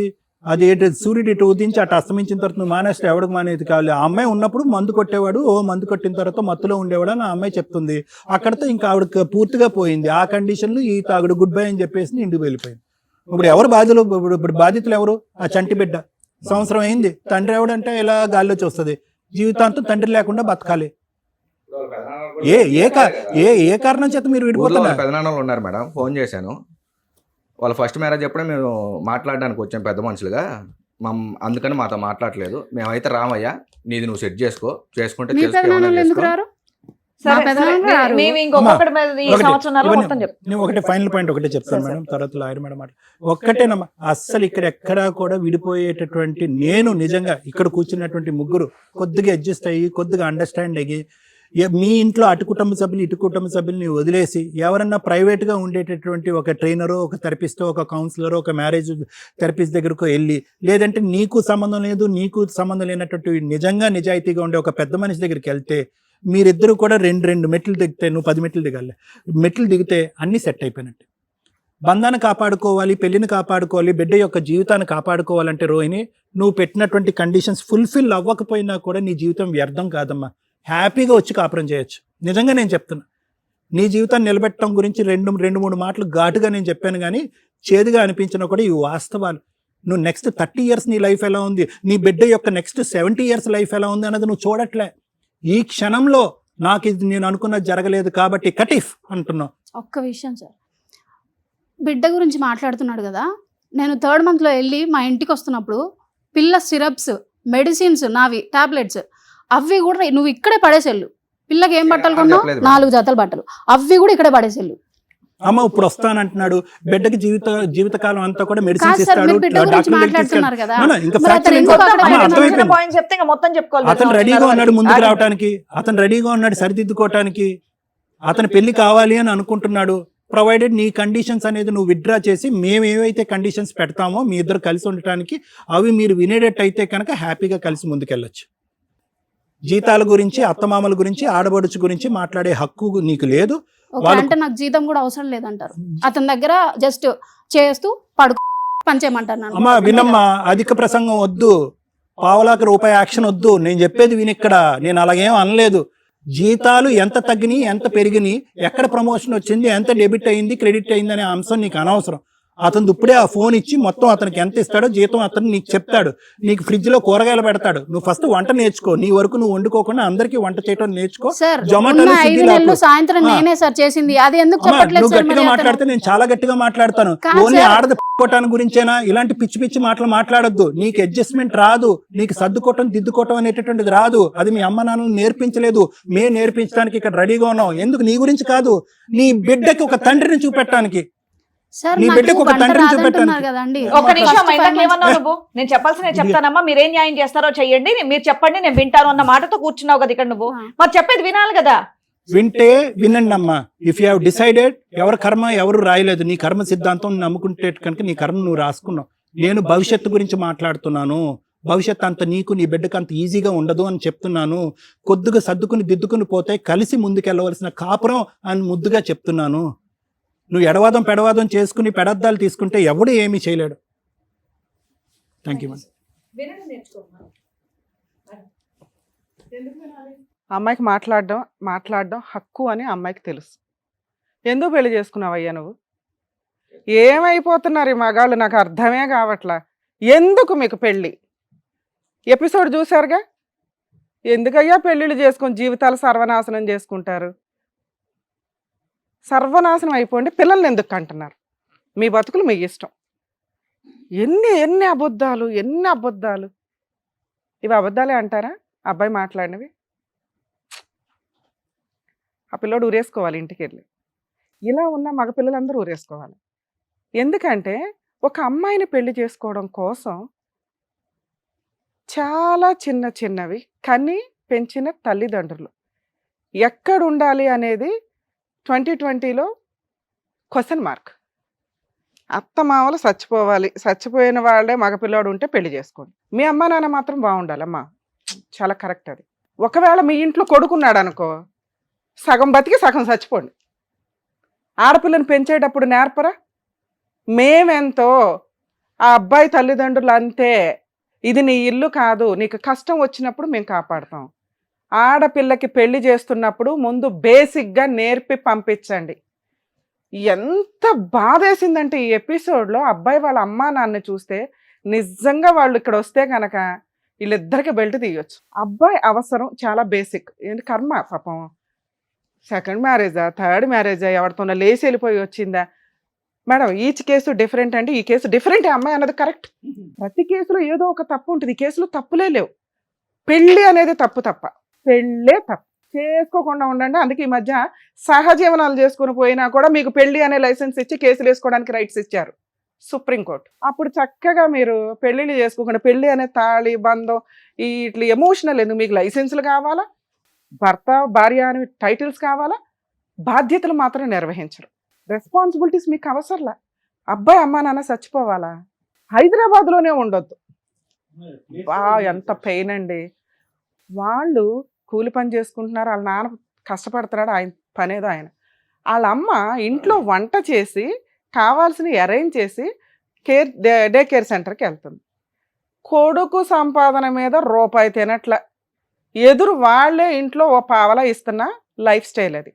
అది సూర్యుడు ఇటు ఉదించి అటు అస్తమించిన తర్వాత నువ్వు మానేస్తే ఎవరికి మానేది కావాలి. ఆ అమ్మాయి ఉన్నప్పుడు మందు కొట్టేవాడు, మందు కొట్టిన తర్వాత మత్తులో ఉండేవాడు అని ఆ అమ్మాయి చెప్తుంది. అక్కడతో ఇంకా ఆవిడ పూర్తిగా పోయింది. ఆ కండిషన్లో ఈ తాగుడు గుడ్ బై అని చెప్పేసి ఇంటికి వెళ్ళిపోయింది. ఇప్పుడు ఎవరు బాధ్యులు? ఇప్పుడు బాధితులు ఎవరు? ఆ చంటి బిడ్డ. సంవత్సరం అయింది, తండ్రి ఎవడంటే ఇలా గాల్లో చూస్తుంది. జీవితాంతం తండ్రి లేకుండా బతకాలి. ఏ కారణం చేత మీరు విడిపోతున్నారు?
పెదనాన్నలు ఉన్నారు మేడం, ఫోన్ చేశాను. వాళ్ళ ఫస్ట్ మ్యారేజ్ అప్పుడే మేము మాట్లాడడానికి వచ్చాం పెద్ద మనుషులుగా. అందుకని మాతో మాట్లాడలేదు. మేమైతే రామయ్య, నీది నువ్వు సెట్ చేసుకుంటే
మీ
తెలుసుకో,
పెదనాన్నలు
ఏమైనా
ఎందుకు
చేసుకో.
రారు?
సరే,
మా పెదనాన్న
సరే,
రారు.
మేము ఇంకొకటి మీద ఈ
ఒకటి,
సంవత్సరం మొత్తం చెప్పు.
నేను ఒకటే ఫైనల్ పాయింట్ ఒకటే చెప్తాను మేడం, తర్వాత లాయర్ మేడం మాట ఒక్కటేనమ్మా. అస్సలు ఇక్కడ ఎక్కడా కూడా విడిపోయేటటువంటి, నేను నిజంగా ఇక్కడ కూర్చున్నటువంటి ముగ్గురు కొద్దిగా అడ్జస్ట్ అయ్యి కొద్దిగా అండర్స్టాండ్ అయ్యి, మీ ఇంట్లో అటు కుటుంబ సభ్యులు ఇటు కుటుంబ సభ్యుల్ని వదిలేసి ఎవరన్నా ప్రైవేట్గా ఉండేటటువంటి ఒక ట్రైనరో, ఒక థెరపిస్టో, ఒక కౌన్సిలరో, ఒక మ్యారేజ్ థెరపిస్ట్ దగ్గరకు వెళ్ళి, లేదంటే నీకు సంబంధం లేదు నీకు సంబంధం లేనటువంటి నిజంగా నిజాయితీగా ఉండే ఒక పెద్ద మనిషి దగ్గరికి వెళ్తే మీరిద్దరు కూడా రెండు మెట్లు దిగితే, నువ్వు 10 మెట్లు దిగాలి, మెట్లు దిగితే అన్నీ సెట్ అయిపోయినట్టు. బంధాన్ని కాపాడుకోవాలి, పెళ్లిని కాపాడుకోవాలి, బిడ్డ యొక్క జీవితాన్ని కాపాడుకోవాలంటే రోహిణి, నువ్వు పెట్టినటువంటి కండిషన్స్ ఫుల్ఫిల్ అవ్వకపోయినా కూడా నీ జీవితం వ్యర్థం కాదమ్మా. హ్యాపీగా వచ్చి కాపురం చేయొచ్చు. నిజంగా నేను చెప్తున్నా. నీ జీవితాన్ని నిలబెట్టడం గురించి రెండు మూడు మాటలు ఘాటుగా నేను చెప్పాను, కానీ చేదుగా అనిపించినా కూడా ఇవి వాస్తవాలు. నువ్వు నెక్స్ట్ 30 years నీ లైఫ్ ఎలా ఉంది, నీ బిడ్డ యొక్క నెక్స్ట్ 70 years లైఫ్ ఎలా ఉంది అన్నది నువ్వు చూడట్లే. ఈ క్షణంలో నాకు ఇది నేను అనుకున్నది జరగలేదు కాబట్టి కటిఫ్ అంటున్నావు.
ఒక్క విషయం సార్, బిడ్డ గురించి మాట్లాడుతున్నాడు కదా, నేను 3rd month లో వెళ్ళి మా ఇంటికి వస్తున్నప్పుడు పిల్ల సిరప్స్, మెడిసిన్స్, నావి టాబ్లెట్స్, అవి కూడా నువ్వు ఇక్కడే పడేసేళ్ళు. పిల్లకి ఏం బట్టలు కొన్నావు? 4 జతల బట్టలు, అవి కూడా ఇక్కడే పడేసేళ్ళు.
అమ్మ ఇప్పుడు వస్తానంటున్నాడు, బిడ్డకి జీవితకాలం అంతా కూడా మెడిసిన్స్
కాదు సార్,
ఇస్తాడు,
మీరు బిడ్డ గురించి మాట్లాడుతున్నారు కదా,
ఇంకా
మరి అతను ఎందుకు అక్కడ
అమ్మ,
పెట్టాడు?
చిన్న పాయింట్ చెప్తే ఇంకా మొత్తం చెప్పుకోవాలి.
అతను రెడీగా ఉన్నాడు ముందుకు రావడానికి, అతను రెడీగా ఉన్నాడు సరిదిద్దుకోవటానికి, అతను పెళ్లి కావాలి అని అనుకుంటున్నాడు. ప్రొవైడెడ్ నీ కండిషన్స్ అనేది నువ్వు విత్డ్రా చేసి, మేము ఏవైతే కండిషన్స్ పెడతామో మీ ఇద్దరు కలిసి ఉండటానికి, అవి మీరు వినేటట్టు అయితే కనుక హ్యాపీగా కలిసి ముందుకెళ్ళొచ్చు. జీతాల గురించి, అత్తమామల గురించి, ఆడబడుచు గురించి మాట్లాడే హక్కు నీకు లేదు.
అంటే నాకు జీతం కూడా అవసరం లేదంటారు. అతని దగ్గర జస్ట్ చేస్తూ పనిచేయమంటారు నన్ను.
అమ్మా వినమ్మా, అధిక ప్రసంగం వద్దు, పావలాకి రూపాయి యాక్షన్ వద్దు. నేను చెప్పేది విని ఇక్కడ, నేను అలాగేం అనలేదు. జీతాలు ఎంత తగ్గినాయి, ఎంత పెరిగినాయి, ఎక్కడ ప్రమోషన్ వచ్చింది, ఎంత డెబిట్ అయింది, క్రెడిట్ అయింది అనే అంశం నీకు అనవసరం. అతను ఇప్పుడే ఆ ఫోన్ ఇచ్చి మొత్తం అతనికి ఎంత ఇస్తాడో జీతం అతను నీకు చెప్తాడు. నీకు ఫ్రిడ్జ్ లో కూరగాయలు పెడతాడు. నువ్వు ఫస్ట్ వంట నేర్చుకో. నీ వరకు నువ్వు వండుకోకుండా అందరికీ వంట చేయడం నేర్చుకో.
సార్,
జొమాటోలో,
ఉన్న 5
స్విగ్గీలో
నెలలు సాయంత్రం నేనే సార్ చేసింది. అది ఎందుకు చెప్పట్లేదు
నువ్వు
సార్?
గట్టిగా మాట్లాడితే నేను చాలా గట్టిగా మాట్లాడతాను.
కాదు
ఓన్లీ
సార్.
ఆడది కొట్టడానికి గురించేనా? ఇలాంటి పిచ్చి మాటలు మాట్లాడొద్దు. నీకు అడ్జస్ట్మెంట్ రాదు, నీకు సర్దుకోవటం దిద్దుకోవటం అనేటటువంటిది రాదు. అది మీ అమ్మ నాన్నలు నేర్పించలేదు, మేము నేర్పించడానికి ఇక్కడ రెడీగా ఉన్నాం. ఎందుకు? నీ గురించి కాదు, నీ బిడ్డకి ఒక తండ్రిని చూపెట్టడానికి.
సార్,
నీ
నాకు
బిడ్డకు ఒక
వంట
తండ్రిని
రాదంటున్నారు
చూపెట్టాను.
కదండి.
ఒక్క నిమిషం,
First
ఇందాక
5 months
ఏమన్నావు నువ్వు? నేను చెప్పాల్సిన చెప్తానమ్మా, మీరేం న్యాయం చేస్తారో చెయ్యండి, మీరు చెప్పండి, నేను వింటాను అన్న మాటతో కూర్చున్నావు కదా ఇక్కడ నువ్వు. మరి చెప్పేది వినాలి కదా.
వింటే వినండి అమ్మా. ఇఫ్ యూ హావ్ డిసైడెడ్, ఎవరి కర్మ ఎవరు రాయలేదు. నీ కర్మ సిద్ధాంతం నమ్ముకుంటే కనుక నీ కర్మ నువ్వు రాసుకున్నావు. నేను భవిష్యత్తు గురించి మాట్లాడుతున్నాను. భవిష్యత్తు అంత నీకు నీ బిడ్డకు అంత ఈజీగా ఉండదు అని చెప్తున్నాను. కొద్దిగా సర్దుకుని దిద్దుకుని పోతే కలిసి ముందుకెళ్ళవలసిన కాపురం అని ముద్దుగా చెప్తున్నాను. నువ్వు ఎడవాదం పెడవాదం చేసుకుని పెడద్దాలు తీసుకుంటే ఎవడు ఏమీ చేయలేడు. Thank you madam.
అమ్మాయికి మాట్లాడడం హక్కు అని అమ్మాయికి తెలుసు. ఎందుకు పెళ్లి చేసుకున్నావయ్యా నువ్వు? ఏమైపోతున్నారు ఈ మగాళ్ళు, నాకు అర్థమే కావట్లా. ఎందుకు మీకు పెళ్ళి? ఎపిసోడ్ చూసారుగా, ఎందుకయ్యా పెళ్ళిళ్ళు చేసుకొని జీవితాలు సర్వనాశనం చేసుకుంటారు? సర్వనాశనం అయిపోండి, పిల్లల్ని ఎందుకు అంటున్నారు? మీ బతుకులు మీ ఇష్టం. ఎన్ని అబద్ధాలు, ఎన్ని అబద్ధాలు. ఇవి అబద్ధాలే అంటారా అబ్బాయి మాట్లాడినవి? ఆ పిల్లోడు ఊరేసుకోవాలి ఇంటికి వెళ్ళి. ఇలా ఉన్న మగపిల్లలందరూ ఊరేసుకోవాలి. ఎందుకంటే ఒక అమ్మాయిని పెళ్లి చేసుకోవడం కోసం చాలా చిన్నవి కానీ పెంచిన తల్లిదండ్రులు ఎక్కడ ఉండాలి అనేది 2020లో క్వశ్చన్ మార్క్. అత్తమామలు చచ్చిపోవాలి, చచ్చిపోయిన వాళ్ళే మగపిల్లాడు ఉంటే పెళ్లి చేసుకోండి. మీ అమ్మా నాన్న మాత్రం బాగుండాలమ్మా, చాలా కరెక్ట్ అది. ఒకవేళ మీ ఇంట్లో కొడుకున్నాడు అనుకో, సగం బతికి సగం చచ్చిపోండి. ఆడపిల్లని పెంచేటప్పుడు నేర్పరా? మేమెంతో ఆ అబ్బాయి తల్లిదండ్రులు అంతే, ఇది నీ ఇల్లు కాదు, నీకు కష్టం వచ్చినప్పుడు మేము కాపాడతాం. ఆడపిల్లకి పెళ్లి చేస్తున్నప్పుడు ముందు బేసిక్గా నేర్పి పంపించండి. ఎంత బాధేసిందంటే ఈ ఎపిసోడ్లో అబ్బాయి వాళ్ళ అమ్మా నాన్న చూస్తే నిజంగా వాళ్ళు ఇక్కడ వస్తే కనుక వీళ్ళిద్దరికి బెల్ట్ తీయొచ్చు. అబ్బాయి అవసరం చాలా బేసిక్, ఏంటి కర్మ పాపం. సెకండ్ మ్యారేజా, థర్డ్ మ్యారేజా, ఎవరితోనో లేచి వెళ్ళిపోయి వచ్చిందా? మేడం ఈచ్ కేసు డిఫరెంట్ అంటే ఈ కేసు డిఫరెంట్, అమ్మాయి అన్నది కరెక్ట్. ప్రతి కేసులో ఏదో ఒక తప్పు ఉంటుంది, ఈ కేసులో తప్పులే లేవు. పెళ్ళి అనేది తప్పు తప్ప, పెళ్ళే తప్పు. చేసుకోకుండా ఉండండి. అందుకే ఈ మధ్య సహజీవనాలు చేసుకుని పోయినా కూడా మీకు పెళ్లి అనే లైసెన్స్ ఇచ్చి కేసులు వేసుకోవడానికి రైట్స్ ఇచ్చారు సుప్రీంకోర్టు. అప్పుడు చక్కగా మీరు పెళ్లిళ్ళు చేసుకోకుండా పెళ్లి అనే తాళి బంధం ఇట్లా ఎమోషనల్ ఎందుకు? మీకు లైసెన్సులు కావాలా, భర్త భార్య అని టైటిల్స్ కావాలా, బాధ్యతలు మాత్రం నిర్వహించరు. రెస్పాన్సిబిలిటీస్ మీకు అవసరంలా. అబ్బాయి అమ్మా నాన్న చచ్చిపోవాలా? హైదరాబాద్లోనే ఉండొద్దు. ఎంత పెయిన్ అండి. వాళ్ళు కూలి పని చేసుకుంటున్నారు, వాళ్ళ నాన్న కష్టపడుతున్నాడు, ఆయన పనేదో ఆయన. వాళ్ళ అమ్మ ఇంట్లో వంట చేసి కావాల్సినవి అరేంజ్ చేసి డే కేర్ సెంటర్కి వెళ్తుంది. కొడుకు సంపాదన మీద రూపాయి తినట్ల, ఎదురు వాళ్ళే ఇంట్లో ఓ పావలా ఇస్తున్న లైఫ్ స్టైల్ అది.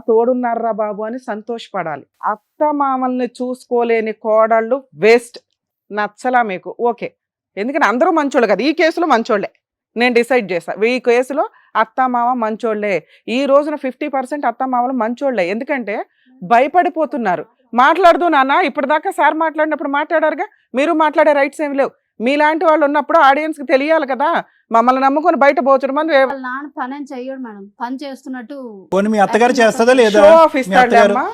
తోడున్నారా బాబు అని సంతోషపడాలి. అత్త మామల్ని చూసుకోలేని కోడళ్ళు వేస్ట్. నచ్చలా మీకు? ఓకే, ఎందుకని అందరూ మంచోళ్ళు కదా, ఈ కేసులో మంచోళ్ళే నేను డిసైడ్ చేశా. ఈ కేసులో అత్తమామ మంచోళ్లే. ఈ రోజున 50% అత్తమామలు మంచోళ్లే. ఎందుకంటే భయపడిపోతున్నారు. మాట్లాడదు నాన్న, ఇప్పటిదాకా సార్ మాట్లాడినప్పుడు మాట్లాడారుగా, మీరు మాట్లాడే రైట్స్ ఏమి లేవు. మీలాంటి వాళ్ళు ఉన్నప్పుడు ఆడియన్స్కి తెలియాలి కదా, మమ్మల్ని నమ్ముకొని బయట పోతున్న మంది.
వాళ్ళ నాన్న పని ఏం చెయ్యడు మేడం, పని చేస్తున్నట్టు.
మీ అత్తగారు చేస్తుందా లేదా?
షో ఆఫ్ ఇస్తాడు.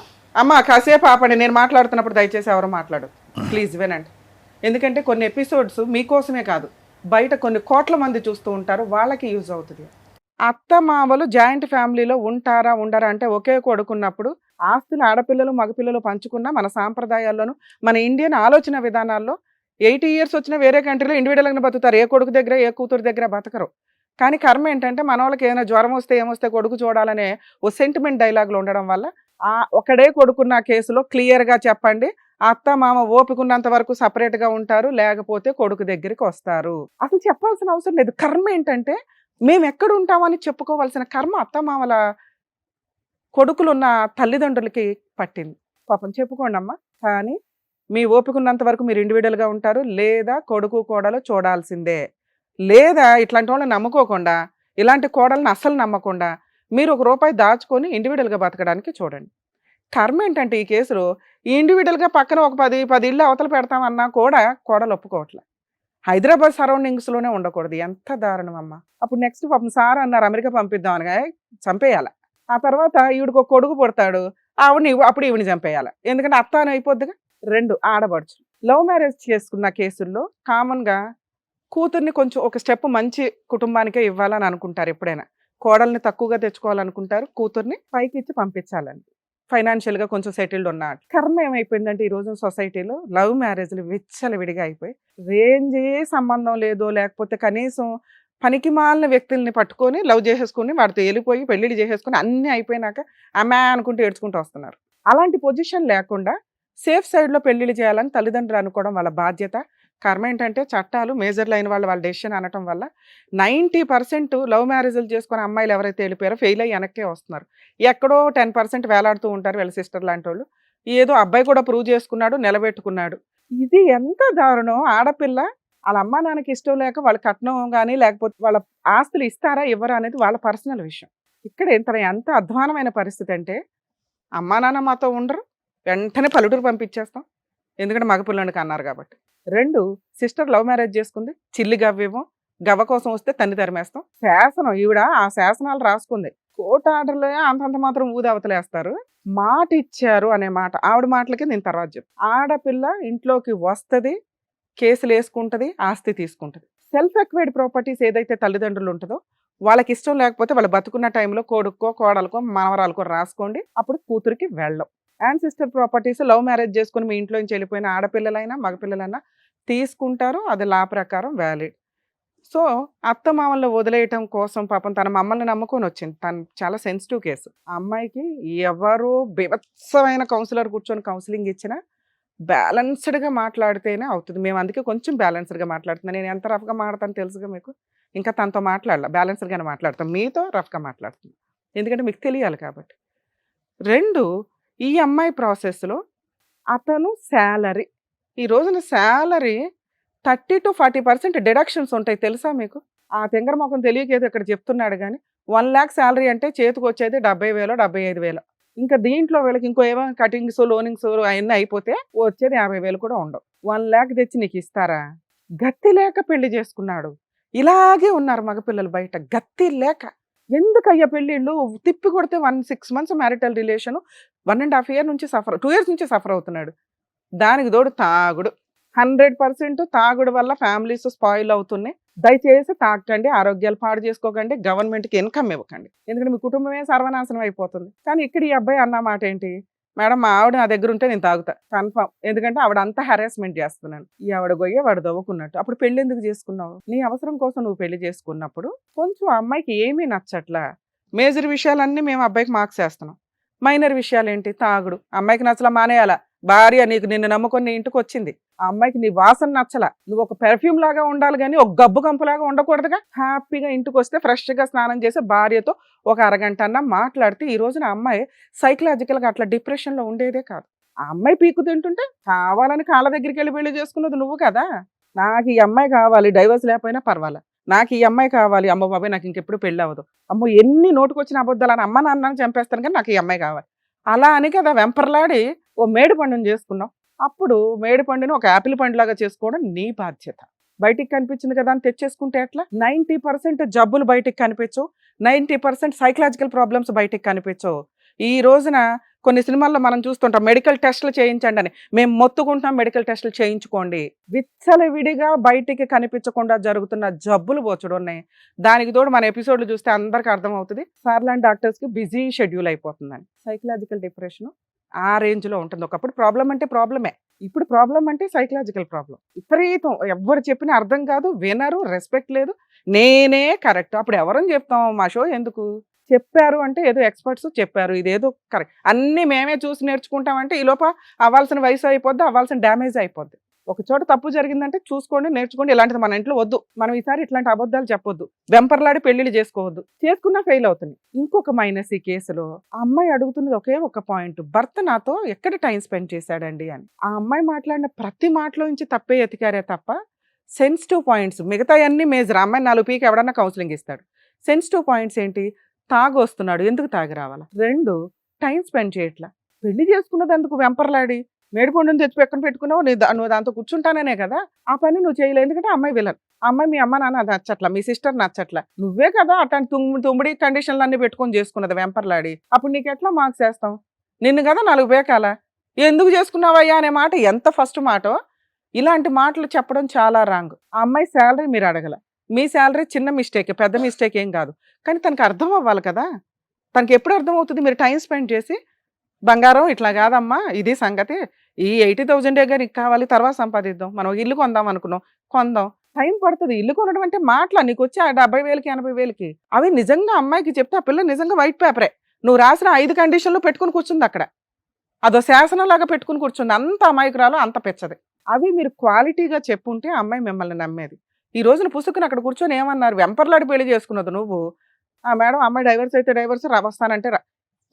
అమ్మ కాసేపు ఆపండి, నేను మాట్లాడుతున్నప్పుడు దయచేసి ఎవరు మాట్లాడు ప్లీజ్, వినండి. ఎందుకంటే కొన్ని ఎపిసోడ్స్ మీకోసమే కాదు, బయట కొన్ని కోట్ల మంది చూస్తూ ఉంటారు, వాళ్ళకి యూజ్ అవుతుంది. అత్త మామలు జాయింట్ ఫ్యామిలీలో ఉంటారా ఉండరా అంటే, ఒకే కొడుకున్నప్పుడు ఆస్తులు ఆడపిల్లలు మగపిల్లలు పంచుకున్న మన సాంప్రదాయాల్లోనూ మన ఇండియన్ ఆలోచన విధానాల్లో 80 years వచ్చిన వేరే కంట్రీలో ఇండివిజువల్గా బతుకుతారు. ఏ కొడుకు దగ్గర ఏ కూతురు దగ్గర బతకరు. కానీ కర్మ ఏంటంటే మన వాళ్ళకి ఏదైనా జ్వరం వస్తే ఏమొస్తే కొడుకు చూడాలనే ఓ సెంటిమెంట్ డైలాగులు ఉండడం వల్ల ఒకడే కొడుకున్న కేసులో క్లియర్గా చెప్పండి, అత్త మామ ఓపికన్నంత వరకు సపరేట్గా ఉంటారు, లేకపోతే కొడుకు దగ్గరికి వస్తారు. అసలు చెప్పాల్సిన అవసరం లేదు. కర్మ ఏంటంటే మేము ఎక్కడ ఉంటామని చెప్పుకోవాల్సిన కర్మ అత్తమామల కొడుకులున్న తల్లిదండ్రులకి పట్టింది. పాపం చెప్పుకోండి అమ్మా, కానీ మీ ఓపికన్నంత వరకు మీరు ఇండివిజువల్గా ఉంటారు, లేదా కొడుకు కోడలు చూడాల్సిందే. లేదా ఇట్లాంటి వాళ్ళని నమ్ముకోకుండా, ఇలాంటి కోడలను అస్సలు నమ్మకుండా మీరు ₹1 దాచుకొని ఇండివిజువల్గా బతకడానికి చూడండి. కర్మ ఏంటంటే ఈ కేసులో ఈ ఇండివిజువల్గా పక్కన ఒక 10 ఇళ్ళు అవతల పెడతామన్నా కూడా కోడలు ఒప్పుకోవట్లే. హైదరాబాద్ సరౌండింగ్స్లోనే ఉండకూడదు. ఎంత దారుణం అమ్మ. అప్పుడు నెక్స్ట్ పాపం సార్ అన్నారు అమెరికా పంపిద్దామని, చంపేయాల. ఆ తర్వాత ఈవిడికి ఒక కొడుకు పుడతాడు, అప్పుడు ఈవిని చంపేయాలి. ఎందుకంటే అత్త అని అయిపోద్దిగా. 2 ఆడబడుచు. లవ్ మ్యారేజ్ చేసుకున్న కేసుల్లో కామన్గా కూతుర్ని కొంచెం ఒక స్టెప్ మంచి కుటుంబానికే ఇవ్వాలని అనుకుంటారు. ఎప్పుడైనా కోడల్ని తక్కువగా తెచ్చుకోవాలనుకుంటారు, కూతుర్ని పైకి ఇచ్చి పంపించాలని, ఫైనాన్షియల్గా కొంచెం సెటిల్డ్ ఉన్న. కర్మ ఏమైపోయిందంటే ఈ రోజు సొసైటీలో లవ్ మ్యారేజ్లు విచ్చలవిడిగా అయిపోయి, రేంజే సంబంధం లేదో లేకపోతే కనీసం పనికి మాలిన వ్యక్తుల్ని పట్టుకొని లవ్ చేసేసుకుని వాడితో వెళ్ళిపోయి పెళ్లిళ్ళు చేసేసుకుని అన్నీ అయిపోయినాక అమ్మా అనుకుంటూ ఏడ్చుకుంటూ వస్తున్నారు. అలాంటి పొజిషన్ లేకుండా సేఫ్ సైడ్లో పెళ్లిళ్ళు చేయాలని తల్లిదండ్రులు అనుకోవడం వాళ్ళ బాధ్యత. కర్మ ఏంటంటే చట్టాలు మేజర్లు అయిన వాళ్ళ డెసిషన్ అనటం వల్ల 90% లవ్ మ్యారేజ్లు చేసుకుని అమ్మాయిలు ఎవరైతే వెళ్ళిపోయారో ఫెయిల్ అయ్యి వెనక్కే వస్తున్నారు. ఎక్కడో 10% వేలాడుతూ ఉంటారు వీళ్ళ సిస్టర్ లాంటి వాళ్ళు. ఏదో అబ్బాయి కూడా ప్రూవ్ చేసుకున్నాడు, నిలబెట్టుకున్నాడు. ఇది ఎంత దారుణం. ఆడపిల్ల వాళ్ళ అమ్మా నాన్నకి ఇష్టం లేక వాళ్ళ కట్నం కానీ లేకపోతే వాళ్ళ ఆస్తులు ఇస్తారా ఇవ్వరా అనేది వాళ్ళ పర్సనల్ విషయం. ఇక్కడ ఎంత అధ్వానమైన పరిస్థితి అంటే, అమ్మా నాన్న మాతో ఉండరు, వెంటనే పల్లెటూరు పంపించేస్తాం, ఎందుకంటే మగపిల్లానికి అన్నారు కాబట్టి. 2 సిస్టర్ లవ్ మ్యారేజ్ చేసుకుంది, చిల్లి గవ్వేమో, గవ్వ కోసం వస్తే తన్ని తరిమేస్తాం. శాసనం ఈవిడ ఆ శాసనాలు రాసుకుంది. కోర్టు ఆర్డర్లో అంతంత మాత్రం ఊది అవతలేస్తారు. మాట ఇచ్చారు అనే మాట, ఆవిడ మాటలకి నేను తర్వాత చెప్పు. ఆడపిల్ల ఇంట్లోకి వస్తుంది, కేసులు వేసుకుంటుంది, ఆస్తి తీసుకుంటుంది. సెల్ఫ్ ఎక్వైర్డ్ ప్రాపర్టీస్ ఏదైతే తల్లిదండ్రులు ఉంటుందో వాళ్ళకి ఇష్టం లేకపోతే వాళ్ళు బతుకున్న టైంలో కొడుకో కోడలకో మనవరాలకో రాసుకోండి, అప్పుడు కూతురికి వెళ్ళం. యాన్సిస్టర్ ప్రాపర్టీస్ లవ్ మ్యారేజ్ చేసుకుని మీ ఇంట్లో నుంచి వెళ్ళిపోయిన ఆడపిల్లలైనా మగపిల్లలైనా తీసుకుంటారు, అది లా ప్రకారం వ్యాలిడ్. సో అత్త మామల్ని వదిలేయటం కోసం పాపం తన మమ్మల్ని నమ్ముకొని వచ్చింది. తను చాలా సెన్సిటివ్ కేసు. ఆ అమ్మాయికి ఎవరు బీభత్సమైన కౌన్సిలర్ కూర్చొని కౌన్సిలింగ్ ఇచ్చినా బ్యాలెన్స్డ్గా మాట్లాడితేనే అవుతుంది. మేము అందుకే కొంచెం బ్యాలెన్స్డ్గా మాట్లాడుతున్నాను. నేను ఎంత రఫ్గా మాట్లాడతాను తెలుసుగా మీకు. ఇంకా తనతో మాట్లాడాల, బ్యాలెన్స్డ్గానే మాట్లాడతాను. మీతో రఫ్గా మాట్లాడుతున్నాను ఎందుకంటే మీకు తెలియాలి కాబట్టి. 2, ఈ అమ్మాయి ప్రాసెస్లో అతను శాలరీ, ఈ రోజున శాలరీ 30 to 40% డిడక్షన్స్ ఉంటాయి తెలుసా మీకు? ఆ తెంగర మొఖం తెలియకేదో ఇక్కడ చెప్తున్నాడు కానీ 1 lakh శాలరీ అంటే చేతికి వచ్చేది 70,000 75,000. ఇంకా దీంట్లో వీళ్ళకి ఇంకో ఏమో కటింగ్స్ లోనింగ్స్ అవన్నీ అయిపోతే వచ్చేది 50,000 కూడా ఉండవు. 1 lakh తెచ్చి నీకు ఇస్తారా? గతి లేక పెళ్లి చేసుకున్నాడు. ఇలాగే ఉన్నారు మగపిల్లలు బయట, గతి లేక. ఎందుకయ్యా పెళ్ళిళ్ళు తిప్పి కొడితే 6 months మ్యారిటల్ రిలేషన్, 1.5 year నుంచి 2 years నుంచి సఫర్ అవుతున్నాడు. దానికి తోడు తాగుడు. 100% తాగుడు వల్ల ఫ్యామిలీస్ స్పాయిల్ అవుతున్నాయి. దయచేసి తాగకండి, ఆరోగ్యాలు పాడు చేసుకోకండి, గవర్నమెంట్కి ఇన్కమ్ ఇవ్వకండి, ఎందుకంటే మీ కుటుంబమే సర్వనాశనం అయిపోతుంది. కానీ ఇక్కడ ఈ అబ్బాయి అన్న మాట ఏంటి, మేడం మా ఆవిడ నా దగ్గర ఉంటే నేను తాగుతా కన్ఫర్మ్, ఎందుకంటే ఆవిడ అంతా హెరాస్మెంట్ చేస్తున్నాను. ఈ ఆవిడ గొయ్య వాడు దవ్వుకున్నట్టు. అప్పుడు పెళ్లి ఎందుకు చేసుకున్నావు? నీ అవసరం కోసం నువ్వు పెళ్లి చేసుకున్నప్పుడు కొంచెం అమ్మాయికి ఏమీ నచ్చట్లా. మేజర్ విషయాలన్నీ మేము అబ్బాయికి మార్క్స్ వేస్తున్నాం, మైనర్ విషయాలు ఏంటి? తాగుడు. అమ్మాయికి నచ్చలా, మానేయాలా? భార్య నిన్ను నమ్ముకొని నీ ఇంటికి వచ్చింది, ఆ అమ్మాయికి నీ వాసన నచ్చలా, నువ్వు ఒక పెర్ఫ్యూమ్ లాగా ఉండాలి కానీ ఒక గబ్బు కంపులాగా ఉండకూడదుగా. హ్యాపీగా ఇంటికి వస్తే ఫ్రెష్గా స్నానం చేసి భార్యతో ఒక అరగంట అన్నా మాట్లాడితే ఈ రోజున అమ్మాయి సైకలాజికల్గా అట్లా డిప్రెషన్లో ఉండేదే కాదు. ఆ అమ్మాయి పీకు తింటుంటే కావాలని కాళ్ళ దగ్గరికి వెళ్ళి పెళ్లి చేసుకున్నది నువ్వు కదా. నాకు ఈ అమ్మాయి కావాలి, డైవర్స్ లేకపోయినా పర్వాలా, నాకు ఈ అమ్మాయి కావాలి, అమ్మ బాబాయ్ నాకు ఇంకెప్పుడు పెళ్ళి అవ్వదు, అమ్మో ఎన్ని నోటుకొచ్చిన అబద్ధాలు అని అమ్మ నాన్నని చంపేస్తాను కానీ నాకు ఈ అమ్మాయి కావాలి, అలా అని కదా వెంపర్లాడి ఓ మేడి పండుని చేసుకున్నావు. అప్పుడు మేడి పండుని ఒక యాపిల్ పండులాగా చేసుకోవడం నీ బాధ్యత. బయటికి కనిపించింది కదా అని తెచ్చేసుకుంటే ఎట్లా? 90% జబ్బులు బయటికి కనిపించవు, 90% సైకలాజికల్ ప్రాబ్లమ్స్ బయటికి కనిపించవు. ఈ రోజున కొన్ని సినిమాల్లో మనం చూస్తుంటాం, మెడికల్ టెస్టులు చేయించండి అని. మేము మొత్తుకుంటాం, మెడికల్ టెస్టులు చేయించుకోండి. విచ్చలవిడిగా బయటికి కనిపించకుండా జరుగుతున్న జబ్బులు బోచుడున్నాయి. దానికి తోడు మన ఎపిసోడ్లు చూస్తే అందరికీ అర్థమవుతుంది, సార్లాంటి డాక్టర్స్కి బిజీ షెడ్యూల్ అయిపోతుందని. సైకలాజికల్ డిప్రెషన్ ఆ రేంజ్లో ఉంటుంది. ఒకప్పుడు ప్రాబ్లం అంటే ప్రాబ్లమే, ఇప్పుడు ప్రాబ్లం అంటే సైకలాజికల్ ప్రాబ్లం. విపరీతం, ఎవరు చెప్పినా అర్థం కాదు, వినరు, రెస్పెక్ట్ లేదు, నేనే కరెక్ట్. అప్పుడు ఎవరని చెప్తాం? మా షో ఎందుకు? చెప్పారు అంటే ఏదో ఎక్స్పర్ట్స్ చెప్పారు, ఇదేదో కరెక్ట్, అన్నీ మేమే చూసి నేర్చుకుంటామంటే ఈ లోప అవ్వాల్సిన వయసు అయిపోద్ది, అవ్వాల్సిన డ్యామేజ్ అయిపోద్ది. ఒక చోట తప్పు జరిగిందంటే చూసుకోండి, నేర్చుకోండి. ఇలాంటిది మన ఇంట్లో వద్దు, మనం ఈసారి ఇట్లాంటి అబద్ధాలు చెప్పొద్దు, వెంపర్లాడి పెళ్లిళ్ళు చేసుకోవద్దు, చేసుకున్నా ఫెయిల్ అవుతుంది. ఇంకొక మైనస్ ఈ కేసులో, ఆ అమ్మాయి అడుగుతున్నది ఒకే ఒక పాయింట్, భర్త నాతో ఎక్కడ టైం స్పెండ్ చేశాడండి అని. ఆ అమ్మాయి మాట్లాడిన ప్రతి మాటలో నుంచి తప్పే ఎతికారే తప్ప సెన్సిటివ్ పాయింట్స్ మిగతా అన్ని మేజర్. అమ్మాయి 4 పీకి ఎవడన్నా కౌన్సిలింగ్ ఇస్తాడు. సెన్సిటివ్ పాయింట్స్ ఏంటి? తాగు వస్తున్నాడు, ఎందుకు తాగి రావాలా? 2, టైం స్పెండ్ చేయట్లా. పెళ్లి చేసుకున్నది ఎందుకు వెంపర్లాడి? మేడిపండుని తెచ్చి ఎక్కడ పెట్టుకున్నావు, నువ్వు దాంతో కూర్చుంటాననే కదా. ఆ పని నువ్వు చేయలేదు, ఎందుకంటే అమ్మాయి విలన్. అమ్మాయి మీ అమ్మ నాన్న నచ్చట్లా, మీ సిస్టర్ నచ్చట్లా, నువ్వే కదా అట్లాంటి తుమ్మిడి కండిషన్లు అన్ని పెట్టుకొని చేసుకున్నది వెంపర్లాడి. అప్పుడు నీకు ఎట్లా మార్క్స్ వేస్తాం? నిన్ను కదా 4 పేకాల, ఎందుకు చేసుకున్నావయ్యా అనే మాట ఎంత ఫస్ట్ మాటో. ఇలాంటి మాటలు చెప్పడం చాలా రాంగ్. ఆ అమ్మాయి శాలరీ మీరు అడగల, మీ శాలరీ చిన్న మిస్టేక్, పెద్ద మిస్టేక్ ఏం కాదు, కానీ తనకు అర్థం అవ్వాలి కదా. తనకి ఎప్పుడు అర్థం అవుతుంది? మీరు టైం స్పెండ్ చేసి, బంగారం ఇట్లా కాదమ్మా, ఇది సంగతి, ఈ 80,000 నీకు కావాలి, తర్వాత సంపాదిద్దాం, మనం ఇల్లు కొందాం అనుకున్నాం, కొందాం, టైం పడుతుంది. ఇల్లు కొనడం అంటే మాటల, నీకు వచ్చి 70,000కి 80,000కి అవి నిజంగా అమ్మాయికి చెప్తే ఆ పిల్ల నిజంగా వైట్ పేపరే. నువ్వు రాసిన 5 కండిషన్లు పెట్టుకుని కూర్చుంది అక్కడ, అదో శాసనంలాగా పెట్టుకుని కూర్చుంది. అంత అమాయకురాలు, అంత పెచ్చది. అవి మీరు క్వాలిటీగా చెప్పుంటే ఆ అమ్మాయి మిమ్మల్ని నమ్మేది. ఈ రోజున పుసుకుని అక్కడ కూర్చొని ఏమన్నారు, వెంపర్లాడి పెళ్లి చేసుకున్నది నువ్వు. ఆ మేడం అమ్మాయి డైవర్స్ అయితే డైవర్స్, వస్తానంటే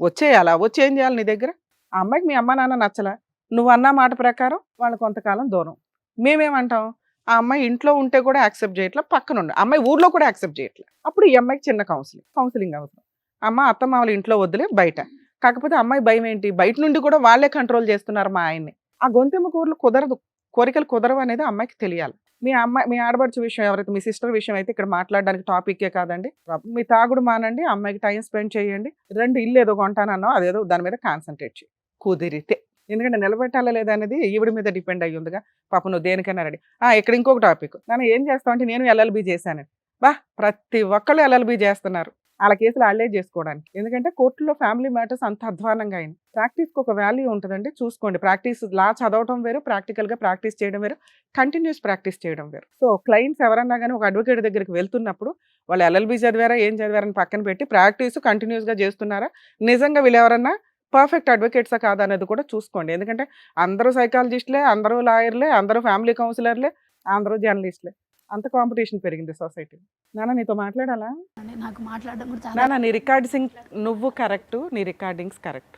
వచ్చేయాలా? వచ్చి ఏం చేయాలి నీ దగ్గర? ఆ అమ్మాయికి మీ అమ్మ నాన్న నచ్చలా, నువ్వు అన్న మాట ప్రకారం వాళ్ళు కొంతకాలం దూరం. మేమేమంటాం, ఆ అమ్మాయి ఇంట్లో ఉంటే కూడా యాక్సెప్ట్ చేయట్లా, పక్కనుండి అమ్మాయి ఊర్లో కూడా యాక్సెప్ట్ చేయట్లా. అప్పుడు ఈ అమ్మాయికి చిన్న కౌన్సిలింగ్ అవసరం. అమ్మ అత్తమ్మ వాళ్ళ ఇంట్లో వద్దులే, బయట. కాకపోతే అమ్మాయి భయం ఏంటి, బయట నుండి కూడా వాళ్ళే కంట్రోల్ చేస్తున్నారు మా ఆయన్ని. ఆ గొంతెమ్మ కూరలు కుదరదు, కోరికలు కుదరవు అనేది అమ్మాయికి తెలియాలి. మీ ఆడబడుచు విషయం ఎవరైతే, మీ సిస్టర్ విషయం అయితే ఇక్కడ మాట్లాడడానికి టాపిక్కే కాదండి. మీ తాగుడు మానండి, అమ్మాయికి టైం స్పెండ్ చేయండి. 2 ఇల్లు ఏదో కొంటానన్నావు, అదేదో దాని మీద కాన్సన్ట్రేట్ చేయి కుదిరితే. ఎందుకంటే నిలబెట్టాలా లేదా అనేది ఈవిడ మీద డిపెండ్ అయ్యి ఉందిగా. పాప నువ్వు దేనికైనా రెడీ. ఇక్కడ ఇంకొక టాపిక్, నన్ను ఏం చేస్తావు అంటే, నేను LLB చేశాను, బా ప్రతి ఒక్కళ్ళు ఎల్ఎల్బి చేస్తున్నారు. వాళ్ళ కేసులు వాళ్ళే చేసుకోవడానికి. ఎందుకంటే కోర్టులో ఫ్యామిలీ మ్యాటర్స్ అంత అధ్వానంగా అయింది. ప్రాక్టీస్కి ఒక వాల్యూ ఉంటుందండి, చూసుకోండి. ప్రాక్టీస్ లా చదవటం వేరు, ప్రాక్టికల్గా ప్రాక్టీస్ చేయడం వేరు, కంటిన్యూస్ ప్రాక్టీస్ చేయడం వేరు. సో క్లయింట్స్ ఎవరన్నా కానీ ఒక అడ్వకేట్ దగ్గరికి వెళ్తున్నప్పుడు వాళ్ళు ఎల్ఎల్బి చదివారా ఏం చదివారని పక్కన పెట్టి ప్రాక్టీస్ కంటిన్యూస్గా చేస్తున్నారా, నిజంగా వీళ్ళు ఎవరన్నా పర్ఫెక్ట్ అడ్వకేట్సా కాదా అనేది కూడా చూసుకోండి. ఎందుకంటే అందరూ సైకాలజిస్టులే, అందరూ లాయర్లే, అందరూ ఫ్యామిలీ కౌన్సిలర్లే, అందరూ జర్నలిస్టులే. అంత కాంపిటీషన్ పెరిగింది సొసైటీ. నాన్న నీతో మాట్లాడాలా?
అంటే నాకు మాట్లాడడం కూడా చాలా
నాన్న నీ రికార్డింగ్ నువ్వు కరెక్టు, నీ రికార్డింగ్స్ కరెక్ట్,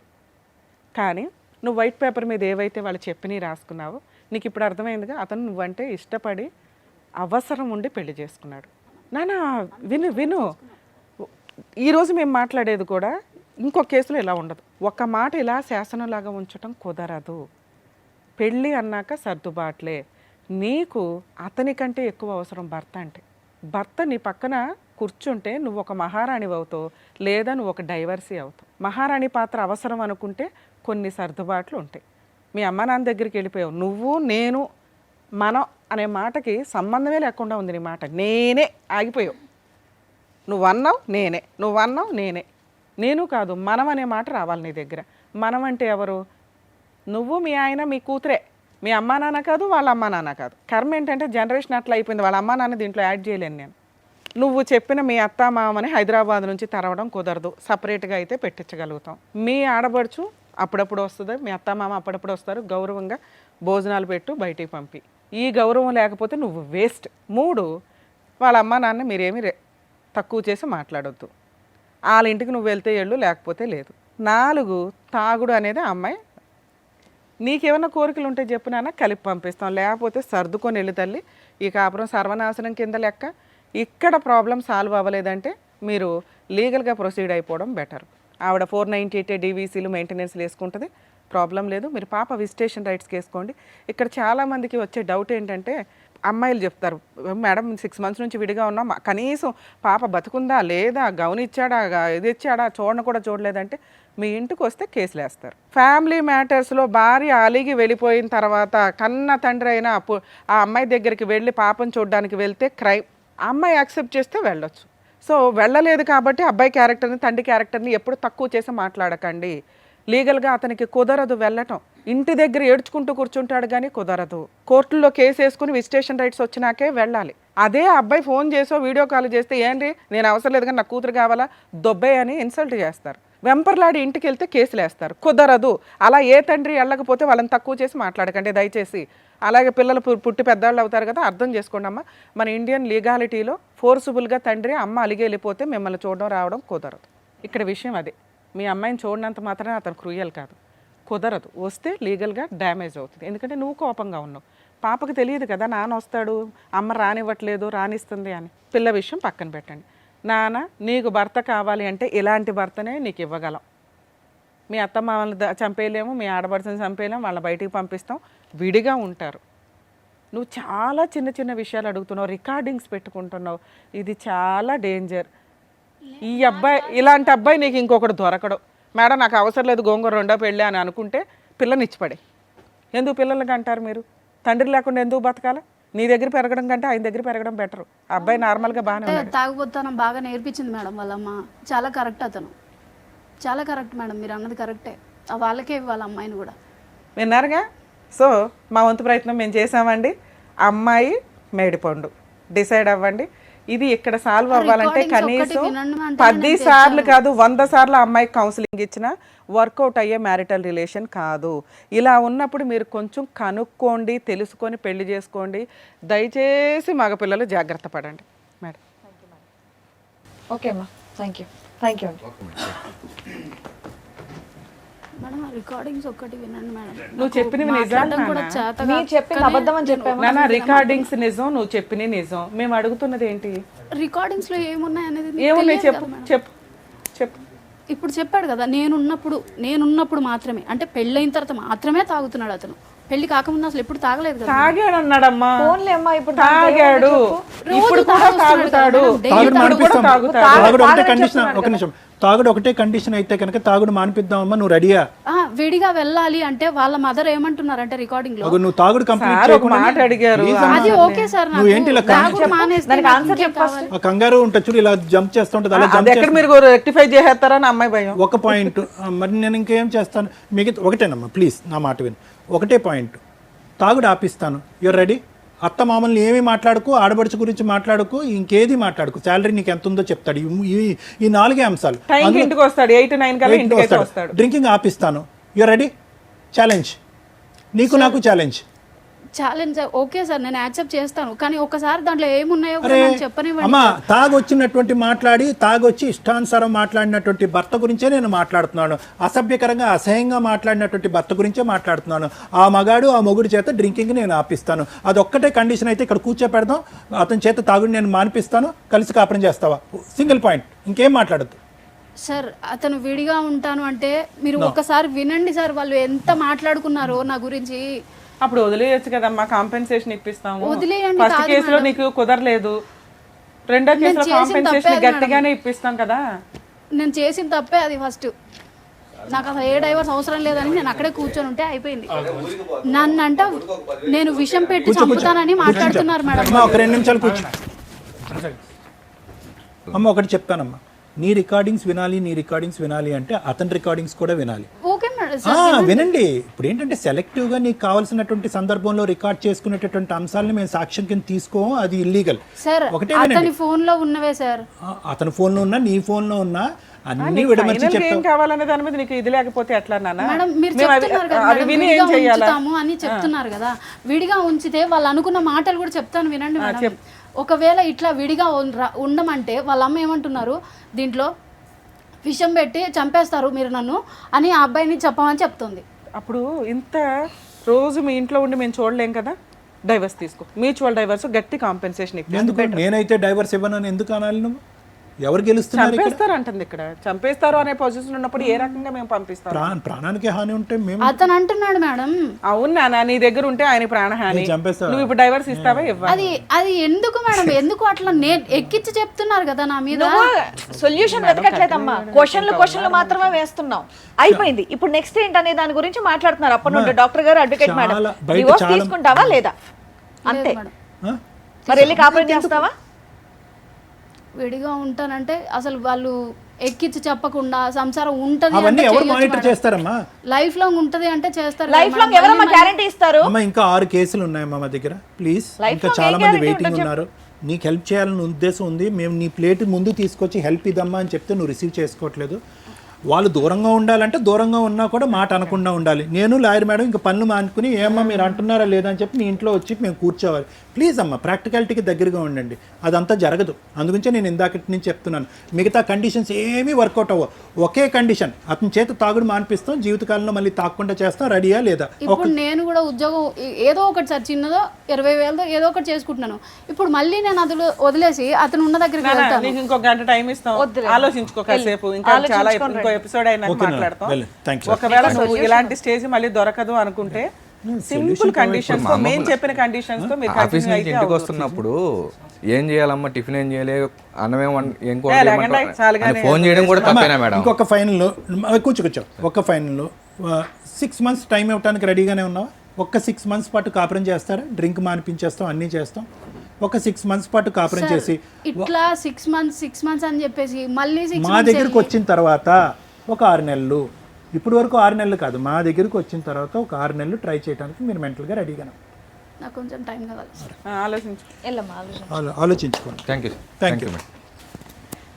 కానీ నువ్వు వైట్ పేపర్ మీద ఏవైతే వాళ్ళు చెప్పినవి రాసుకున్నావో నీకు ఇప్పుడు అర్థమైందిగా. అతను నువ్వంటే ఇష్టపడి అవసరం ఉండి పెళ్లి చేసుకున్నాడు. నాన్న విను విను, ఈరోజు మేము మాట్లాడేది కూడా ఇంకొక కేసులో ఇలా ఉండదు. ఒక మాట ఇలా శాసనంలాగా ఉంచటం కుదరదు. పెళ్ళి అన్నాక సర్దుబాట్లే. నీకు అతని కంటే ఎక్కువ అవసరం భర్త అంటే. భర్త నీ పక్కన కూర్చుంటే నువ్వు ఒక మహారాణి అవుతావు, లేదా నువ్వు ఒక డైవర్సీ అవుతావు. మహారాణి పాత్ర అవసరం అనుకుంటే కొన్ని సర్దుబాట్లు ఉంటాయి. మీ అమ్మ నాన్న దగ్గరికి వెళ్ళిపోయావు, నువ్వు నేను మనం అనే మాటకి సంబంధమే లేకుండా ఉంది నీ మాట. నేనే ఆగిపోయావు. నువ్వన్నావు నేనే, నువ్వన్నావు నేనే. నేను కాదు, మనం అనే మాట రావాలి నీ దగ్గర. మనం అంటే ఎవరు? నువ్వు, మీ ఆయన, మీ కూతురే. మీ అమ్మా నాన్న కాదు, వాళ్ళ అమ్మా నాన్న కాదు. కర్మ ఏంటంటే జనరేషన్ అట్లా అయిపోయింది. వాళ్ళ అమ్మా నాన్న దీంట్లో యాడ్ చేయలేను నేను. నువ్వు చెప్పిన మీ అత్త మామని హైదరాబాద్ నుంచి తరవడం కుదరదు, సపరేట్గా అయితే పెట్టించగలుగుతాం. మీ ఆడబడుచు అప్పుడప్పుడు వస్తుంది, మీ అత్త మామ అప్పుడప్పుడు వస్తారు, గౌరవంగా భోజనాలు పెట్టు, బయటికి పంపి. ఈ గౌరవం లేకపోతే నువ్వు వేస్ట్. 3, వాళ్ళ అమ్మా నాన్న మీరేమి తక్కువ చేసి మాట్లాడొద్దు. వాళ్ళ ఇంటికి నువ్వు వెళ్తే వెళ్ళు, లేకపోతే లేదు. 4, తాగుడు అనేది అమ్మాయి. నీకేమైనా కోరికలు ఉంటే చెప్పు నాన్న, కలిపి పంపిస్తాం, లేకపోతే సర్దుకొని వెళ్ళు తల్లి. ఈ కాపురం సర్వనాశనం కింద లెక్క. ఇక్కడ ప్రాబ్లం సాల్వ్ అవ్వలేదంటే మీరు లీగల్గా ప్రొసీడ్ అయిపోవడం బెటర్. ఆవిడ 498 డీవీసీలు మెయింటెనెన్స్లు వేసుకుంటుంది, ప్రాబ్లం లేదు. మీరు పాప విజిటేషన్ రైట్స్కి వేసుకోండి. ఇక్కడ చాలామందికి వచ్చే డౌట్ ఏంటంటే అమ్మాయిలు చెప్తారు, మేడం 6 months నుంచి విడిగా ఉన్నాం, కనీసం పాప బతుకుందా లేదా, గౌన్ ఇచ్చాడా, ఇది ఇచ్చాడా, చూడను కూడా చూడలేదంటే మీ ఇంటికి వస్తే కేసులు వేస్తారు. ఫ్యామిలీ మ్యాటర్స్లో భార్య అలిగి వెళ్ళిపోయిన తర్వాత కన్న తండ్రి అయినా ఆ అమ్మాయి దగ్గరికి వెళ్ళి పాపను చూడడానికి వెళ్తే క్రైమ్. అమ్మాయి యాక్సెప్ట్ చేస్తే వెళ్ళొచ్చు. సో వెళ్ళలేదు కాబట్టి అబ్బాయి క్యారెక్టర్ని, తండ్రి క్యారెక్టర్ని ఎప్పుడు తక్కువ చేసి మాట్లాడకండి. లీగల్గా అతనికి కుదరదు వెళ్ళటం. ఇంటి దగ్గర ఏడ్చుకుంటూ కూర్చుంటాడు కానీ కుదరదు. కోర్టుల్లో కేసు వేసుకుని విజిటేషన్ రైట్స్ వచ్చినాకే వెళ్ళాలి. అదే అబ్బాయి ఫోన్ చేసో వీడియో కాల్ చేస్తే ఏంటి నేను అవసరం లేదు కానీ నా కూతురు కావాలా, దొబ్బే అని ఇన్సల్ట్ చేస్తారు. వెంపర్లాడి ఇంటికి వెళ్తే కేసులు వేస్తారు. కుదరదు. అలా ఏ తండ్రి వెళ్ళకపోతే వాళ్ళని తక్కువ చేసి మాట్లాడకండి దయచేసి. అలాగే పిల్లలు పుట్టి పెద్దవాళ్ళు అవుతారు కదా, అర్థం చేసుకోండి అమ్మ. మన ఇండియన్ లీగాలిటీలో ఫోర్సుబుల్గా తండ్రి అమ్మ అలిగి వెళ్ళిపోతే మిమ్మల్ని చూడడం రావడం కుదరదు. ఇక్కడ విషయం అదే. మీ అమ్మాయిని చూడనంత మాత్రమే అతను క్రూయల్ కాదు, కుదరదు. వస్తే లీగల్గా డ్యామేజ్ అవుతుంది. ఎందుకంటే నువ్వు కోపంగా ఉన్నావు. పాపకు తెలియదు కదా నాన్న వస్తాడు, అమ్మ రానివ్వట్లేదు, రానిస్తుంది అని. పిల్ల విషయం పక్కన పెట్టండి. నాన్న నీకు భర్త కావాలి అంటే ఇలాంటి భర్తనే నీకు ఇవ్వగలం. మీ అత్తమ్మ వాళ్ళని చంపేయలేము, మీ ఆడపడుచుని చంపేయలేము, వాళ్ళని బయటికి పంపిస్తాం, విడిగా ఉంటారు. నువ్వు చాలా చిన్న చిన్న విషయాలు అడుగుతున్నావు, రికార్డింగ్స్ పెట్టుకుంటున్నావు. ఇది చాలా డేంజర్. ఈ అబ్బాయి, ఇలాంటి అబ్బాయి నీకు ఇంకొకటి దొరకడు. మేడం నాకు అవసరం లేదు, గోంగూర రెండో పెళ్ళి అని అనుకుంటే పిల్లనిచ్చిపడే. ఎందుకు పిల్లలకి అంటారు మీరు? తండ్రి లేకుండా ఎందుకు బతకాలి? నీ దగ్గర పెరగడం కంటే ఆయన దగ్గర పెరగడం బెటర్. అబ్బాయి నార్మల్గా బాగానే ఉన్నాడు.
తాగుబోతానం బాగా నేర్పించింది మేడం వాళ్ళమ్మ. చాలా కరెక్ట్ అతను, చాలా కరెక్ట్ మేడం, మీరు అన్నది కరెక్టే. వాళ్ళకే ఇవ్వాలి అమ్మాయిని కూడా.
విన్నారుగా? సో మా వంతు ప్రయత్నం మేము చేసామండి. అమ్మాయి మేడిపండు డిసైడ్ అవ్వండి. ఇది ఇక్కడ సాల్వ్ అవ్వాలంటే కనీసం 10 సార్లు కాదు 100 సార్లు అమ్మాయికి కౌన్సిలింగ్ ఇచ్చినా వర్కౌట్ అయ్యే మ్యారిటల్ రిలేషన్ కాదు. ఇలా ఉన్నప్పుడు మీరు కొంచెం కనుక్కోండి, తెలుసుకొని పెళ్లి చేసుకోండి. దయచేసి మగపిల్లలు జాగ్రత్త పడండి మేడం.
ఓకే అమ్మా, థ్యాంక్ యూ అండి.
మేడం రికార్డింగ్స్ ఒక్కటి వినండి మేడం.
నువ్వు చెప్పినవి నిజం,
మీరు చెప్పింది అబద్ధం అని చెప్పాము.
నాన్న రికార్డింగ్స్ నిజం, నువ్వు చెప్పినవి నిజం. మేము అడుగుతున్నది ఏంటి?
రికార్డింగ్స్ లో ఏమున్నాయి అనేది
ఏమున్నాయి చెప్పు చెప్పు చెప్పు.
ఇప్పుడు చెప్పాడు కదా, నేనున్నప్పుడు మాత్రమే, అంటే పెళ్ళైన తర్వాత మాత్రమే తాగుతున్నాడు అతను. పెళ్లి కాకముందు అసలు ఎప్పుడు తాగలేదు కదా.
తాగాడు అన్నాడమ్మా,
ఫోన్లే అమ్మా, ఇప్పుడు
తాగాడు, ఇప్పుడు కూడా తాగుతాడు,
తాగుడు మానిపిస్తాం. తాగుడు అంటే కండిషన్, ఒక నిమిషం, తాగుడు ఒకటే కండిషన్ అయితే కనుక తాగుడు మానిపిద్దామమ్మా, నువ్వు రెడీయా?
విడిగా వెళ్ళాలి అంటే వాళ్ళ మదర్ ఏమంటున్నారంటే రికార్డింగ్ లో
నువ్వు తాగుడు కంప్లీట్
సార్ ఒక మాట అడిగారు.
అది ఓకే సార్,
నువ్వు ఏంటి ఇలా
తాగుడు మానేస్తే
దానికి
నాకు
ఆన్సర్
ఇంకేం
చెప్పు
కావాలి?
ఆ కంగారు ఉంటుంది చూడు, ఇలా జంప్ చేస్తుంటది, అలా
అది
జంప్
ఎక్కడ మీరు రెక్టిఫై చేసేస్తారని అమ్మాయి భయం.
ఒక పాయింట్. మరి నేను ఇంకేం చేస్తాను? మిగతా ఒకటేనమ్మా, ప్లీజ్ నా మాట విను. ఒకటే పాయింట్, తాగుడు ఆపిస్తాను. You're ready? అత్త మామల్ని ఏమీ మాట్లాడుకో, ఆడబడుచు గురించి మాట్లాడుకో, ఇంకేది మాట్లాడుకో, శాలరీ నీకు ఎంత ఉందో చెప్తాడు. ఈ 4 అంశాలు.
టైంకి ఇంటికి వస్తాడు, 8 9 కల్లా ఇంటికి అయితే వస్తాడు.
డ్రింకింగ్ ఆపిస్తాను. You're ready? ఛాలెంజ్, నీకు నాకు ఛాలెంజ్.
ఛాలెంజ్ ఓకే సార్, నేను యాక్సెప్ట్ చేస్తాను, కానీ ఒకసారి దాంట్లో ఏమున్నాయో కూడా
అరే
నాకు చెప్పనివ్వండి.
అమ్మా, తాగొచ్చినటువంటి తాగొచ్చి ఇష్టానుసారం మాట్లాడినటువంటి భర్త గురించే నేను మాట్లాడుతున్నాను. అసభ్యకరంగా అసహ్యంగా మాట్లాడినటువంటి భర్త గురించే మాట్లాడుతున్నాను. ఆ మగాడు ఆ మొగుడు చేత డ్రింకింగ్ నేను ఆపిస్తాను. అదొక్కటే కండిషన్ అయితే ఇక్కడ కూర్చోపెడదాం, అతని చేత తాగుడు నేను మానిపిస్తాను, కలిసి కాపురం చేస్తావా? సింగిల్ పాయింట్, ఇంకేం మాట్లాడద్దు.
సార్ అతను విడిగా ఉంటాను అంటే మీరు ఒకసారి వినండి సార్, వాళ్ళు ఎంత మాట్లాడుకున్నారో నా గురించి.
అప్పుడు వదిలేయచ్చు కదమ్మా, కాంపెన్సేషన్ ఇప్పిస్తాము.
వదిలేయండి
ఫస్ట్
కాదు
కేసులో
మేడం.
నీకు కుదరలేదు, రెండో కేసులో
చేసిన
కాంపెన్సేషన్
తప్పే
గట్టిగానే ఇప్పిస్తాం కదా.
నేను చేసిన తప్పే అది ఫస్ట్. నాకు అసలు ఏ డైవర్స్ అవసరం లేదని నేను అక్కడే కూర్చొని ఉంటే అయిపోయింది. నన్ను అంట నేను విషం పెట్టి చంపుతానని మాట్లాడుతున్నారు మేడం.
అమ్మా ఒక 2 నిమిషాలు కూర్చో. అమ్మ ఒకటి చెప్తానమ్మా, నీ రికార్డింగ్స్ వినాలి అంటే అతని రికార్డింగ్స్ కూడా వినాలి.
ఓకే మేడం,
వినండి. ఇప్పుడు ఏంటంటే సెలెక్టివ్గా నీకు కావాల్సినటువంటి సందర్భంలో రికార్డ్ చేసుకునేటటువంటి అంశాలను మేము సాక్ష్యం కింద తీసుకోం, అది ఇల్లీగల్.
సార్ అతని ఫోన్ లో ఉన్నవే సార్,
అతని ఫోన్లో ఉన్నా నీ ఫోన్లో ఉన్నా అన్ని విడమర్చి
ఫైనల్ ఏం
చెప్తాం.
కావాలనే దాని మీద నీకు ఇది లేకపోతే ఎట్లా నాన్న?
మేడం మీరు
మేము
చెప్తున్నారు కదా
అవి
మేడం,
విని
విడిగా
ఏం చెయ్యాలా?
ఉంచుతాము అని చెప్తున్నారు కదా. విడిగా ఉంచితే వాళ్ళు అనుకున్న మాటలు కూడా చెప్తాను వినండి మేడం. ఒకవేళ ఇట్లా విడిగా ఉండమంటే వాళ్ళ అమ్మ ఏమంటున్నారు, దీంట్లో విషం పెట్టి చంపేస్తారు మీరు నన్ను అని ఆ అబ్బాయిని చెప్పమని చెప్తుంది.
అప్పుడు ఇంత రోజు మీ ఇంట్లో ఉండి మేము చూడలేం కదా, డైవర్స్ తీసుకో, మ్యూచువల్ డైవర్స్, గట్టి కాంపెన్సేషన్
ఎందుకు నేనైతే డైవర్స్ ఇవ్వనని ఎందుకు అనాలి? నువ్వు ఎవరు గెలుస్తున్నారు?
చంపేస్తారు అంటుంది ఇక్కడ, చంపేస్తారు అనే పొజిషన్ ఉన్నప్పుడు ఏ రకంగా మేము పంపిస్తాం?
ప్రాణానికి హాని ఉంటే మేము
అతను అంటున్నాడు మేడం.
అవును నాన్న, నీ దగ్గర ఉంటే ఆయన ప్రాణహాని,
చంపేస్తావా?
నువ్వు ఇప్పుడు డైవర్స్ ఇస్తావా? ఇవ్వాలి.
అది ఎందుకు మేడం, ఎందుకు అట్లా ఎక్కించి చెప్తున్నారు కదా నా మీద.
సొల్యూషన్ వెతకట్లేదమ్మా, క్వశ్చన్లు మాత్రమే వేస్తున్నాం. అయిపోయింది. ఇప్పుడు నెక్స్ట్ ఏంటనే దాని గురించి మాట్లాడుతున్నారు. అప్పటి నుండి డాక్టర్ గారు, అడ్వకేట్ మేడం, డివోర్స్ తీసుకుంటావా లేదా? అంతే. మరి వెళ్ళి కాపురం చేస్తావా?
విడిగా ఉంటానంటే అసలు వాళ్ళు ఎక్కించి చెప్పకుండా సంసారం ఉంటది
అవన్నీ
అంటే
ఎవరు
చేయొచ్చు
మానిటర్
మేడం.
చేస్తారమ్మా?
లైఫ్ లాంగ్ ఉంటది అంటే చేస్తారు.
లైఫ్ లాంగ్ ఎవరమ్మా గ్యారంటీ ఇస్తారు?
అమ్మ ఇంకా 6 కేసులు ఉన్నాయమ్మా మా దగ్గర. ప్లీజ్,
Life
ఇంకా
long
చాలా
ఏం
మంది
guarantee
వెయిటింగ్
ఉంటుంది
ఉన్నారు. నీకు హెల్ప్ చేయాలని ఉద్దేశం ఉంది. మేము నీ ప్లేట్ ముందు తీసుకొచ్చి హెల్ప్ ఇద్దామా అని చెప్తే నువ్వు రిసీవ్ చేసుకోవట్లేదు. వాళ్ళు దూరంగా ఉండాలంటే దూరంగా ఉన్నా కూడా మాట అనకుండా ఉండాలి. నేను లాయర్ మేడం ఇంకా పనులు మానుకుని ఏమమ్మా మీరు అంటున్నారా లేదా అని చెప్పి మీ ఇంట్లో వచ్చి మేము కూర్చోవాలి. ప్లీజ్ అమ్మ, ప్రాక్టికాలిటీకి దగ్గరగా ఉండండి. అదంతా జరగదు. అందుగురించే నేను ఇందాకటి నుంచి చెప్తున్నాను, మిగతా కండిషన్స్ ఏమీ వర్కౌట్ అవ్వవు. ఒకే కండిషన్, అతని చేత తాగుడు మానిపిస్తాం, జీవితకాలంలో మళ్ళీ తాగకుండా చేస్తాం. రెడీయా లేదా?
ఇప్పుడు నేను కూడా ఉద్యోగం ఏదో ఒకటి సార్, చిన్నదో 20,000తో ఏదో ఒకటి చేసుకుంటున్నాను. ఇప్పుడు మళ్ళీ నేను అది వదిలేసి అతను ఉన్న దగ్గరికి వెళ్తాను.
నీకు ఇంకో గంట టైం ఇస్తాం, ఆలోచించుకో కాసేపు. ఇంకా చాలా ఇంకో ఎపిసోడ్ అయినా మాట్లాడతాం. ఒకవేళ నువ్వు ఇలాంటి స్టేజ్ మళ్ళీ దొరకదు అనుకుంటే సింపుల్ కండిషన్స్ తో, మేము చెప్పిన కండిషన్స్ తో మీరు
ఆఫీస్
కంటిన్యూ
నుంచి
అయితే
ఇంటికి వస్తున్నప్పుడు ఏం చేయాలమ్మా? టిఫిన్ ఏం చేయలే, అన్నమేం ఫోన్ చేయడం కూడా తప్పేనా మేడం?
ఇంకొక ఫైనల్లో కూర్చో. ఒక ఫైనల్లో 6 months టైం ఇవ్వడానికి రెడీగానే ఉన్నావా? ఒక్క 6 months పాటు కాపురం చేస్తారా? డ్రింక్ మానిపించేస్తాం, అన్నీ చేస్తాం. ఒక 6 months పాటు కాపురం చేసి
ఇట్లా 6 months అని చెప్పేసి మళ్ళీ 6
మా దగ్గరికి వచ్చిన తర్వాత ఒక 6 నెలలు, ఇప్పుడు వరకు 6 నెలలు కాదు, మా దగ్గరికి వచ్చిన తర్వాత ఒక 6 నెలలు ట్రై చేయడానికి మీరు మెంటల్గా రెడీగా
నాకు కొంచెం టైం కావాలి.
ఆలోచించు.
ఆలోచించుకోండి.
Thank you
thank you.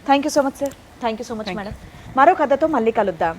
Thank you so much sir. Thank you so much madam. మరో కథతో మళ్ళీ కలుద్దాం.